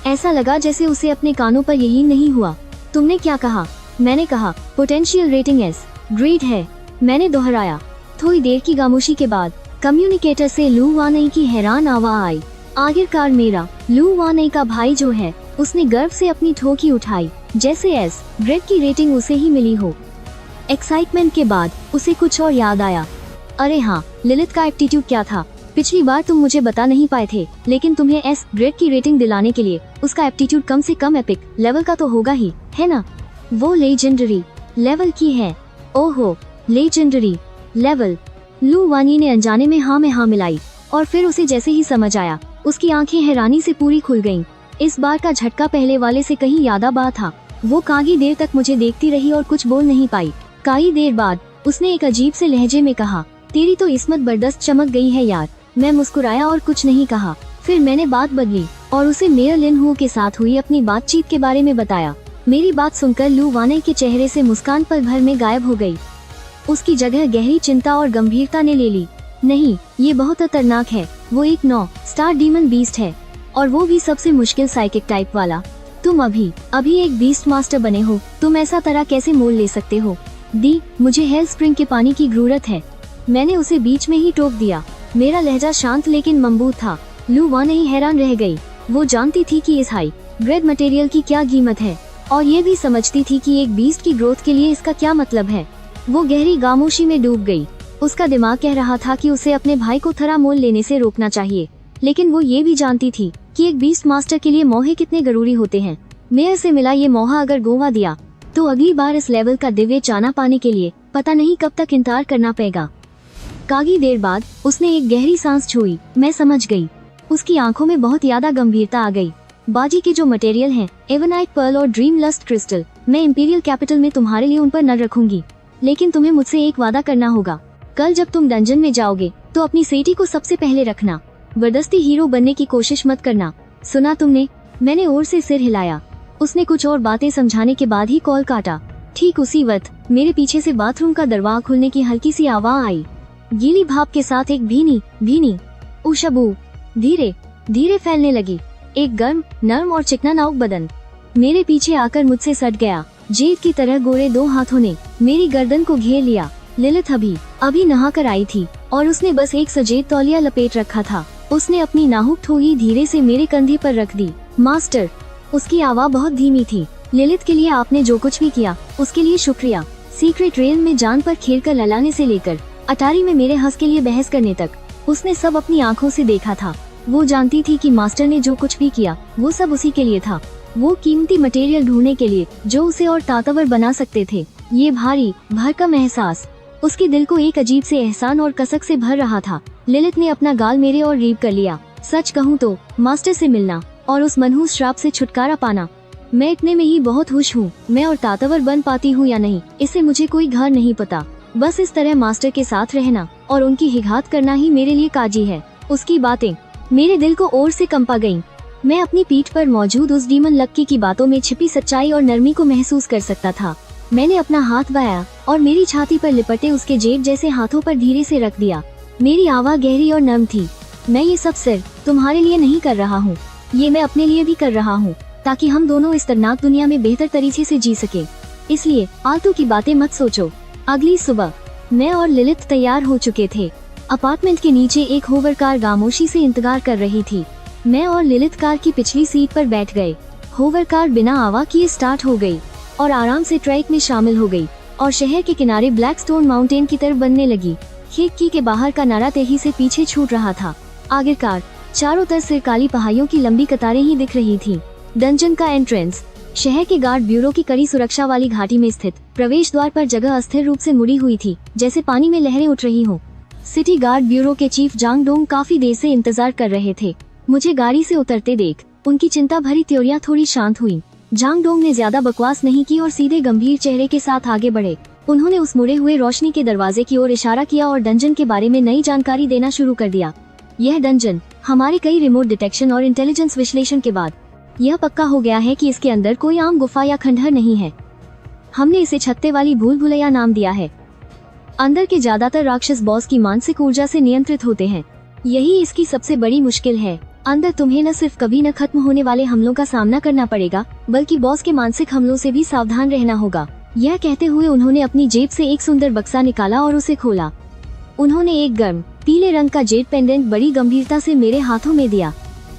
ऐसा लगा जैसे उसे अपने कानों पर यकीन नहीं हुआ। तुमने क्या कहा? मैंने कहा पोटेंशियल रेटिंग एस ग्रेड है। मैंने दोहराया। थोड़ी देर की खामोशी के बाद कम्युनिकेटर से लू वानई की हैरान आवाज आई, आखिरकार मेरा लू वानई का भाई जो है। उसने गर्व से अपनी ठोकी उठाई जैसे एस ग्रेड की रेटिंग उसे ही मिली हो। एक्साइटमेंट के बाद उसे कुछ और याद आया। अरे हाँ, लिलिथ का एप्टीट्यूड क्या था? पिछली बार तुम मुझे बता नहीं पाए थे, लेकिन तुम्हें एस ग्रेड की रेटिंग दिलाने के लिए उसका एप्टीट्यूड कम से कम एपिक लेवल का तो होगा ही, है ना? वो लेजेंडरी लेवल की है। ओहो, लेजेंडरी लेवल। लू वानी ने अनजाने में हाँ मिलाई और फिर उसे जैसे ही समझ आया उसकी आंखें हैरानी से पूरी खुल गईं। इस बार का झटका पहले वाले से कहीं यादा बा था। वो काफी देर तक मुझे देखती रही और कुछ बोल नहीं पाई। काफी देर बाद उसने एक अजीब से लहजे में कहा, तेरी तो इस्मत बर्दस्त चमक गई है यार। मैं मुस्कुराया और कुछ नहीं कहा। फिर मैंने बात बदली और उसे मेयर लिनहू के साथ हुई अपनी बातचीत के बारे में बताया। मेरी बात सुनकर लू वानई के चेहरे से मुस्कान पल भर में गायब हो गई। उसकी जगह गहरी चिंता और गंभीरता ने ले ली। नहीं, ये बहुत खतरनाक है। वो एक 9 स्टार डीमन बीस्ट है और वो भी सबसे मुश्किल साइकिक टाइप वाला। तुम अभी एक बीस्ट मास्टर बने हो। तुम ऐसा तरह कैसे मोल ले सकते हो? दी, मुझे हेल स्प्रिंग के पानी की जरूरत है। मैंने उसे बीच में ही टोक दिया। मेरा लहजा शांत लेकिन मजबूत था। लू वानई हैरान रह गई। वो जानती थी कि इस हाई ग्रेड मटेरियल की क्या कीमत है और ये भी समझती थी कि एक बीस्ट की ग्रोथ के लिए इसका क्या मतलब है। वो गहरी खामोशी में डूब गई। उसका दिमाग कह रहा था कि उसे अपने भाई को थोड़ा मोल लेने से रोकना चाहिए, लेकिन वो ये भी जानती थी कि एक बीस्ट मास्टर के लिए मोहे कितने जरूरी होते हैं। मेयर से मिला ये मोहा अगर गोवा दिया तो अगली बार इस लेवल का दिव्य चाना पाने के लिए पता नहीं कब तक इंतजार करना पड़ेगा। काफी देर बाद उसने एक गहरी सांस छोड़ी। मैं समझ गई। उसकी आंखों में बहुत ज्यादा गंभीरता आ गई। बाजी के जो मटेरियल हैं, एवनाइट पर्ल और ड्रीम लस्ट क्रिस्टल, मैं इंपीरियल कैपिटल में तुम्हारे लिए उन पर नजर रखूंगी, लेकिन तुम्हें मुझसे एक वादा करना होगा। कल जब तुम डंजन में जाओगे तो अपनी सेठी को सबसे पहले रखना। जबरदस्ती हीरो बनने की कोशिश मत करना। सुना तुमने? मैंने और से सिर हिलाया। उसने कुछ और बातें समझाने के बाद ही कॉल काटा। ठीक उसी वक्त मेरे पीछे से बाथरूम का दरवाजा खुलने की हल्की सी आवाज आई। गीली भाप के साथ एक भीनी खुशबू धीरे धीरे फैलने लगी। एक गर्म, नर्म और चिकना बदन मेरे पीछे आकर मुझसे सट गया। जेद की तरह गोरे 2 हाथों ने मेरी गर्दन को घेर लिया। लिलिथ अभी नहाकर आई थी और उसने बस एक सजेद तौलिया लपेट रखा था। उसने अपनी नाजुक ठोड़ी धीरे से मेरे कंधे पर रख दी। मास्टर, उसकी आवाज बहुत धीमी थी। लिलिथ के लिए आपने जो कुछ भी किया उसके लिए शुक्रिया। सीक्रेट रेल में जान पर खेल कर ललाने से लेकर अटारी में मेरे हंस के लिए बहस करने तक, उसने सब अपनी आंखों से देखा था। वो जानती थी कि मास्टर ने जो कुछ भी किया वो सब उसी के लिए था। वो कीमती मटेरियल ढूंढने के लिए जो उसे और ताकतवर बना सकते थे। ये भारी भरकम एहसास उसके दिल को एक अजीब से एहसान और कसक से भर रहा था। लिलित ने अपना गाल मेरे और रीब कर लिया। सच कहूँ तो मास्टर से मिलना और उस मनहूस श्राप से छुटकारा पाना, मैं इतने में ही बहुत खुश हूँ। मैं और ताकतवर बन पाती हूँ या नहीं इससे मुझे कोई घर नहीं पता। बस इस तरह मास्टर के साथ रहना और उनकी हिगात करना ही मेरे लिए काजी है। उसकी बातें मेरे दिल को और से कंपा गईं। मैं अपनी पीठ पर मौजूद उस डीमन लक्की की बातों में छिपी सच्चाई और नरमी को महसूस कर सकता था। मैंने अपना हाथ बढ़ाया और मेरी छाती पर लिपटे उसके जेब जैसे हाथों पर धीरे से रख दिया। मेरी आवाज़ गहरी और नर्म थी। मैं ये सब सिर्फ तुम्हारे लिए नहीं कर रहा हूँ, ये मैं अपने लिए भी कर रहा हूँ, ताकि हम दोनों इस दर्दनाक दुनिया में बेहतर तरीके से जी सके। इसलिए आलतू की बातें मत सोचो। अगली सुबह मैं और लिलित तैयार हो चुके थे। अपार्टमेंट के नीचे एक होवर कार खामोशी से इंतजार कर रही थी। मैं और लिलित कार की पिछली सीट पर बैठ गए। होवर कार बिना आवाज़ किए स्टार्ट हो गई और आराम से ट्रैक में शामिल हो गई और शहर के किनारे ब्लैक स्टोन माउंटेन की तरफ बनने लगी। खिड़की के बाहर का नारा तेजी से पीछे छूट रहा था। आखिरकार चारों तरफ से काली पहाड़ियों की लंबी कतारें ही दिख रही थी। डंजन का एंट्रेंस शहर के गार्ड ब्यूरो की कड़ी सुरक्षा वाली घाटी में स्थित प्रवेश द्वार पर जगह अस्थिर रूप से मुड़ी हुई थी, जैसे पानी में लहरें उठ रही हो। सिटी गार्ड ब्यूरो के चीफ जांग डोंग काफी देर से इंतजार कर रहे थे। मुझे गाड़ी से उतरते देख उनकी चिंता भरी त्योरियां थोड़ी शांत हुई। जांग डोंग ने ज्यादा बकवास नहीं की और सीधे गंभीर चेहरे के साथ आगे बढ़े। उन्होंने उस मुड़े हुए रोशनी के दरवाजे की ओर इशारा किया और डंजन के बारे में नई जानकारी देना शुरू कर दिया। यह डंजन हमारे कई रिमोट डिटेक्शन और इंटेलिजेंस विश्लेषण के बाद यह पक्का हो गया है कि इसके अंदर कोई आम गुफा या खंडहर नहीं है। हमने इसे छत्ते वाली भूल भुलैया नाम दिया है। अंदर के ज्यादातर राक्षस बॉस की मानसिक ऊर्जा से नियंत्रित होते हैं। यही इसकी सबसे बड़ी मुश्किल है। अंदर तुम्हें न सिर्फ कभी न खत्म होने वाले हमलों का सामना करना पड़ेगा, बल्कि बॉस के मानसिक हमलों से भी सावधान रहना होगा। यह कहते हुए उन्होंने अपनी जेब से एक सुंदर बक्सा निकाला और उसे खोला। उन्होंने एक गर्म पीले रंग का जेड पेंडेंट बड़ी गंभीरता से मेरे हाथों में दिया।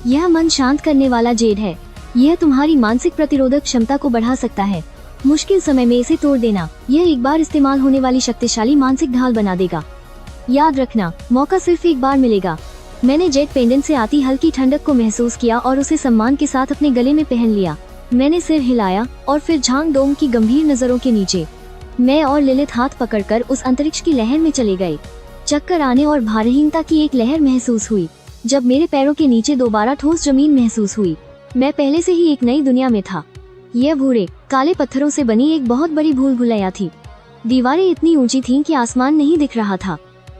यह मन शांत करने वाला जेड है। यह तुम्हारी मानसिक प्रतिरोधक क्षमता को बढ़ा सकता है। मुश्किल समय में इसे तोड़ देना यह एक बार इस्तेमाल होने वाली शक्तिशाली मानसिक ढाल बना देगा। याद रखना, मौका सिर्फ एक बार मिलेगा। मैंने जेड पेंडेंट से आती हल्की ठंडक को महसूस किया और उसे सम्मान के साथ अपने गले में पहन लिया। मैंने सिर हिलाया और फिर झांग डोंग की गंभीर नजरों के नीचे मैं और लिलित हाथ पकड़कर उस अंतरिक्ष की लहर में चले गए। चक्कर आने और भारहीनता की एक लहर महसूस हुई जब मेरे पैरों के नीचे दोबारा ठोस जमीन महसूस हुई। मैं पहले से ही एक नई दुनिया में था। यह भूरे काले पत्थरों से बनी एक बहुत बड़ी भूल भुलैया थी। दीवारें इतनी ऊंची थीं कि आसमान नहीं दिख रहा था।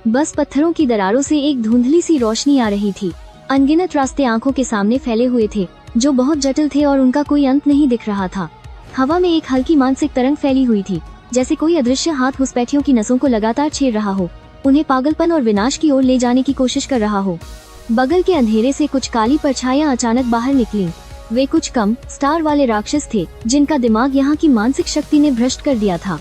बस पत्थरों की दरारों से एक धुंधली सी रोशनी आ रही थी। अनगिनत रास्ते आंखों के सामने फैले हुए थे जो बहुत जटिल थे और उनका कोई अंत नहीं दिख रहा था। हवा में एक हल्की मानसिक तरंग फैली हुई थी, जैसे कोई अदृश्य हाथ घुसपैठियों की नसों को लगातार छेड़ रहा हो, उन्हें पागलपन और विनाश की ओर ले जाने की कोशिश कर रहा हो। बगल के अंधेरे से कुछ काली परछाइयां अचानक बाहर निकलीं। वे कुछ कम स्टार वाले राक्षस थे जिनका दिमाग यहाँ की मानसिक शक्ति ने भ्रष्ट कर दिया था।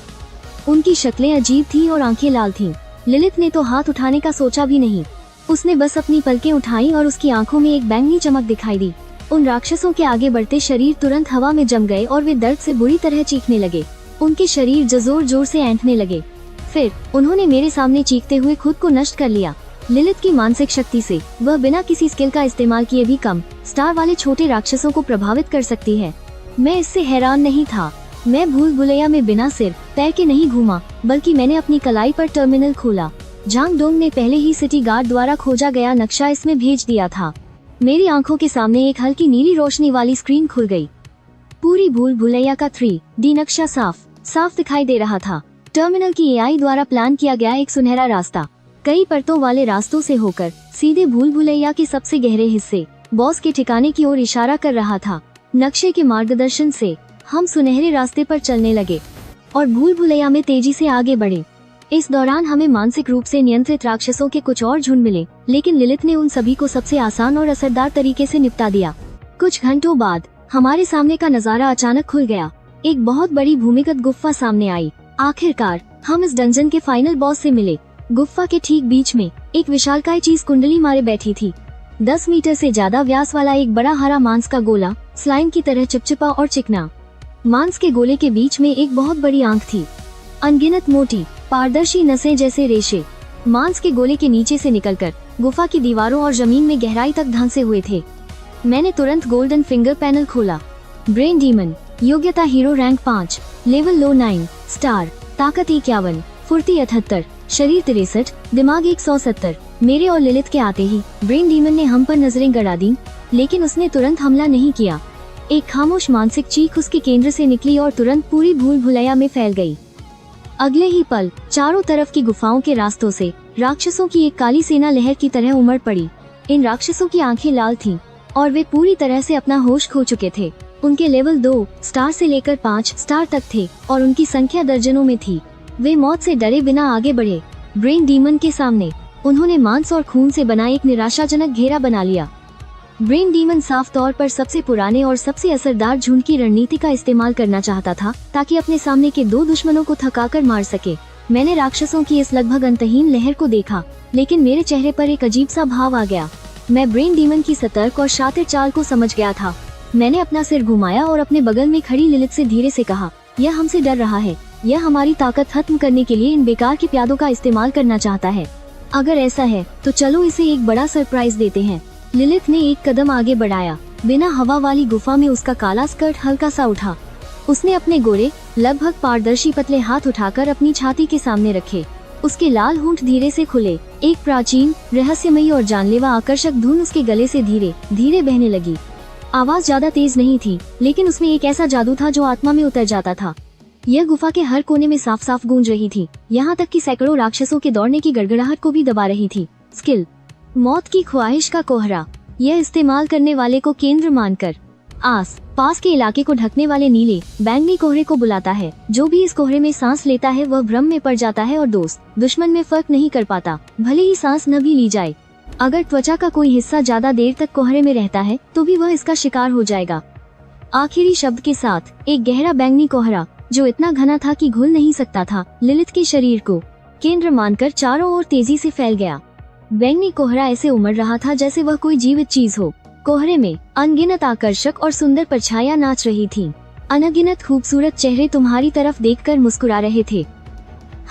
उनकी शक्लें अजीब थीं और आंखें लाल थीं। लिलित ने तो हाथ उठाने का सोचा भी नहीं। उसने बस अपनी पलकें उठाई और उसकी आंखों में एक बैंगनी चमक दिखाई दी। उन राक्षसों के आगे बढ़ते शरीर तुरंत हवा में जम गए और वे दर्द से बुरी तरह चीखने लगे। उनके शरीर जोर जोर से ऐंठने लगे। फिर उन्होंने मेरे सामने चीखते हुए खुद को नष्ट कर लिया। लिलित की मानसिक शक्ति से वह बिना किसी स्किल का इस्तेमाल किए भी कम स्टार वाले छोटे राक्षसों को प्रभावित कर सकती है। मैं इससे हैरान नहीं था। मैं भूल भुलैया में बिना सिर पैर के नहीं घूमा, बल्कि मैंने अपनी कलाई पर टर्मिनल खोला। जांग डोंग ने पहले ही सिटी गार्ड द्वारा खोजा गया नक्शा इसमें भेज दिया था। मेरी आंखों के सामने एक हल्की नीली रोशनी वाली स्क्रीन खुल गई। पूरी भूल भुलैया का 3D नक्शा साफ दिखाई दे रहा था। टर्मिनल की AI द्वारा प्लान किया गया एक सुनहरा रास्ता कई परतों वाले रास्तों से होकर सीधे भूल भुलैया के सबसे गहरे हिस्से बॉस के ठिकाने की ओर इशारा कर रहा था। नक्शे के मार्गदर्शन से हम सुनहरे रास्ते पर चलने लगे और भूल भुलैया में तेजी से आगे बढ़े। इस दौरान हमें मानसिक रूप से नियंत्रित राक्षसों के कुछ और झुंड मिले, लेकिन लिलित ने उन सभी को सबसे आसान और असरदार तरीके से निपटा दिया। कुछ घंटों बाद हमारे सामने का नजारा अचानक खुल गया। एक बहुत बड़ी भूमिगत गुफा सामने आई। आखिरकार हम इस डंजन के फाइनल बॉस से मिले। गुफा के ठीक बीच में एक विशालकाय चीज कुंडली मारे बैठी थी। 10 मीटर से ज्यादा व्यास वाला एक बड़ा हरा मांस का गोला, स्लाइम की तरह चिपचिपा और चिकना। मांस के गोले के बीच में एक बहुत बड़ी आंख थी। अनगिनत मोटी पारदर्शी नसें जैसे रेशे मांस के गोले के नीचे से निकलकर गुफा की दीवारों और जमीन में गहराई तक धंसे हुए थे। मैंने तुरंत गोल्डन फिंगर पैनल खोला। ब्रेन डीमन, योग्यता hero rank 5, level low 9 star, ताकत 51, फुर्ती 78, शरीर 63, दिमाग 170। मेरे और लिलित के आते ही ब्रेन डीमन ने हम पर नजरें गड़ा दी, लेकिन उसने तुरंत हमला नहीं किया। एक खामोश मानसिक चीख उसके केंद्र से निकली और तुरंत पूरी भूल भुलैया में फैल गई। अगले ही पल चारों तरफ की गुफाओं के रास्तों से राक्षसों की एक काली सेना लहर की तरह उमड़ पड़ी। इन राक्षसों की आंखें लाल थीं और वे पूरी तरह से अपना होश खो चुके थे। उनके लेवल 2 स्टार से लेकर 5 स्टार तक थे और उनकी संख्या दर्जनों में थी। वे मौत से डरे बिना आगे बढ़े। ब्रेन डीमन के सामने उन्होंने मांस और खून से बना एक निराशाजनक घेरा बना लिया। ब्रेन डीमन साफ तौर पर सबसे पुराने और सबसे असरदार झुंड की रणनीति का इस्तेमाल करना चाहता था ताकि अपने सामने के 2 दुश्मनों को थकाकर मार सके। मैंने राक्षसों की इस लगभग अंतहीन लहर को देखा, लेकिन मेरे चेहरे पर एक अजीब सा भाव आ गया। मैं ब्रेन डीमन की सतर्क और शातिर चाल को समझ गया था। मैंने अपना सिर घुमाया और अपने बगल में खड़ी लिलित से धीरे से कहा, यह हमसे डर रहा है। यह हमारी ताकत खत्म करने के लिए इन बेकार के प्यादों का इस्तेमाल करना चाहता है। अगर ऐसा है तो चलो इसे एक बड़ा सरप्राइज देते हैं। लिलित ने एक कदम आगे बढ़ाया। बिना हवा वाली गुफा में उसका काला स्कर्ट हल्का सा उठा। उसने अपने गोरे लगभग पारदर्शी पतले हाथ उठाकर अपनी छाती के सामने रखे। उसके लाल होंठ धीरे से खुले। एक प्राचीन, रहस्यमयी और जानलेवा आकर्षक धुन उसके गले से धीरे धीरे बहने लगी। आवाज ज्यादा तेज नहीं थी, लेकिन उसमें एक ऐसा जादू था जो आत्मा में उतर जाता था। यह गुफा के हर कोने में साफ साफ गूंज रही थी, यहाँ तक कि सैकड़ों राक्षसों के दौड़ने की गड़गड़ाहट को भी दबा रही थी। स्किल, मौत की ख्वाहिश का कोहरा। यह इस्तेमाल करने वाले को केंद्र मानकर आस पास के इलाके को ढकने वाले नीले बैंगनी कोहरे को बुलाता है। जो भी इस कोहरे में सांस लेता है वह भ्रम में पड़ जाता है और दोस्त दुश्मन में फर्क नहीं कर पाता, भले ही सांस न भी ली जाए। अगर त्वचा का कोई हिस्सा ज्यादा देर तक कोहरे में रहता है तो भी वह इसका शिकार हो जाएगा। आखिरी शब्द के साथ एक गहरा बैंगनी कोहरा जो इतना घना था कि घुल नहीं सकता था, लिलित के शरीर को केंद्र मानकर चारों ओर तेजी से फैल गया। बैंगनी कोहरा ऐसे उमड़ रहा था जैसे वह कोई जीवित चीज हो। कोहरे में अनगिनत आकर्षक और सुंदर परछाइयां नाच रही थीं। अनगिनत खूबसूरत चेहरे तुम्हारी तरफ देखकर मुस्कुरा रहे थे।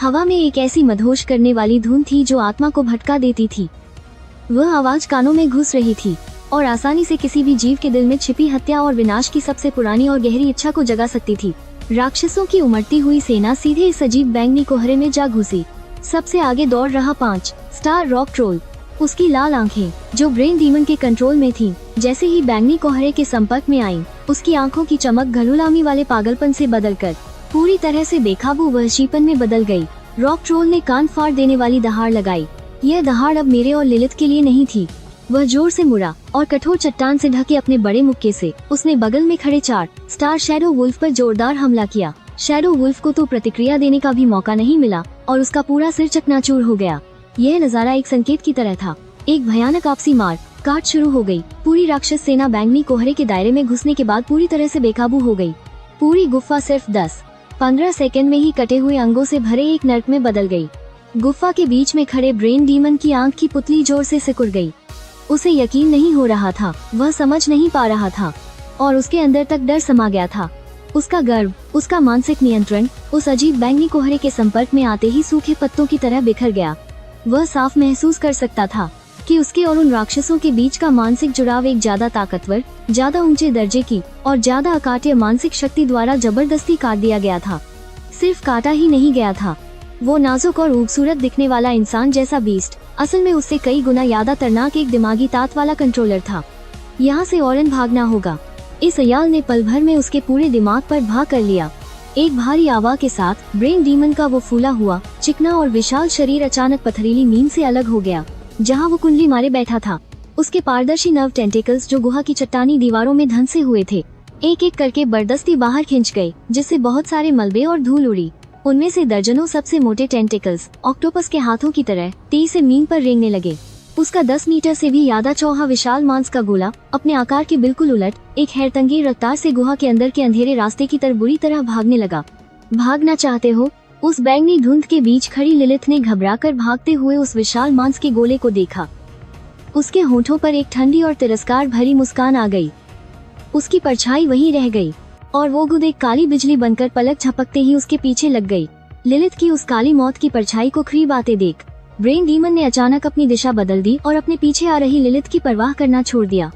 हवा में एक ऐसी मदहोश करने वाली धुन थी जो आत्मा को भटका देती थी। वह आवाज कानों में घुस रही थी और आसानी से किसी भी जीव के दिल में छिपी हत्या और विनाश की सबसे पुरानी और गहरी इच्छा को जगा सकती थी। राक्षसों की उमड़ती हुई सेना सीधे इस अजीब बैंगनी कोहरे में जा घुसी। सबसे आगे दौड़ रहा 5 स्टार रॉक ट्रोल। उसकी लाल आंखें जो ब्रेन डीमन के कंट्रोल में थीं, जैसे ही बैंगनी कोहरे के संपर्क में आईं, उसकी आंखों की चमक घलुलामी वाले पागलपन से बदलकर पूरी तरह से बेकाबू वहशीपन में बदल गई। रॉक ट्रोल ने कान फाड़ देने वाली दहाड़ लगाई। यह दहाड़ अब मेरे और लिलित के लिए नहीं थी। वह जोर से मुड़ा और कठोर चट्टान से ढके अपने बड़े मुक्के से उसने बगल में खड़े 4 स्टार शैडो वुल्फ पर जोरदार हमला किया। शैडो वुल्फ को तो प्रतिक्रिया देने का भी मौका नहीं मिला और उसका पूरा सिर चकनाचूर हो गया। यह नजारा एक संकेत की तरह था। एक भयानक आपसी मार काट शुरू हो गई। पूरी राक्षस सेना बैंगनी कोहरे के दायरे में घुसने के बाद पूरी तरह से बेकाबू हो गई। पूरी गुफा सिर्फ 10-15 सेकंड में ही कटे हुए अंगों से भरे एक नर्क में बदल गई। गुफा के बीच में खड़े ब्रेन डीमन की आंख की पुतली जोर से सिकुड़ गई। उसे यकीन नहीं हो रहा था, वह समझ नहीं पा रहा था और उसके अंदर तक डर समा गया था। उसका गर्व, उसका मानसिक नियंत्रण उस अजीब बैंगनी कोहरे के संपर्क में आते ही सूखे पत्तों की तरह बिखर गया। वह साफ महसूस कर सकता था कि उसके और उन राक्षसों के बीच का मानसिक जुड़ाव एक ज्यादा ताकतवर, ज्यादा ऊंचे दर्जे की और ज्यादा अकाट्य मानसिक शक्ति द्वारा जबरदस्ती काट दिया गया था। सिर्फ काटा ही नहीं गया था, वो नाजुक और खूबसूरत दिखने वाला इंसान जैसा बीस्ट असल में उससे कई गुना ज्यादा खतरनाक एक दिमागी तात वाला कंट्रोलर था। यहाँ से औरन भागना होगा। इस अयाल ने पल भर में उसके पूरे दिमाग पर भाग कर लिया। एक भारी आवाज के साथ ब्रेन डीमन का वो फूला हुआ, चिकना और विशाल शरीर अचानक पथरीली नींद से अलग हो गया। जहाँ वो कुंडली मारे बैठा था, उसके पारदर्शी नर्व टेंटिकल्स जो गुहा की चट्टानी दीवारों में धंसे हुए थे, एक एक करके बर्दस्ती बाहर खिंच गए, जिससे बहुत सारे मलबे और धूल उड़ी। उनमें से दर्जनों सबसे मोटे टेंटिकल्स ऑक्टोपस के हाथों की तरह तेजी से मीन पर रेंगने लगे। उसका 10 मीटर से भी ज्यादा चौड़ा विशाल मांस का गोला अपने आकार के बिल्कुल उलट एक हैरतंगेज रफ्तार से गुहा के अंदर के अंधेरे रास्ते की तरफ बुरी तरह भागने लगा। भागना चाहते हो? उस बैंगनी धुंध के बीच खड़ी लिलित ने घबराकर भागते हुए उस विशाल मांस के गोले को देखा। उसके होठों पर एक ठंडी और तिरस्कार भरी मुस्कान आ गई। उसकी परछाई वहीं रह गई और वो खुद एक काली बिजली बनकर पलक झपकते ही उसके पीछे लग गई। लिलित की उस काली मौत की परछाई को करीब आते देख ब्रेन डीमन ने अचानक अपनी दिशा बदल दी और अपने पीछे आ रही लिलिथ की परवाह करना छोड़ दिया।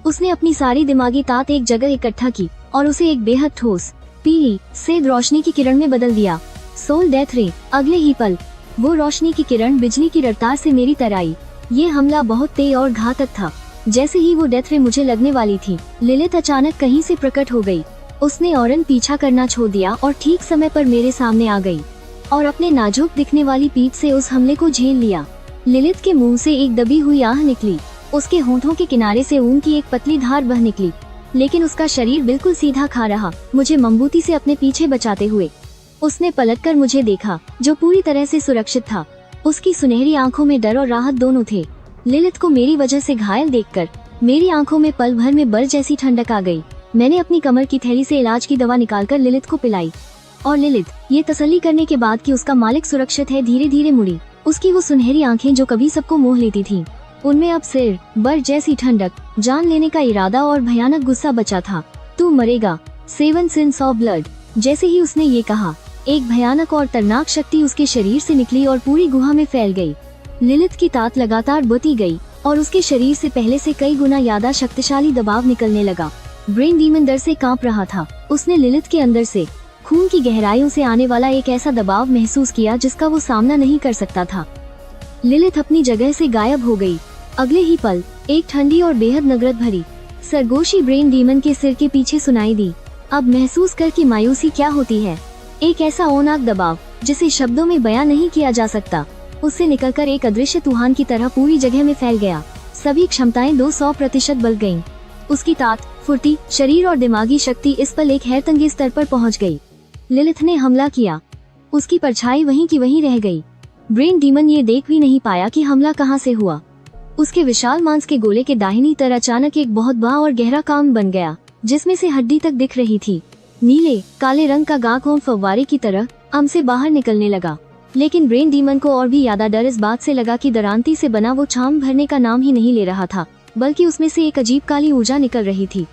उसने अपनी सारी दिमागी ताकत एक जगह इकट्ठा की और उसे एक बेहद ठोस पीली सेध रोशनी की किरण में बदल दिया। सोल डेथ रे। अगले ही पल वो रोशनी की किरण बिजली की रफ्तार से मेरी तरफ आई। ये हमला बहुत तेज और घातक था। जैसे ही वो डेथ रे मुझे लगने वाली थी, लिलिथ अचानक कहीं से प्रकट हो गई। उसने औरन पीछा करना छोड़ दिया और ठीक समय पर मेरे सामने आ गई और अपने नाजुक दिखने वाली पीठ से उस हमले को झेल लिया। लिलिथ के मुंह से एक दबी हुई आह निकली। उसके होंठों के किनारे से ऊन की एक पतली धार बह निकली, लेकिन उसका शरीर बिल्कुल सीधा खा रहा, मुझे मजबूती से अपने पीछे बचाते हुए। उसने पलटकर मुझे देखा, जो पूरी तरह से सुरक्षित था। उसकी सुनहरी आंखों में डर और राहत दोनों थे। लिलिथ को मेरी वजह से घायल देखकर मेरी आंखों में पल भर में बर्फ जैसी ठंडक आ गई। मैंने अपनी कमर की थैली से इलाज की दवा निकालकर लिलिथ को पिलाई और लिलिथ, ये तसल्ली करने के बाद कि उसका मालिक सुरक्षित है, धीरे धीरे मुड़ी। उसकी वो सुनहरी आंखें जो कभी सबको मोह लेती थीं, उनमें अब सिर बर्फ जैसी ठंडक, जान लेने का इरादा और भयानक गुस्सा बचा था। तू मरेगा, 7 सिंस ऑफ ब्लड। जैसे ही उसने ये कहा, एक भयानक और तर्नाक शक्ति उसके शरीर से निकली और पूरी गुहा में फैल गई। लिलिथ की ताकत लगातार बढ़ती गई और उसके शरीर से पहले से कई गुना ज्यादा शक्तिशाली दबाव निकलने लगा। ब्रेन डीमन डर से कांप रहा था। उसने लिलिथ के अंदर से खून की गहराइयों से आने वाला एक ऐसा दबाव महसूस किया जिसका वो सामना नहीं कर सकता था। लिलिथ अपनी जगह से गायब हो गई। अगले ही पल एक ठंडी और बेहद नफरत भरी सरगोशी ब्रेन डीमन के सिर के पीछे सुनाई दी। अब महसूस कर कि मायूसी क्या होती है। एक ऐसा औनाक दबाव जिसे शब्दों में बयां नहीं किया जा सकता, उससे निकलकर एक अदृश्य तूफान की तरह पूरी जगह में फैल गया। सभी क्षमताएं 200% बढ़ गईं। उसकी ताकत, फुर्ती, शरीर और दिमागी शक्ति इस पल एक हैरतअंगेज स्तर पर पहुंच गई। लिलिथ ने हमला किया, उसकी परछाई वहीं की वहीं रह गई। ब्रेन डीमन ये देख भी नहीं पाया कि हमला कहां से हुआ। उसके विशाल मांस के गोले के दाहिनी तरफ अचानक एक बहुत बड़ा और गहरा कान बन गया, जिसमें से हड्डी तक दिख रही थी। नीले काले रंग का गाघ फव्वारे की तरह आम से बाहर निकलने लगा। लेकिन ब्रेन डीमन को और भी ज्यादा डर इस बात से लगा कि दरांती से बना वो छाम भरने का नाम ही नहीं ले रहा था, बल्कि उसमें से एक अजीब काली ऊर्जा निकल रही थी,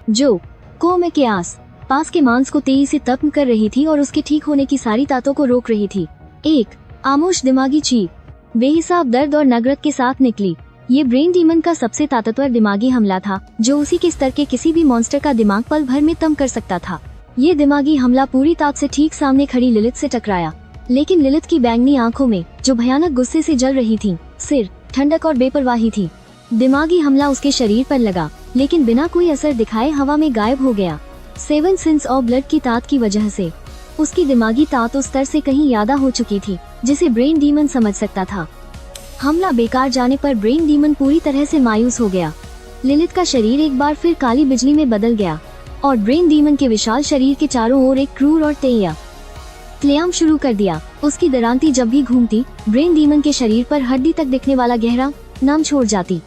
जो कोमे के आस पास के मांस को तेजी से तप्त कर रही थी और उसके ठीक होने की सारी ताकतों को रोक रही थी। एक आमोश दिमागी चीख बेहिसाब दर्द और नफरत के साथ निकली। ये ब्रेन डीमन का सबसे ताकतवर दिमागी हमला था, जो उसी के स्तर के किसी भी मॉन्स्टर का दिमाग पल भर में तम कर सकता था। ये दिमागी हमला पूरी ताकत से ठीक सामने खड़ी लिलिथ से टकराया, लेकिन लिलिथ की बैंगनी आंखों में, जो भयानक गुस्से से जल रही थी, सिर ठंडक और बेपरवाही थी। दिमागी हमला उसके शरीर पर लगा, लेकिन बिना कोई असर दिखाए हवा में गायब हो गया। 7 सिंस ऑफ ब्लड की ताकत की वजह से उसकी दिमागी ताकत उस स्तर से कहीं ज्यादा हो चुकी थी जिसे ब्रेन डीमन समझ सकता था। हमला बेकार जाने पर ब्रेन डीमन पूरी तरह से मायूस हो गया। लिलिथ का शरीर एक बार फिर काली बिजली में बदल गया और ब्रेन डीमन के विशाल शरीर के चारों ओर एक क्रूर और तेज क्लेम शुरू कर दिया। उसकी दरांती जब भी घूमती, ब्रेन डीमन के शरीर पर हड्डी तक दिखने वाला गहरा नाम छोड़ जाती।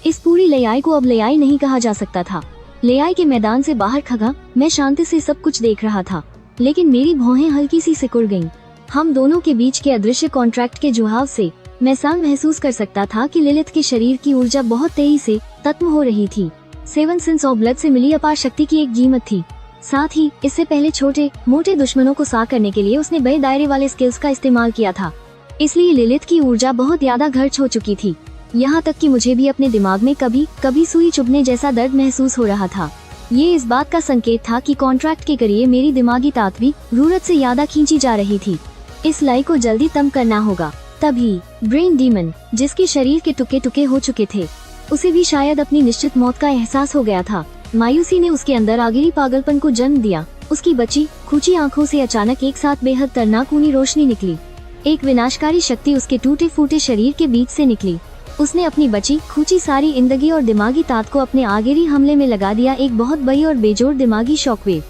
इस पूरी लड़ाई को अब लड़ाई नहीं कहा जा सकता था। लड़ाई के मैदान से बाहर खड़ा मैं शांति से सब कुछ देख रहा था, लेकिन मेरी भौहें हल्की सी सिकुड़ गईं। हम दोनों के बीच के अदृश्य कॉन्ट्रैक्ट के जुहाव से मैं साफ महसूस कर सकता था कि लिलिथ के शरीर की ऊर्जा बहुत तेजी से खत्म हो रही थी। 7 सिंस ऑफ ब्लड से मिली अपार शक्ति की एक कीमत थी। साथ ही इससे पहले छोटे मोटे दुश्मनों को साफ करने के लिए उसने बड़े दायरे वाले स्किल्स का इस्तेमाल किया था। इसलिए लिलिथ की ऊर्जा बहुत ज्यादा खर्च हो चुकी थी, यहाँ तक कि मुझे भी अपने दिमाग में कभी कभी सुई चुभने जैसा दर्द महसूस हो रहा था। ये इस बात का संकेत था कि कॉन्ट्रैक्ट के जरिए मेरी दिमागी ताकत भी जरूरत से ज्यादा खींची जा रही थी। इस लड़ाई को जल्दी तम करना होगा। तभी ब्रेन डीमन, जिसके शरीर के टुके टुके हो चुके थे, उसे भी शायद अपनी निश्चित मौत का एहसास हो गया था। मायूसी ने उसके अंदर आखिरी पागलपन को जन्म दिया। उसकी बची खूची आंखों से अचानक एक साथ बेहद खतरनाक ऊनी रोशनी निकली। एक विनाशकारी शक्ति उसके टूटे फूटे शरीर के बीच से निकली। उसने अपनी बची खूची सारी जिंदगी और दिमागी ताकत को अपने आखिरी हमले में लगा दिया। एक बहुत बड़ी और बेजोड़ दिमागी शॉकवेव,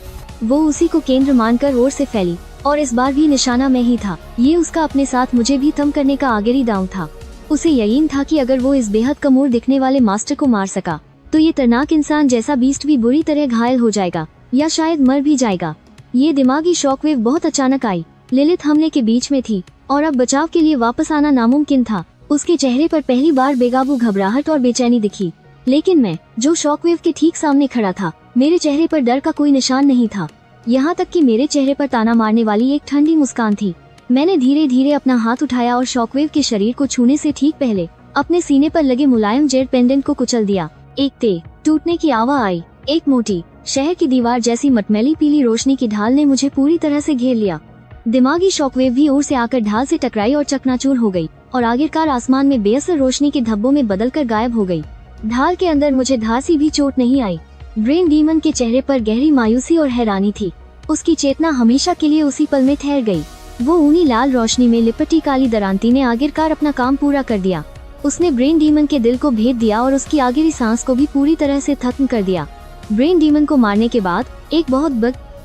वो उसी को केंद्र मानकर ओर से फैली, और इस बार भी निशाना में ही था। ये उसका अपने साथ मुझे भी थम करने का आखिरी दांव था। उसे यकीन था कि अगर वो इस बेहद कमजोर दिखने वाले मास्टर को मार सका, तो ये खतरनाक इंसान जैसा बीस्ट भी बुरी तरह घायल हो जाएगा या शायद मर भी जाएगा। ये दिमागी शॉकवेव बहुत अचानक आई। लिलिथ हमले के बीच में थी और अब बचाव के लिए वापस आना नामुमकिन था। उसके चेहरे पर पहली बार बेकाबू घबराहट और बेचैनी दिखी, लेकिन मैं, जो शॉकवेव के ठीक सामने खड़ा था, मेरे चेहरे पर डर का कोई निशान नहीं था। यहाँ तक कि मेरे चेहरे पर ताना मारने वाली एक ठंडी मुस्कान थी। मैंने धीरे धीरे अपना हाथ उठाया और शॉकवेव के शरीर को छूने से ठीक पहले अपने सीने पर लगे मुलायम जेड पेंडेंट को कुचल दिया। एक तेज टूटने की आवाज आई। एक मोटी शहर की दीवार जैसी मटमैली पीली रोशनी की ढाल ने मुझे पूरी तरह से घेर लिया। दिमागी शॉकवेव भी ओर से आकर ढाल से टकराई और चकनाचूर हो गई और आखिरकार आसमान में बेअसर रोशनी के धब्बों में बदलकर गायब हो गई। ढाल के अंदर मुझे धासी भी चोट नहीं आई। ब्रेन डीमन के चेहरे पर गहरी मायूसी और हैरानी थी। उसकी चेतना हमेशा के लिए उसी पल में ठहर गई। वो ऊनी लाल रोशनी में लिपटी काली दरांती ने आखिरकार अपना काम पूरा कर दिया। उसने ब्रेन डीमन के दिल को भेद दिया और उसकी आखिरी सांस को भी पूरी तरह से खत्म कर दिया। ब्रेन डीमन को मारने के बाद एक बहुत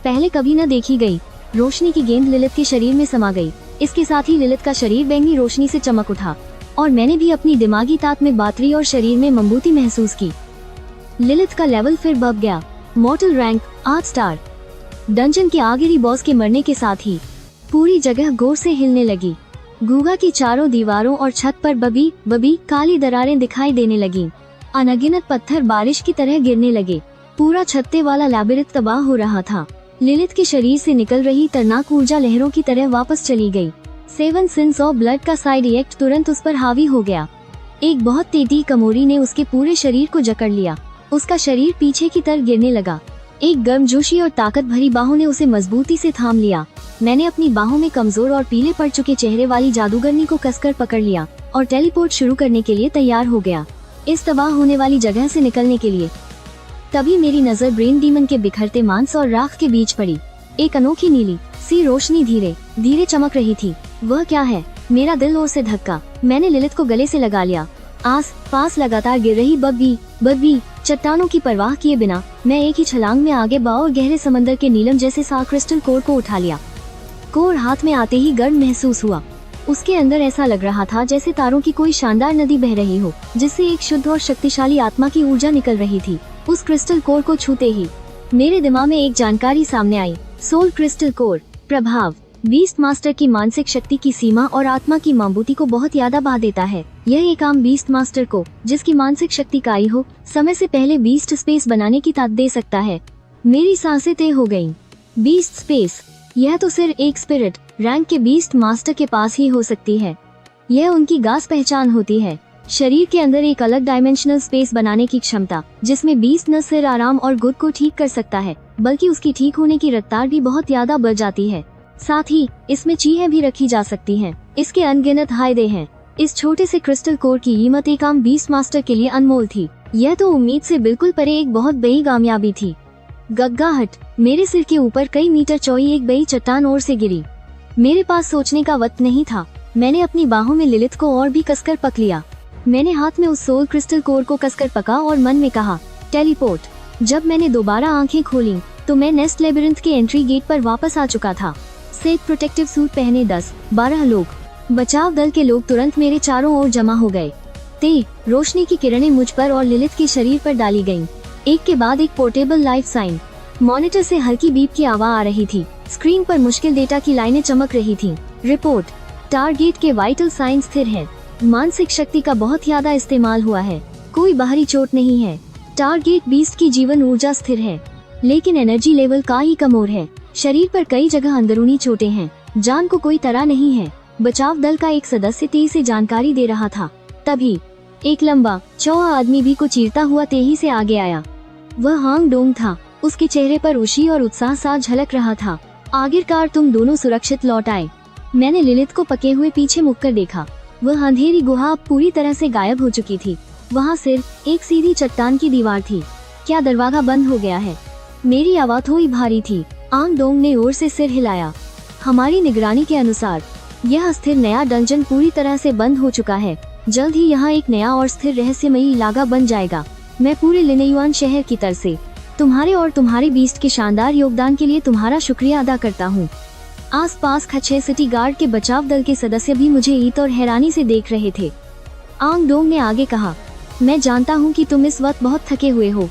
पहले कभी न देखी गई रोशनी की गेंद लिलित के शरीर में समा गई। इसके साथ ही लिलित का शरीर बैंगनी रोशनी से चमक उठा और मैंने भी अपनी दिमागी ताकत में बातरी और शरीर में मजबूती महसूस की। लिलित का लेवल फिर बढ़ गया। मॉर्टल रैंक 8 स्टार। डंजन के आखिरी बॉस के मरने के साथ ही पूरी जगह गौर से हिलने लगी। गूगा की चारों दीवारों और छत पर बबी काली दरारें दिखाई देने लगी। अनगिनत पत्थर बारिश की तरह गिरने लगे। पूरा छत्ते वाला लैबिरिंथ तबाह हो रहा था। लिलित के शरीर से निकल रही तरनाक ऊर्जा लहरों की तरह वापस चली गई। 7 सिंस ऑफ ब्लड का साइड इफेक्ट तुरंत उस पर हावी हो गया। एक बहुत तेजी कमोरी ने उसके पूरे शरीर को जकड़ लिया। उसका शरीर पीछे की तरफ गिरने लगा। एक गर्मजोशी और ताकत भरी बाहों ने उसे मजबूती से थाम लिया। मैंने अपनी बाहों में कमजोर और पीले पड़ चुके चेहरे वाली जादूगरनी को कसकर पकड़ लिया और टेलीपोर्ट शुरू करने के लिए तैयार हो गया इस तबाह होने वाली जगह से निकलने के लिए। तभी मेरी नजर ब्रेन डीमन के बिखरते मांस और राख के बीच पड़ी। एक अनोखी नीली सी रोशनी धीरे धीरे चमक रही थी। वह क्या है? मेरा दिल ओर से धक्का। मैंने लिलित को गले से लगा लिया। आस पास लगातार गिर रही बब्बी चट्टानों की परवाह किए बिना मैं एक ही छलांग में आगे बढ़ा और गहरे समंदर के नीलम जैसे साफ क्रिस्टल कोर को उठा लिया। कोर हाथ में आते ही गर्म महसूस हुआ। उसके अंदर ऐसा लग रहा था जैसे तारों की कोई शानदार नदी बह रही हो, जिससे एक शुद्ध और शक्तिशाली आत्मा की ऊर्जा निकल रही थी। उस क्रिस्टल कोर को छूते ही मेरे दिमाग में एक जानकारी सामने आई। सोल क्रिस्टल कोर प्रभाव बीस्ट मास्टर की मानसिक शक्ति की सीमा और आत्मा की मजबूती को बहुत ज्यादा बढ़ा देता है। यह एक आम बीस्ट मास्टर को, जिसकी मानसिक शक्ति काई हो, समय से पहले बीस्ट स्पेस बनाने की ताकत दे सकता है। मेरी सांसें तय हो गईं। बीस्ट स्पेस, यह तो सिर्फ एक स्पिरिट रैंक के बीस्ट मास्टर के पास ही हो सकती है। यह उनकी खास पहचान होती है। शरीर के अंदर एक अलग डायमेंशनल स्पेस बनाने की क्षमता, जिसमें बीस्ट न सिर्फ आराम और गुद को ठीक कर सकता है, बल्कि उसकी ठीक होने की रफ्तार भी बहुत ज्यादा बढ़ जाती है। साथ ही इसमें चीजें भी रखी जा सकती हैं। इसके अनगिनत फायदे हैं। इस छोटे से क्रिस्टल कोर की कीमत एक आम बीस्ट मास्टर के लिए अनमोल थी। यह तो उम्मीद से बिल्कुल परे एक बहुत बड़ी कामयाबी थी। गग्गाहट, मेरे सिर के ऊपर कई मीटर चौड़ी एक बड़ी चट्टान ओर से गिरी। मेरे पास सोचने का वक्त नहीं था। मैंने अपनी बाहों में लिलित को और भी कसकर पकड़ लिया। मैंने हाथ में उस सोल क्रिस्टल कोर को कसकर पका और मन में कहा, टेलीपोर्ट। जब मैंने दोबारा आंखें खोली तो मैं नेस्ट लेबिरिंथ के एंट्री गेट पर वापस आ चुका था। सेफ प्रोटेक्टिव सूट पहने 10-12 लोग, बचाव दल के लोग तुरंत मेरे चारों ओर जमा हो गए। तेज रोशनी की किरणें मुझ पर और लिलित के शरीर पर डाली गईं। एक के बाद एक पोर्टेबल लाइफ साइन मॉनिटर से हल्की बीप की आवाज आ रही थी। स्क्रीन पर मुश्किल डेटा की लाइनें चमक रही थीं। रिपोर्ट, टारगेट के वाइटल साइन स्थिर है। मानसिक शक्ति का बहुत ज्यादा इस्तेमाल हुआ है। कोई बाहरी चोट नहीं है। टारगेट बीस्ट की जीवन ऊर्जा स्थिर है, लेकिन एनर्जी लेवल का ही कमोर है। शरीर पर कई जगह अंदरूनी चोटें हैं। जान को कोई तरह नहीं है। बचाव दल का एक सदस्य तेजी से जानकारी दे रहा था। तभी एक लंबा चौड़ा आदमी भी को चीरता हुआ तेजी से आगे आया। वह हांग डोंग था। उसके चेहरे पर खुशी और उत्साह सा झलक रहा था। आखिरकार तुम दोनों सुरक्षित लौट आए। मैंने लिलित को पके हुए पीछे मुड़कर देखा। वह अंधेरी गुहा अब पूरी तरह से गायब हो चुकी थी। वहाँ सिर्फ एक सीधी चट्टान की दीवार थी। क्या दरवाजा बंद हो गया है? मेरी आवाज थोड़ी भारी थी। आंग डोंग ने ओर से सिर हिलाया। हमारी निगरानी के अनुसार यह अस्थिर नया डंजन पूरी तरह से बंद हो चुका है। जल्द ही यहाँ एक नया और स्थिर रहस्यमयी इलाका बन जाएगा। मैं पूरे लिनयुआन शहर की तरफ से तुम्हारे और तुम्हारे बीस्ट के शानदार योगदान के लिए तुम्हारा शुक्रिया अदा करता हूँ। आसपास खड़े सिटी गार्ड के बचाव दल के सदस्य भी मुझे ईत और हैरानी से देख रहे थे। आंग डोंग ने आगे कहा, मैं जानता हूँ कि तुम इस वक्त बहुत थके हुए हो,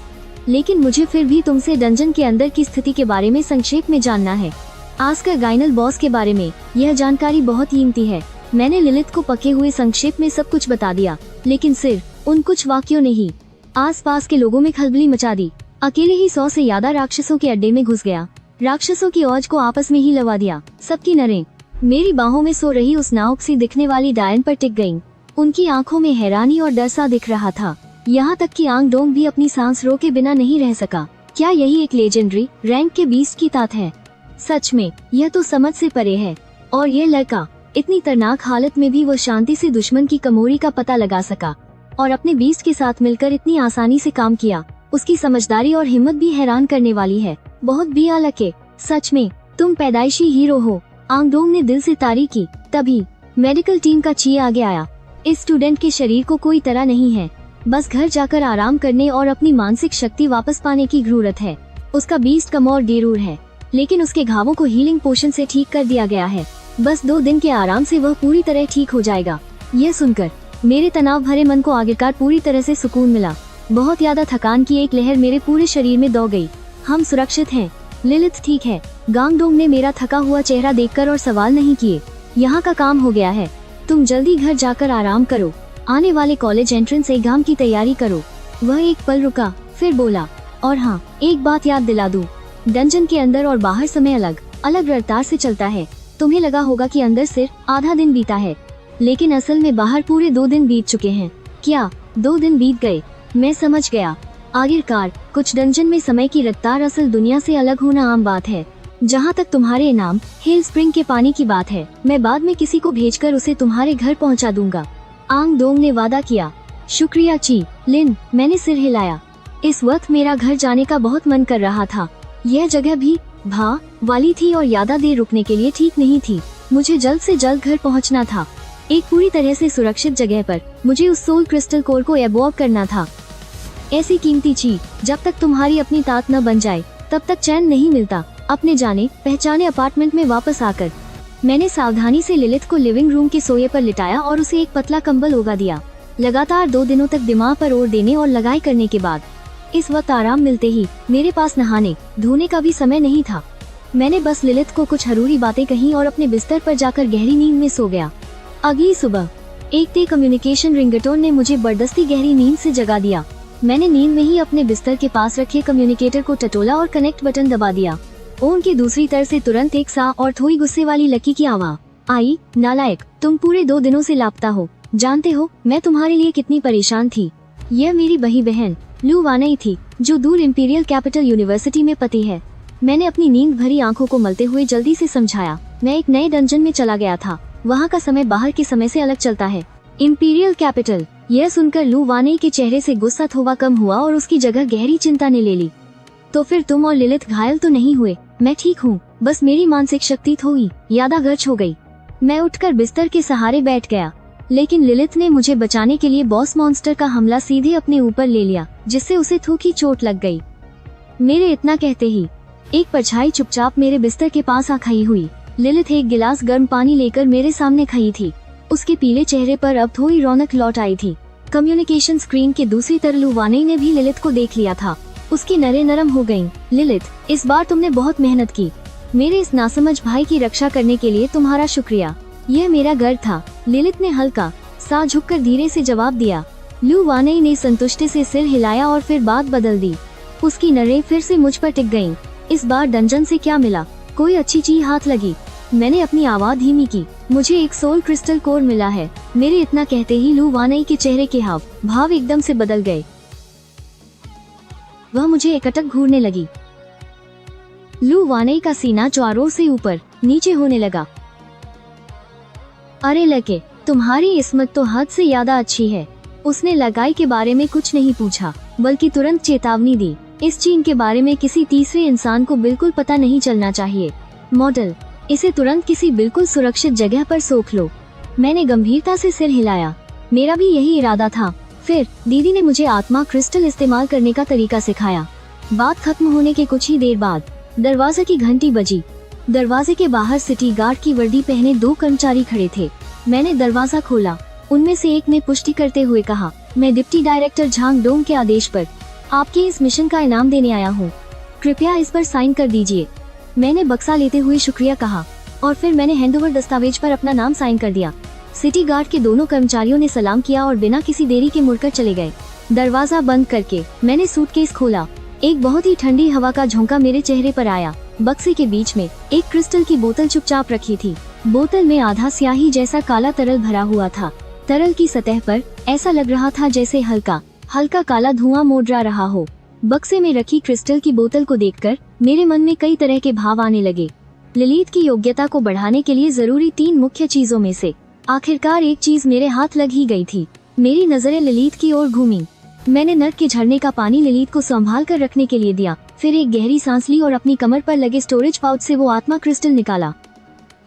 लेकिन मुझे फिर भी तुमसे डंजन के अंदर की स्थिति के बारे में संक्षेप में जानना है। आस्कर गाइनल बॉस के बारे में यह जानकारी बहुत कीमती है। मैंने लिलित को पके हुए संक्षेप में सब कुछ बता दिया, लेकिन सिर्फ उन कुछ वाक्यों ने ही आसपास के लोगों में खलबली मचा दी। अकेले ही 100 से ज्यादा राक्षसों के अड्डे में घुस गया। राक्षसों की औज को आपस में ही लगा दिया। सबकी नरें मेरी बाहों में सो रही उस नाउक सी दिखने वाली डायन पर टिक गईं। उनकी आंखों में हैरानी और डर सा दिख रहा था। यहाँ तक कि आंग डोंग भी अपनी सांस रोके बिना नहीं रह सका। क्या यही एक लेजेंडरी रैंक के बीस्ट की तात है? सच में यह तो समझ से परे है। और यह लड़का इतनी तरनाक हालत में भी वो शांति से दुश्मन की कमोरी का पता लगा सका और अपने बीस्ट के साथ मिलकर इतनी आसानी से काम किया। उसकी समझदारी और हिम्मत भी हैरान करने वाली है। बहुत भी अलग है। सच में तुम पैदाइशी हीरो हो। आंग डोंग ने दिल से तारीफ की। तभी मेडिकल टीम का ची आगे आया। इस स्टूडेंट के शरीर को कोई तरह नहीं है, बस घर जाकर आराम करने और अपनी मानसिक शक्ति वापस पाने की जरूरत है। उसका बीस्ट कम और डेरूर है, लेकिन उसके घावों को हीलिंग पोशन से ठीक कर दिया गया है। बस 2 दिन के आराम से वह पूरी तरह ठीक हो जाएगा। यह सुनकर मेरे तनाव भरे मन को आखिरकार पूरी तरह से सुकून मिला। बहुत ज्यादा थकान की एक लहर मेरे पूरे शरीर में दौड़ गई। हम सुरक्षित हैं, लिलिथ ठीक है। गांग डोंग ने मेरा थका हुआ चेहरा देखकर और सवाल नहीं किए। यहाँ का काम हो गया है, तुम जल्दी घर जाकर आराम करो। आने वाले कॉलेज एंट्रेंस एग्जाम की तैयारी करो। वह एक पल रुका, फिर बोला, और हाँ, एक बात याद दिला दूं, डंजन के अंदर और बाहर समय अलग अलग रफ्तार से चलता है। तुम्हें लगा होगा कि अंदर सिर्फ आधा दिन बीता है, लेकिन असल में बाहर पूरे 2 दिन बीत चुके हैं। क्या 2 दिन बीत गए? मैं समझ गया। आखिरकार कुछ डंजन में समय की रफ्तार असल दुनिया से अलग होना आम बात है। जहाँ तक तुम्हारे इनाम हिल स्प्रिंग के पानी की बात है, मैं बाद में किसी को भेजकर उसे तुम्हारे घर पहुँचा दूंगा। आंग डोंग ने वादा किया। शुक्रिया ची लिन, मैंने सिर हिलाया। इस वक्त मेरा घर जाने का बहुत मन कर रहा था। यह जगह भी भा वाली थी और ज्यादा देर रुकने के लिए ठीक नहीं थी। मुझे जल्द से जल्द घर पहुंचना था, एक पूरी तरह से सुरक्षित जगह पर। मुझे उस सोल क्रिस्टल कोर को एब्जॉर्ब करना था। ऐसी कीमती चीज जब तक तुम्हारी अपनी तात न बन जाए तब तक चैन नहीं मिलता। अपने जाने पहचाने अपार्टमेंट में वापस आकर मैंने सावधानी से लिलिथ को लिविंग रूम के सोये पर लिटाया और उसे एक पतला कंबल ओढ़ा दिया। लगातार 2 दिनों तक दिमाग पर ओढ़ देने और लगाई करने के बाद इस वक्त आराम मिलते ही मेरे पास नहाने धोने का भी समय नहीं था। मैंने बस लिलिथ को कुछ हरूरी बातें कही और अपने बिस्तर पर जाकर गहरी नींद में सो गया। अगली सुबह एक तेज कम्युनिकेशन रिंगटोन ने मुझे जबरदस्ती गहरी नींद से जगा दिया। मैंने नींद में ही अपने बिस्तर के पास रखे कम्युनिकेटर को टटोला और कनेक्ट बटन दबा दिया। फोन की दूसरी तरफ से तुरंत एक सा और थोड़ी गुस्से वाली लकी की आवाज आई। नालायक, तुम पूरे 2 दिनों से लापता हो। जानते हो मैं तुम्हारे लिए कितनी परेशान थी। यह मेरी बही बहन लू वानई थी, जो दूर इंपीरियल कैपिटल यूनिवर्सिटी में पती है। मैंने अपनी नींद भरी आंखों को मलते हुए जल्दी से समझाया। मैं एक नए डंजन में चला गया था, वहाँ का समय बाहर के समय से अलग चलता है। Imperial capital. यह सुनकर लू वानई के चेहरे से गुस्सा थोड़ा कम हुआ और उसकी जगह गहरी चिंता ने ले ली। तो फिर तुम और लिलिथ घायल तो नहीं हुए? मैं ठीक हूँ, बस मेरी मानसिक शक्ति थोड़ी यादागर्च हो गई। मैं उठकर बिस्तर के सहारे बैठ गया, लेकिन लिलिथ ने मुझे बचाने के लिए बॉस मॉन्स्टर का हमला सीधे अपने ऊपर ले लिया, जिससे उसे थोकी चोट लग गई। मेरे इतना कहते ही एक परछाई चुपचाप मेरे बिस्तर के पास आ खड़ी हुई। लिलिथ एक गिलास गर्म पानी लेकर मेरे सामने खड़ी थी। उसके पीले चेहरे पर अब थोड़ी रौनक लौट आई थी। कम्युनिकेशन स्क्रीन के दूसरी तरफ लू वानई ने भी लिलिथ को देख लिया था। उसकी नरें नरम हो गईं। लिलिथ, इस बार तुमने बहुत मेहनत की। मेरे इस नासमझ भाई की रक्षा करने के लिए तुम्हारा शुक्रिया। यह मेरा घर था। लिलिथ ने हल्का सा झुककर धीरे से जवाब दिया। लू वानई ने संतुष्टि से सिर हिलाया और फिर बात बदल दी। उसकी नरें फिर से मुझ पर टिक गईं। इस बार डंजन से क्या मिला? कोई अच्छी चीज हाथ लगी? मैंने अपनी आवाज धीमी की। मुझे एक सोल क्रिस्टल कोर मिला है। मेरे इतना कहते ही लू वानई के चेहरे के हाव भाव एकदम से बदल गए। वह मुझे एकटक घूरने लगी। लू वानई का सीना चारों से ऊपर नीचे होने लगा। अरे लके, तुम्हारी इस्मत तो हद से ज्यादा अच्छी है। उसने लगाई के बारे में कुछ नहीं पूछा, बल्कि तुरंत चेतावनी दी। इस चीन के बारे में किसी तीसरे इंसान को बिल्कुल पता नहीं चलना चाहिए। मॉडल, इसे तुरंत किसी बिल्कुल सुरक्षित जगह पर सोख लो। मैंने गंभीरता से सिर हिलाया। मेरा भी यही इरादा था। फिर दीदी ने मुझे आत्मा क्रिस्टल इस्तेमाल करने का तरीका सिखाया। बात खत्म होने के कुछ ही देर बाद दरवाजे की घंटी बजी। दरवाजे के बाहर सिटी गार्ड की वर्दी पहने 2 कर्मचारी खड़े थे। मैंने दरवाजा खोला। उनमें से एक ने पुष्टि करते हुए कहा, मैं डिप्टी डायरेक्टर झांग डोंग के आदेश पर आपके इस मिशन का इनाम देने आया हूँ। कृपया इस पर साइन कर दीजिए। मैंने बक्सा लेते हुए शुक्रिया कहा और फिर मैंने हैंडओवर दस्तावेज पर अपना नाम साइन कर दिया। सिटी गार्ड के दोनों कर्मचारियों ने सलाम किया और बिना किसी देरी के मुड़कर चले गए। दरवाजा बंद करके मैंने सूटकेस खोला। एक बहुत ही ठंडी हवा का झोंका मेरे चेहरे पर आया। बक्से के बीच में एक क्रिस्टल की बोतल चुपचाप रखी थी। बोतल में आधा स्याही जैसा काला तरल भरा हुआ था। तरल की सतह पर ऐसा लग रहा था जैसे हल्का हल्का काला धुआं मोडरा रहा हो। बक्से में रखी क्रिस्टल की बोतल को देखकर मेरे मन में कई तरह के भाव आने लगे। ललित की योग्यता को बढ़ाने के लिए जरूरी 3 मुख्य चीजों में से आखिरकार एक चीज मेरे हाथ लग ही गई थी। मेरी नजरें ललित की ओर घूमी। मैंने नर्क के झरने का पानी ललित को संभाल कर रखने के लिए दिया। फिर एक गहरी सांस ली और अपनी कमर पर लगे स्टोरेज पाउच से वो आत्मा क्रिस्टल निकाला।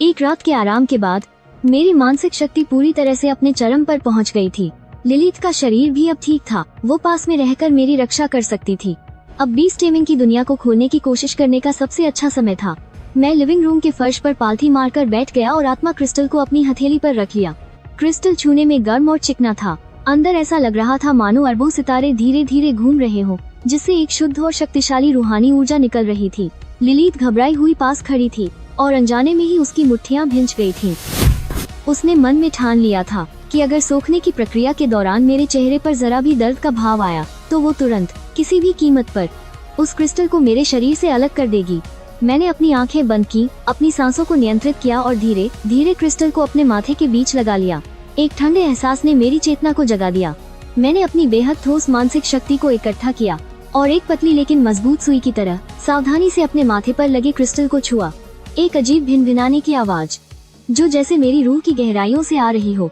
एक रात के आराम के बाद मेरी मानसिक शक्ति पूरी तरह से अपने चरम पर पहुंच गई थी। ललित का शरीर भी अब ठीक था। वो पास में रहकर मेरी रक्षा कर सकती थी। अब बीस्ट टेमिंग की दुनिया को खोलने की कोशिश करने का सबसे अच्छा समय था। मैं लिविंग रूम के फर्श पर पालथी मारकर बैठ गया और आत्मा क्रिस्टल को अपनी हथेली पर रख लिया। क्रिस्टल छूने में गर्म और चिकना था। अंदर ऐसा लग रहा था मानो अरबों सितारे धीरे धीरे घूम रहे हो, जिससे एक शुद्ध और शक्तिशाली रूहानी ऊर्जा निकल रही थी। ललित घबराई हुई पास खड़ी थी और अनजाने में ही उसकी मुट्ठियां भिंच गई थीं। उसने मन में ठान लिया था कि अगर सोखने की प्रक्रिया के दौरान मेरे चेहरे पर जरा भी दर्द का भाव आया तो वो तुरंत किसी भी कीमत पर उस क्रिस्टल को मेरे शरीर से अलग कर देगी। मैंने अपनी आंखें बंद की, अपनी सांसों को नियंत्रित किया और धीरे धीरे क्रिस्टल को अपने माथे के बीच लगा लिया। एक ठंडे एहसास ने मेरी चेतना को जगा दिया। मैंने अपनी बेहद ठोस मानसिक शक्ति को इकट्ठा किया और एक पतली लेकिन मजबूत सुई की तरह सावधानी से अपने माथे पर लगे क्रिस्टल को छुआ। एक अजीब भिनभिनाने की आवाज, जो जैसे मेरी रूह की गहराइयों से आ रही हो,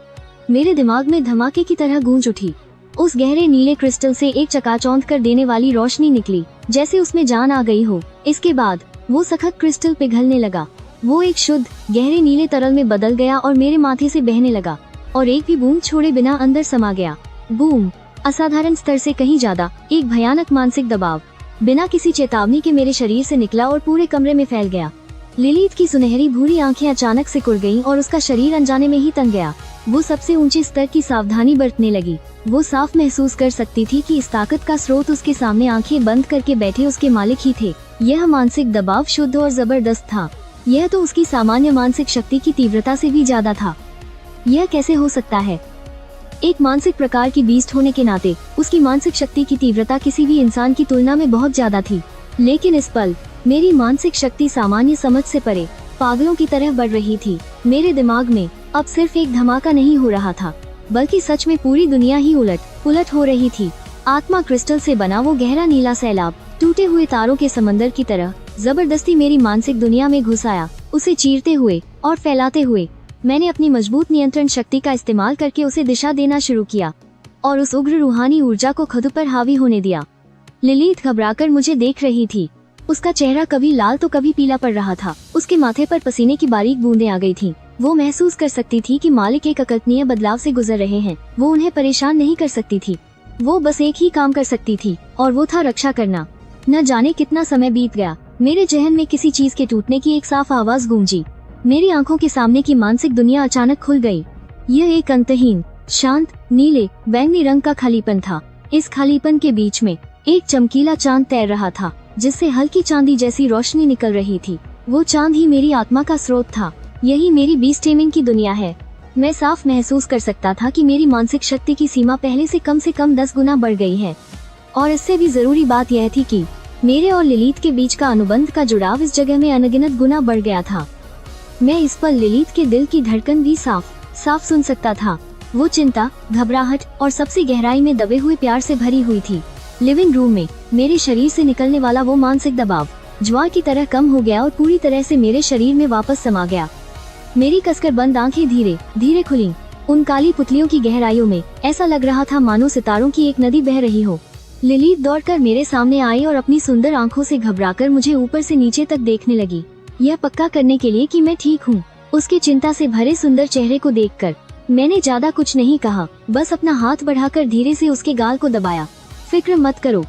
मेरे दिमाग में धमाके की तरह गूंज उठी। उस गहरे नीले क्रिस्टल से एक चकाचौंध कर देने वाली रोशनी निकली, जैसे उसमें जान आ गई हो। इसके बाद वो सख्त क्रिस्टल पिघलने लगा। वो एक शुद्ध गहरे नीले तरल में बदल गया और मेरे माथे से बहने लगा और एक भी बूंद छोड़े बिना अंदर समा गया। बूम! असाधारण स्तर से कहीं ज्यादा एक भयानक मानसिक दबाव बिना किसी चेतावनी के मेरे शरीर से निकला और पूरे कमरे में फैल गया। ललित की सुनहरी भूरी आंखें अचानक से खुल गईं और उसका शरीर अनजाने में ही तन गया। वो सबसे ऊंचे स्तर की सावधानी बरतने लगी। वो साफ महसूस कर सकती थी कि इस ताकत का स्रोत उसके सामने आंखें बंद करके बैठे उसके मालिक ही थे। यह मानसिक दबाव शुद्ध और जबरदस्त था। यह तो उसकी सामान्य मानसिक शक्ति की तीव्रता से भी ज्यादा था। यह कैसे हो सकता है? एक मानसिक प्रकार की बीस्ट होने के नाते उसकी मानसिक शक्ति की तीव्रता किसी भी इंसान की तुलना में बहुत ज्यादा थी। लेकिन इस पल मेरी मानसिक शक्ति सामान्य समझ से परे पागलों की तरह बढ़ रही थी। मेरे दिमाग में अब सिर्फ एक धमाका नहीं हो रहा था, बल्कि सच में पूरी दुनिया ही उलट पुलट हो रही थी। आत्मा क्रिस्टल से बना वो गहरा नीला सैलाब टूटे हुए तारों के समंदर की तरह जबरदस्ती मेरी मानसिक दुनिया में घुस आया। उसे चीरते हुए और फैलाते हुए मैंने अपनी मजबूत नियंत्रण शक्ति का इस्तेमाल करके उसे दिशा देना शुरू किया और उस उग्र रूहानी ऊर्जा को खुद पर हावी होने दिया। ललित घबराकर मुझे देख रही थी। उसका चेहरा कभी लाल तो कभी पीला पड़ रहा था। उसके माथे पर पसीने की बारीक बूंदें आ गई थीं। वो महसूस कर सकती थी कि मालिक एक अकल्पनीय बदलाव से गुजर रहे हैं। वो उन्हें परेशान नहीं कर सकती थी। वो बस एक ही काम कर सकती थी और वो था रक्षा करना। न जाने कितना समय बीत गया, मेरे जहन में किसी चीज के टूटने की एक साफ आवाज गूंजी। मेरी आंखों के सामने की मानसिक दुनिया अचानक खुल गई। यह एक अंतहीन, शांत, नीले बैंगनी रंग का खालीपन था। इस खालीपन के बीच में एक चमकीला चांद तैर रहा था, जिससे हल्की चांदी जैसी रोशनी निकल रही थी। वो चांद ही मेरी आत्मा का स्रोत था। यही मेरी बीस्ट टेमिंग की दुनिया है। मैं साफ महसूस कर सकता था कि मेरी मानसिक शक्ति की सीमा पहले से कम 10 गुना बढ़ गई है। और इससे भी जरूरी बात यह थी कि मेरे और ललित के बीच का अनुबंध का जुड़ाव इस जगह में अनगिनत गुना बढ़ गया था। मैं इस पर ललित के दिल की धड़कन भी साफ सुन सकता था। वो चिंता, घबराहट और सबसे गहराई में दबे हुए प्यार से भरी हुई थी। लिविंग रूम में मेरे शरीर से निकलने वाला वो मानसिक दबाव ज्वार की तरह कम हो गया और पूरी तरह से मेरे शरीर में वापस समा गया। मेरी कसकर बंद आंखें धीरे धीरे खुलीं। उन काली पुतलियों की गहराइयों में ऐसा लग रहा था मानो सितारों की एक नदी बह रही हो। ललित दौड़कर मेरे सामने आई और अपनी सुंदर आंखों से घबराकर मुझे ऊपर से नीचे तक देखने लगी, यह पक्का करने के लिए कि मैं ठीक हूँ। उसके चिंता से भरे सुंदर चेहरे को देखकर मैंने ज्यादा कुछ नहीं कहा, बस अपना हाथ बढ़ाकर धीरे से उसके गाल को दबाया। फिक्र मत करो,